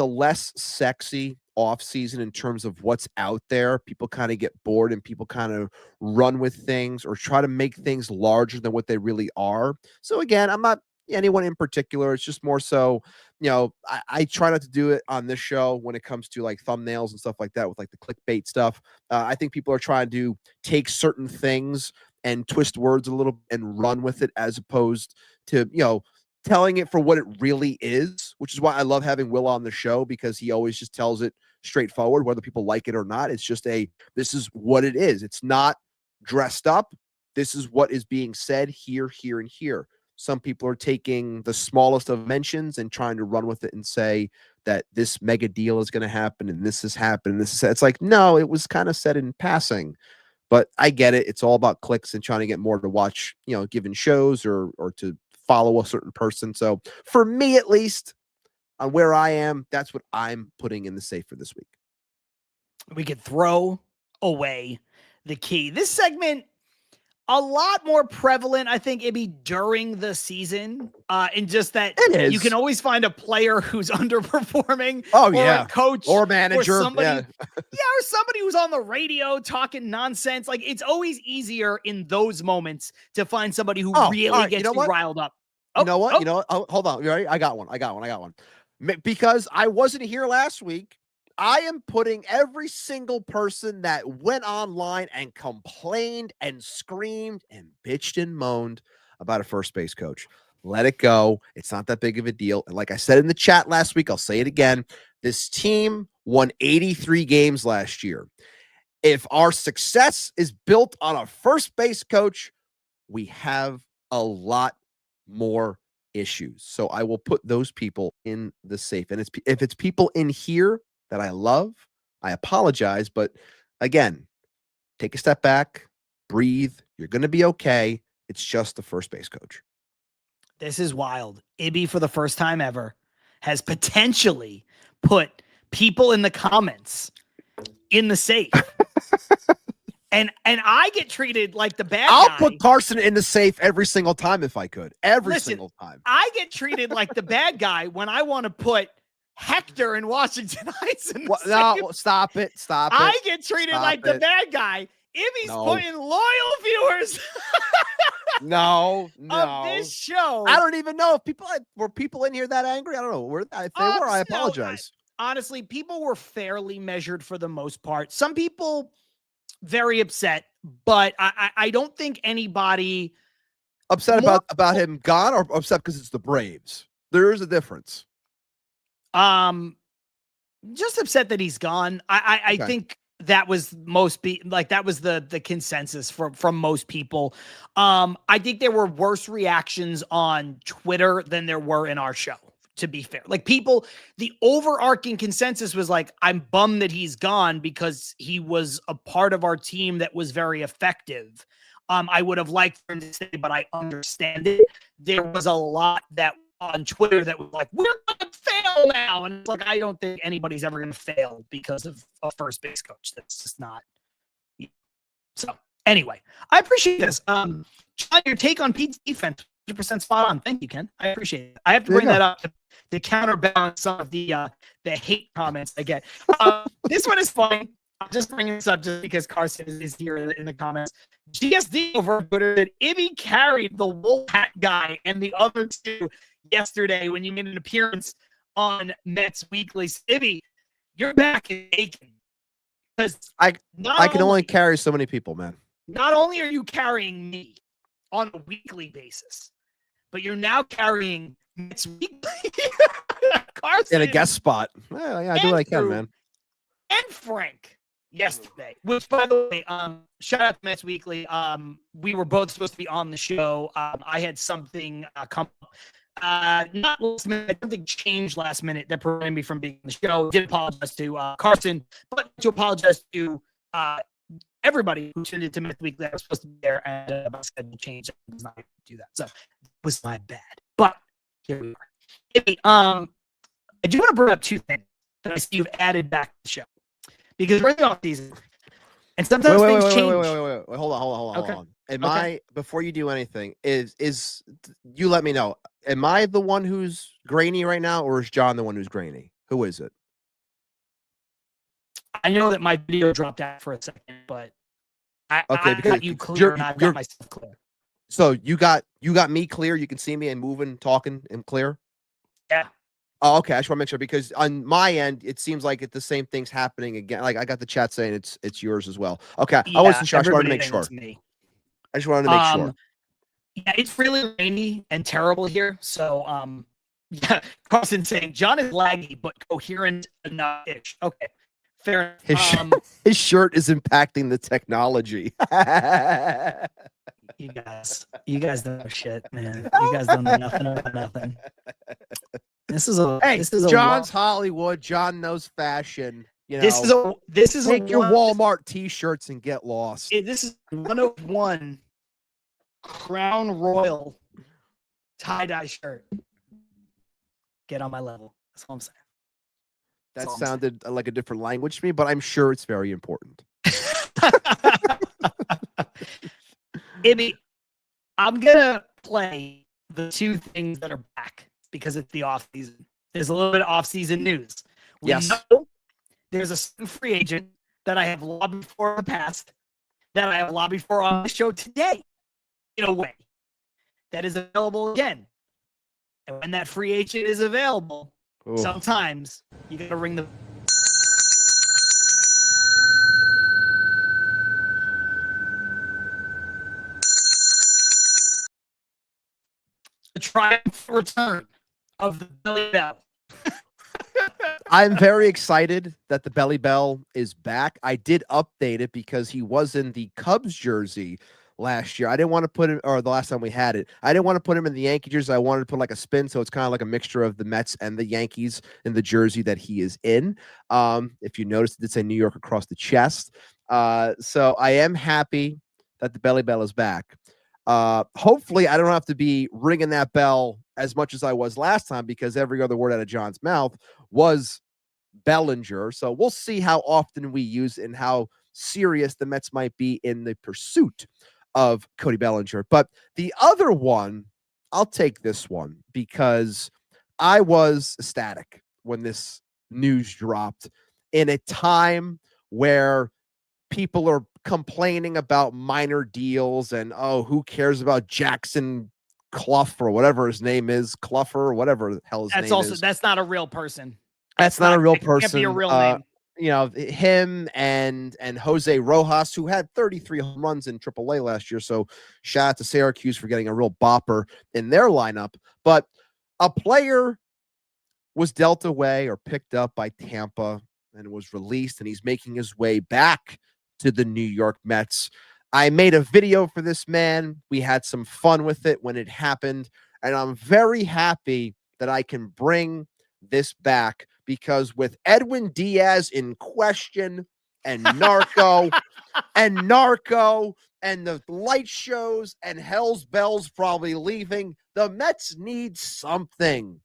less sexy off season in terms of what's out there, people kind of get bored and people kind of run with things or try to make things larger than what they really are. So again, I'm not anyone in particular. It's just more so, I try not to do it on this show when it comes to like thumbnails and stuff like that with like the clickbait stuff. I think people are trying to take certain things and twist words a little and run with it as opposed to, telling it for what it really is, which is why I love having Will on the show, because he always just tells it straightforward, whether people like it or not. It's just this is what it is. It's not dressed up. This is what is being said here, here, and here. Some people are taking the smallest of mentions and trying to run with it and say that this mega deal is going to happen and this has happened. It's like, no, it was kind of said in passing. But I get it. It's all about clicks and trying to get more to watch, given shows or to follow a certain person. So for me, at least on where I am, that's what I'm putting in the safe for this week. We could throw away the key. This segment, a lot more prevalent, I think, it'd be during the season. And just that you can always find a player who's underperforming. Oh, or yeah. A coach or manager. Or somebody, yeah. or somebody who's on the radio talking nonsense. Like, it's always easier in those moments to find somebody who really gets you riled up. You know what? Hold on. You ready? I got one. Because I wasn't here last week, I am putting every single person that went online and complained and screamed and bitched and moaned about a first base coach. Let it go. It's not that big of a deal. And like I said in the chat last week, I'll say it again. This team won 83 games last year. If our success is built on a first base coach, we have a lot more issues. So I will put those people in the safe. And if it's people in here that I love, I apologize. But again, take a step back, breathe. You're going to be okay. It's just the first base coach. This is wild. Ibby, for the first time ever, has potentially put people in the comments in the safe. And I get treated like the bad guy. I'll put Carson in the safe every single time if I could. Every single time. I get treated like the bad guy when I want to put Hector and Washington Heights in the safe. No, stop it. I get treated like the bad guy. Ibby's putting loyal viewers no. of this show. I don't even know if were people in here that angry. I don't know. If they were, I apologize. Honestly, people were fairly measured for the most part. Some people very upset, but I don't think anybody upset about him gone or upset because it's the Braves. There is a difference. Just upset that he's gone. I think that was that was the consensus from most people. I think there were worse reactions on Twitter than there were in our show, to be fair. Like, people, the overarching consensus was like, I'm bummed that he's gone because he was a part of our team that was very effective. I would have liked for him to stay, but I understand it. There was a lot that on Twitter that was like, we're going to fail now. And it's like, I don't think anybody's ever going to fail because of a first base coach. That's just not. So anyway, I appreciate this. John, your take on Pete's defense, 100% spot on. Thank you, Ken. I appreciate it. I have to bring that up to counterbalance some of the hate comments I get. This one is funny. I'm just bringing this up just because Carson is here in the comments. GSD over Twitter that Ibby carried the wool hat guy and the other two yesterday when you made an appearance on Mets Weekly. Ibby, you're back in Aiken. Because I can only carry so many people, man. Not only are you carrying me on a weekly basis, but you're now carrying Mets Weekly. Carson, in a guest spot. Yeah, I do what I can, man. And Frank yesterday, which, by the way, shout out to Mets Weekly. We were both supposed to be on the show. I had something come up. Not last minute, I don't think changed last minute that prevented me from being on the show. Did apologize to Carson, but to apologize to everybody who tuned into Mets Weekly. I was supposed to be there, and my schedule changed. I was not able to do that, so it was my bad. But here we are. I do want to bring up two things that I see you've added back to the show. because we're in the off season, and sometimes things change. Wait. Hold on. Okay. Am Okay. I, before you do anything, is you let me know. Am I the one who's grainy right now, or is John the one who's grainy? Who is it? I know that my video dropped out for a second, but I because got you clear, and I've got myself clear. So you got me clear. You can see me and moving, talking, and clear. Yeah. Oh, okay. I just want to make sure, because on my end, it seems like the same thing's happening again. Like I got the chat saying it's yours as well. Okay. Yeah, I wasn't sure. I just wanted to make everybody sure. thinks me. I just wanted to make sure. Yeah, it's really rainy and terrible here. So, yeah, Carson saying John is laggy but coherent enough-ish. Okay, fair. His shirt is impacting the technology. You guys don't know shit, man. You guys don't know nothing about nothing. This is John's Hollywood. John knows fashion. You know, this is take your Walmart T-shirts and get lost. This is 101 Crown Royal tie-dye shirt. Get on my level. That's all I'm saying. That sounded like a different language to me, but I'm sure it's very important. Ibby, I'm gonna play the two things that are back because it's the off season. There's a little bit of off season news. We know there's a certain free agent that I have lobbied for in the past, that I have lobbied for on the show today, in a way, that is available again. And when that free agent is available, sometimes you gotta ring the triumphant return of the Belly Bell. I'm very excited that the Belly Bell is back. I did update it because he was in the Cubs jersey last year. I didn't want to put him, or the last time we had it, I didn't want to put him in the Yankee jersey. I wanted to put like a spin, so it's kind of like a mixture of the Mets and the Yankees in the jersey that he is in. If you noticed, it did say New York across the chest. So I am happy that the Belly Bell is back. Hopefully I don't have to be ringing that bell as much as I was last time, because every other word out of John's mouth was Bellinger. So we'll see how often we use it and how serious the Mets might be in the pursuit of Cody Bellinger. But the other one, I'll take this one because I was ecstatic when this news dropped in a time where people are complaining about minor deals and, oh, who cares about Jackson Clough or whatever his name is, Clougher or whatever the hell his name is. That's not a real person. That's not a real person. Can't be a real name. You know, him and Jose Rojas, who had 33 home runs in AAA last year. So shout out to Syracuse for getting a real bopper in their lineup. But a player was dealt away or picked up by Tampa and was released, and he's making his way back to the New York Mets. I made a video for this man. We had some fun with it when it happened, and I'm very happy that I can bring this back, because with Edwin Diaz in question and Narco and the light shows and Hell's Bells probably leaving, the Mets need something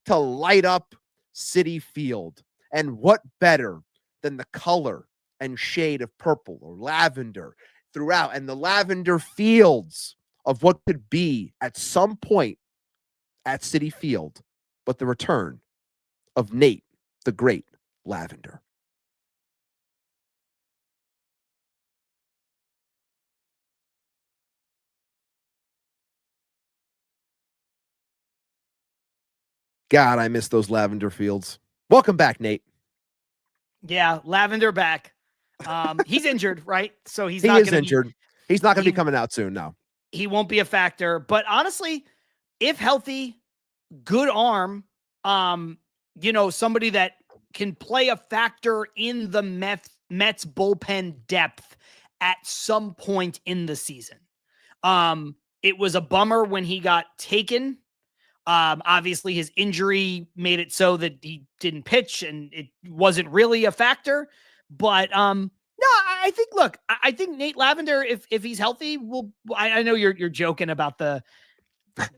to light up Citi Field. And what better than the color and shade of purple or lavender throughout, and the lavender fields of what could be at some point at Citi Field, but the return of Nate, the Great Lavender. God, I miss those lavender fields. Welcome back, Nate. Yeah, Lavender back. He's injured, right? So he's injured. He's not going to be coming out soon. No, he won't be a factor. But honestly, if healthy, good arm, you know, somebody that can play a factor in the Mets bullpen depth at some point in the season. It was a bummer when he got taken. Obviously his injury made it so that he didn't pitch and it wasn't really a factor, but, no, I think, look, I think Nate Lavender, if he's healthy, I know you're joking about the,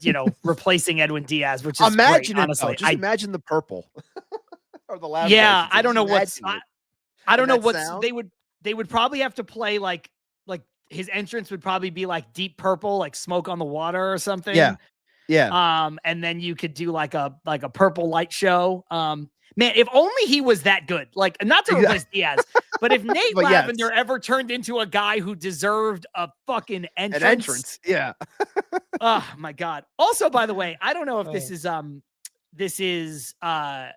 you know, replacing Edwin Diaz, which is imagine great, it, honestly. just imagine the purple or the lavender. Yeah, I don't know I don't know that what sound. they would probably have to play like his entrance would probably be like Deep Purple, like Smoke on the Water or something. Yeah. Yeah. And then you could do like a purple light show. Man, if only he was that good. Like, not to replace Diaz, but if Nate But Lavender yes. ever turned into a guy who deserved a fucking entrance. An entrance. Yeah. Oh my God. Also, by the way, I don't know if this is a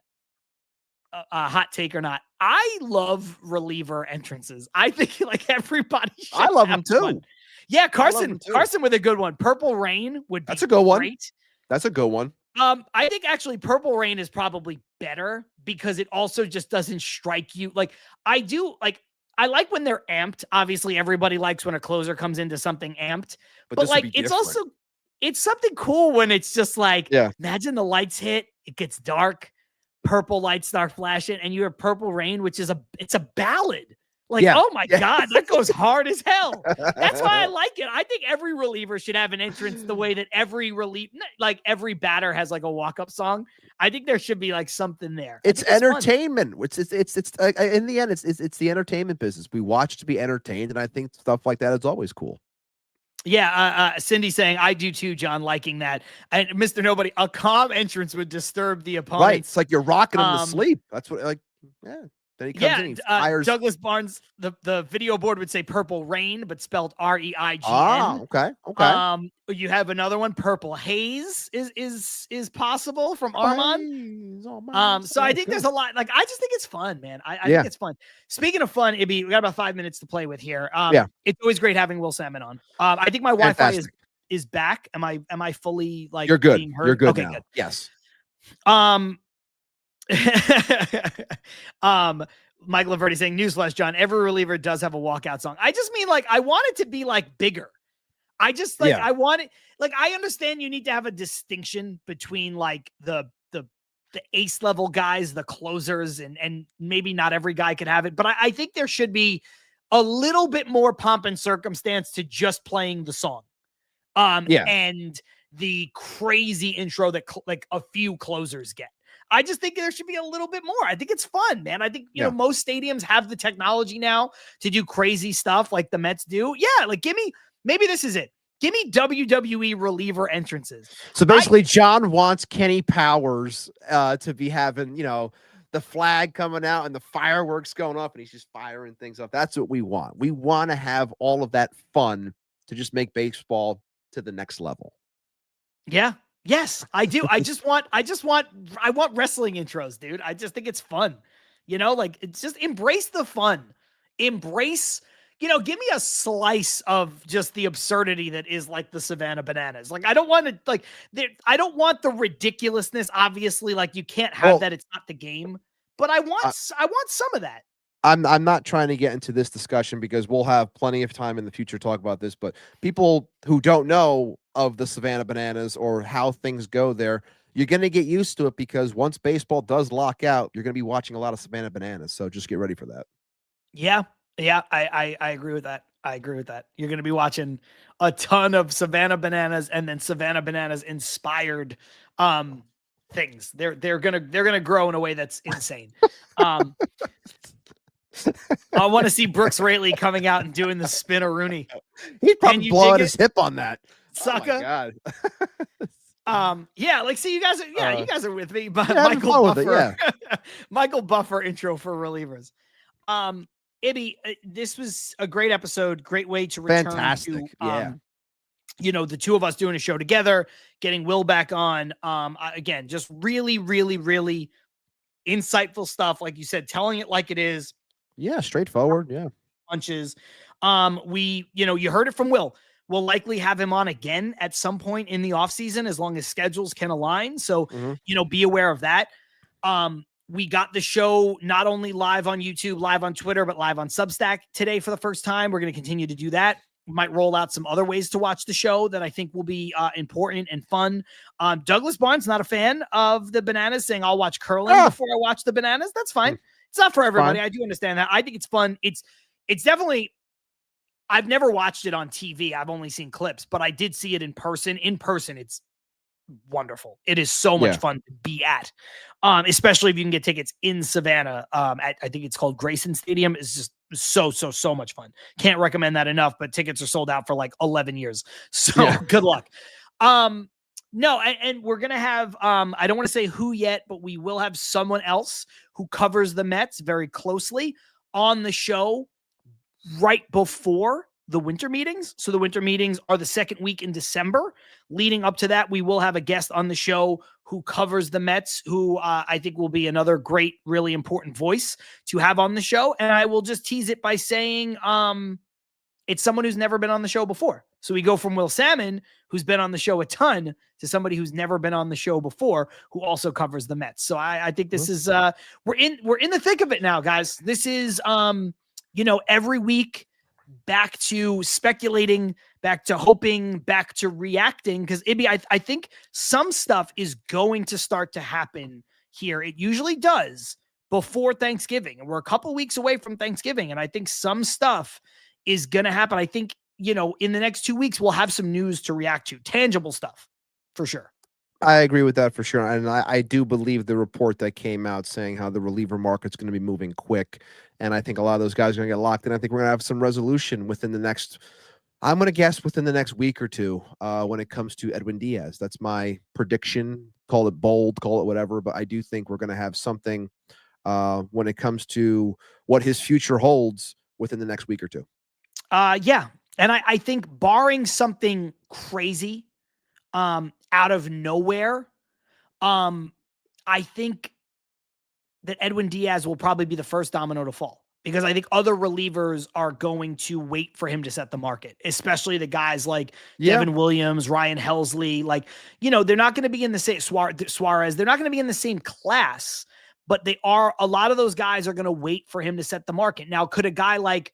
hot take or not. I love reliever entrances. I think like everybody should I love have them too. one. Yeah, them too. Carson with a good one. Purple Rain would be That's a good one. great. That's a good one. I think actually Purple Rain is probably better because it also just doesn't strike you. Like I like when they're amped. Obviously, everybody likes when a closer comes into something amped. But like it's different. it's something cool when it's just like, Yeah. imagine the lights hit, it gets dark, purple lights start flashing, and you have Purple Rain, which is it's a ballad. Like, oh my God, that goes hard as hell. That's why I like it. I think every reliever should have an entrance the way that every batter has like a walk-up song. I think there should be like something there. It's entertainment. It's in the end, it's the entertainment business. We watch to be entertained, and I think stuff like that is always cool. Yeah, Cindy saying, I do too, John, liking that. And Mr. Nobody, a calm entrance would disturb the opponent. Right. It's like you're rocking him to sleep. That's what, like, yeah. Then he comes in, he fires. Douglas Barnes, the video board would say Purple Rain, but spelled REIGN. Ah, okay. You have another one, Purple Haze is possible from Armand. So I think there's a lot. Like, I just think it's fun, man. I think it's fun. Speaking of fun, Ibby, we got about 5 minutes to play with here. It's always great having Will Salmon on. I think my Wi-Fi is back. Am I fully like you're good? Being heard? You're good okay, now. good. Yes. Mike Laverty saying, newsflash, John, every reliever does have a walkout song. I just mean like I want it to be like bigger. I just like I want it like I understand you need to have a distinction between like the ace level guys, the closers, and maybe not every guy could have it, but I think there should be a little bit more pomp and circumstance to just playing the song. And the crazy intro that like a few closers get. I just think there should be a little bit more. I think it's fun, man. I think, you know, most stadiums have the technology now to do crazy stuff like the Mets do. Yeah, like maybe this is it. Give me WWE reliever entrances. So basically, John wants Kenny Powers to be having, you know, the flag coming out and the fireworks going up and he's just firing things up. That's what we want. We want to have all of that fun to just make baseball to the next level. Yeah. Yes, I do. I want wrestling intros, dude. I just think it's fun. You know, like it's just embrace the fun. Embrace, you know, give me a slice of just the absurdity that is like the Savannah Bananas. Like I don't want to I don't want the ridiculousness. Obviously, like you can't have that. It's not the game. But I want some of that. I'm not trying to get into this discussion because we'll have plenty of time in the future to talk about this, but people who don't know of the Savannah Bananas or how things go there, you're going to get used to it because once baseball does lock out, you're going to be watching a lot of Savannah Bananas. So just get ready for that. Yeah. Yeah. I agree with that. I agree with that. You're going to be watching a ton of Savannah Bananas and then Savannah Bananas inspired things. They're going to grow in a way that's insane. I want to see Brooks Raley coming out and doing the spin-a-rooney. He's probably blowing his hip on that. Sucker. Oh my God. Yeah, like, see, you guys are with me, but Michael Buffer, Michael Buffer intro for relievers. Ibby, this was a great episode. Great way to return Fantastic. to, you know, the two of us doing a show together, getting Will back on. Again, just really, really, really insightful stuff. Like you said, telling it like it is. Yeah, straightforward. Yeah. Punches. You heard it from Will. We'll likely have him on again at some point in the offseason as long as schedules can align. So, be aware of that. We got the show not only live on YouTube, live on Twitter, but live on Substack today for the first time. We're going to continue to do that. We might roll out some other ways to watch the show that I think will be important and fun. Douglas Barnes, not a fan of the Bananas, saying I'll watch curling before I watch the Bananas. That's fine. It's not for everybody. I do understand that. I think it's fun. It's definitely, I've never watched it on TV. I've only seen clips, but I did see it in person. In person, it's wonderful. It is so much Yeah. fun to be at, especially if you can get tickets in Savannah. At, I think it's called Grayson Stadium. It's just so much fun. Can't recommend that enough, but tickets are sold out for like 11 years. So Yeah. good luck. No, and we're going to have, I don't want to say who yet, but we will have someone else who covers the Mets very closely on the show right before the winter meetings. So the winter meetings are the second week in December. Leading up to that, we will have a guest on the show who covers the Mets, who I think will be another great, really important voice to have on the show. And I will just tease it by saying it's someone who's never been on the show before. So we go from Will Salmon, who's been on the show a ton, to somebody who's never been on the show before, who also covers the Mets. So I think this is we're in the thick of it now, guys. This is every week back to speculating, back to hoping, back to reacting. Because I think some stuff is going to start to happen here. It usually does before Thanksgiving, and we're a couple weeks away from Thanksgiving, and I think some stuff is going to happen. I think, in the next 2 weeks, we'll have some news to react to, tangible stuff for sure. I agree with that for sure. And I do believe the report that came out saying how the reliever market's going to be moving quick. And I think a lot of those guys are going to get locked in. I think we're going to have some resolution within the next, I'm going to guess within the next week or two when it comes to Edwin Diaz. That's my prediction. Call it bold, call it whatever. But I do think we're going to have something when it comes to what his future holds within the next week or two. Yeah. And I think barring something crazy out of nowhere, I think that Edwin Diaz will probably be the first domino to fall, because I think other relievers are going to wait for him to set the market, especially the guys like Devin Williams, Ryan Helsley. Like, they're not going to be in the same Suarez. They're not going to be in the same class, but a lot of those guys are going to wait for him to set the market. Now, could a guy like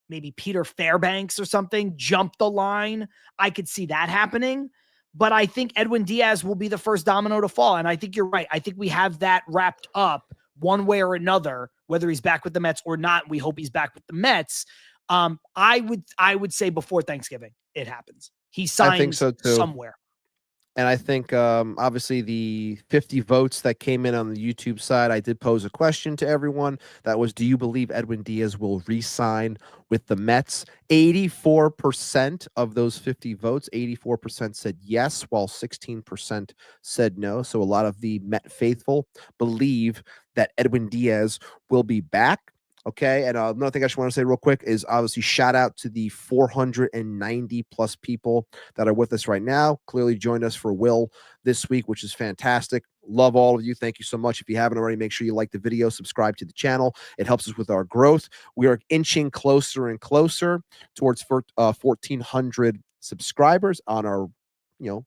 maybe Peter Fairbanks or something jump the line? I could see that happening, but I think Edwin Diaz will be the first domino to fall. And I think you're right. I think we have that wrapped up one way or another, whether he's back with the Mets or not. We hope he's back with the Mets. I would say before Thanksgiving it happens. He signs I think so too. Somewhere. And I think, obviously, the 50 votes that came in on the YouTube side, I did pose a question to everyone. That was, do you believe Edwin Diaz will re-sign with the Mets? 84% of those 50 votes, 84% said yes, while 16% said no. So a lot of the Met faithful believe that Edwin Diaz will be back. Okay. And another thing I just want to say real quick is obviously shout out to the 490 plus people that are with us right now. Clearly joined us for Will this week, which is fantastic. Love all of you. Thank you so much. If you haven't already, make sure you like the video, subscribe to the channel. It helps us with our growth. We are inching closer and closer towards 1,400 subscribers on our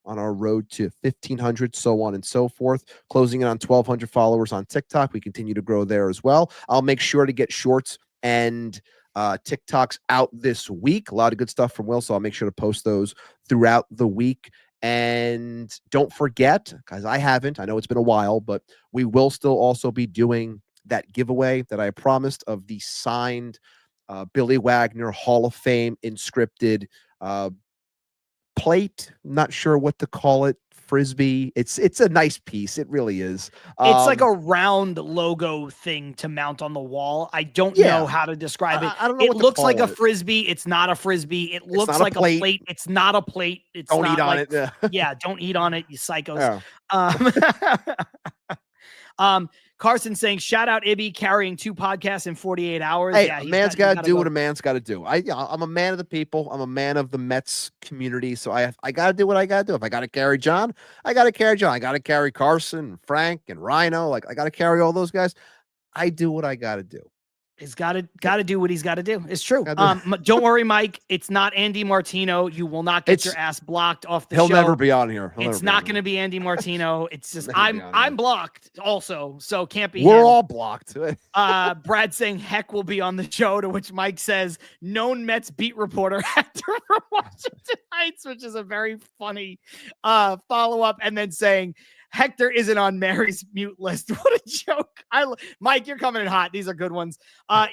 on our road to 1,500, so on and so forth, closing in on 1,200 followers on TikTok. We continue to grow there as well. I'll make sure to get shorts and TikToks out this week. A lot of good stuff from Will, so I'll make sure to post those throughout the week. And don't forget, guys, I know it's been a while, but we will still also be doing that giveaway that I promised of the signed Billy Wagner Hall of Fame inscripted plate. Not sure what to call it. Frisbee. It's a nice piece. It really is. It's like a round logo thing to mount on the wall. I don't know how to describe it. I don't know. It looks like a frisbee. It's not a frisbee. It looks like a plate. It's not a plate. It's don't not eat on like, it. Yeah, don't eat on it, you psychos. Yeah. Carson saying, shout out Ibby carrying 2 podcasts in 48 hours. Hey, Yeah, a man's got to do what a man's got to do. I'm a man of the people. I'm a man of the Mets community. So I got to do what I got to do. If I got to carry John, I got to carry John. I got to carry Carson, Frank, and Rhino. Like, I got to carry all those guys. I do what I got to do. He's got to do what he's got to do. It's true. Don't worry, Mike. It's not Andy Martino. You will not get your ass blocked off the show. He'll never be on here. It's not going to be Andy Martino. It's just I'm blocked also, so can't be. We're all blocked. Brad saying heck will be on the show, to which Mike says known Mets beat reporter Hector from Washington Heights, which is a very funny follow up, and then saying Hector isn't on Mary's mute list. What a joke. Mike, you're coming in hot. These are good ones.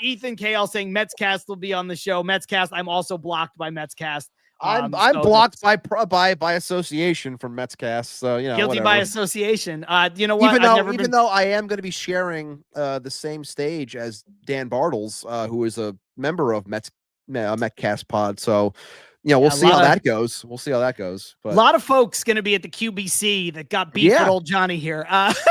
Ethan KL saying Metscast will be on the show. Metscast, I'm also blocked by Metscast. I'm So blocked by association from Metscast, so guilty whatever. by association. You know what? Even though I am going to be sharing the same stage as Dan Bartles, who is a member of Metcast Pod, so we'll see how that goes. We'll see how that goes. But a lot of folks going to be at the QBC that got beef with old Johnny here.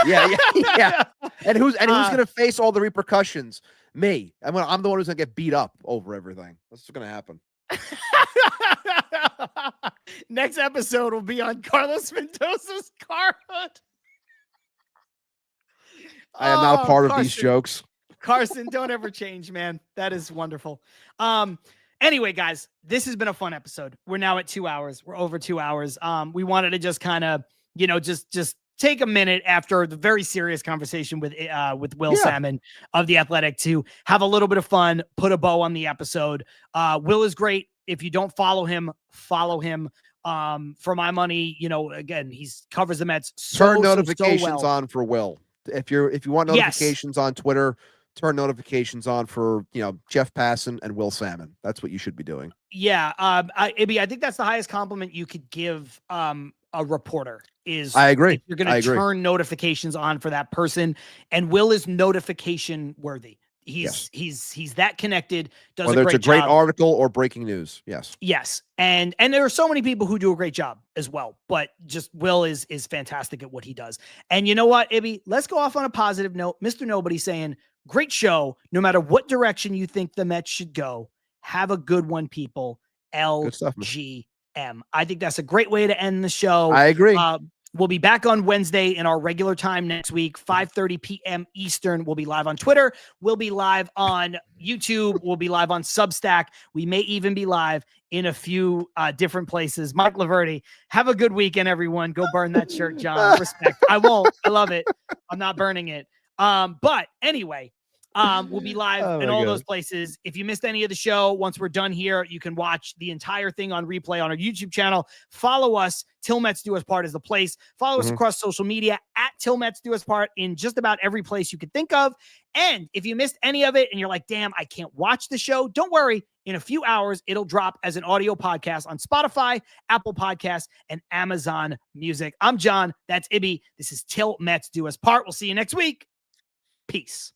Yeah. And who's going to face all the repercussions? Me. I'm the one who's going to get beat up over everything. That's what's going to happen. Next episode will be on Carlos Mendoza's car hunt. I am not a part of these jokes. Carson, don't ever change, man. That is wonderful. Anyway, guys, this has been a fun episode. We're now at 2 hours. We're over 2 hours. We wanted to just kind of, just take a minute after the very serious conversation with Will Salmon of The Athletic to have a little bit of fun, put a bow on the episode. Will is great. If you don't follow him, follow him. For my money, again, he covers the Mets. Turn notifications on for Will. If you want notifications on Twitter, turn notifications on for Jeff Passan and Will Salmon. That's what you should be doing. Yeah, I think that's the highest compliment you could give a reporter. I agree. If you're going to turn notifications on for that person, and Will is notification worthy. He's that connected. Does Whether a great it's a great job. article or breaking news. Yes. And there are so many people who do a great job as well, but just Will is fantastic at what he does. And you know what, Ibby, let's go off on a positive note. Mr. Nobody saying, great show. No matter what direction you think the Mets should go, have a good one, people. LGM. I think that's a great way to end the show. I agree. We'll be back on Wednesday in our regular time next week, 5:30 p.m. Eastern. We'll be live on Twitter. We'll be live on YouTube. We'll be live on Substack. We may even be live in a few different places. Mike Laverty, have a good weekend, everyone. Go burn that shirt, John. Respect. I won't. I love it. I'm not burning it. But anyway, we'll be live in all those places. If you missed any of the show, once we're done here, you can watch the entire thing on replay on our YouTube channel. Follow us. Til Mets Do Us Part is the place. Follow us across social media at Til Mets Do Us Part in just about every place you could think of. And if you missed any of it and you're like, damn, I can't watch the show, don't worry. In a few hours, it'll drop as an audio podcast on Spotify, Apple Podcasts, and Amazon Music. I'm John. That's Ibby. This is Til Mets Do Us Part. We'll see you next week. Peace.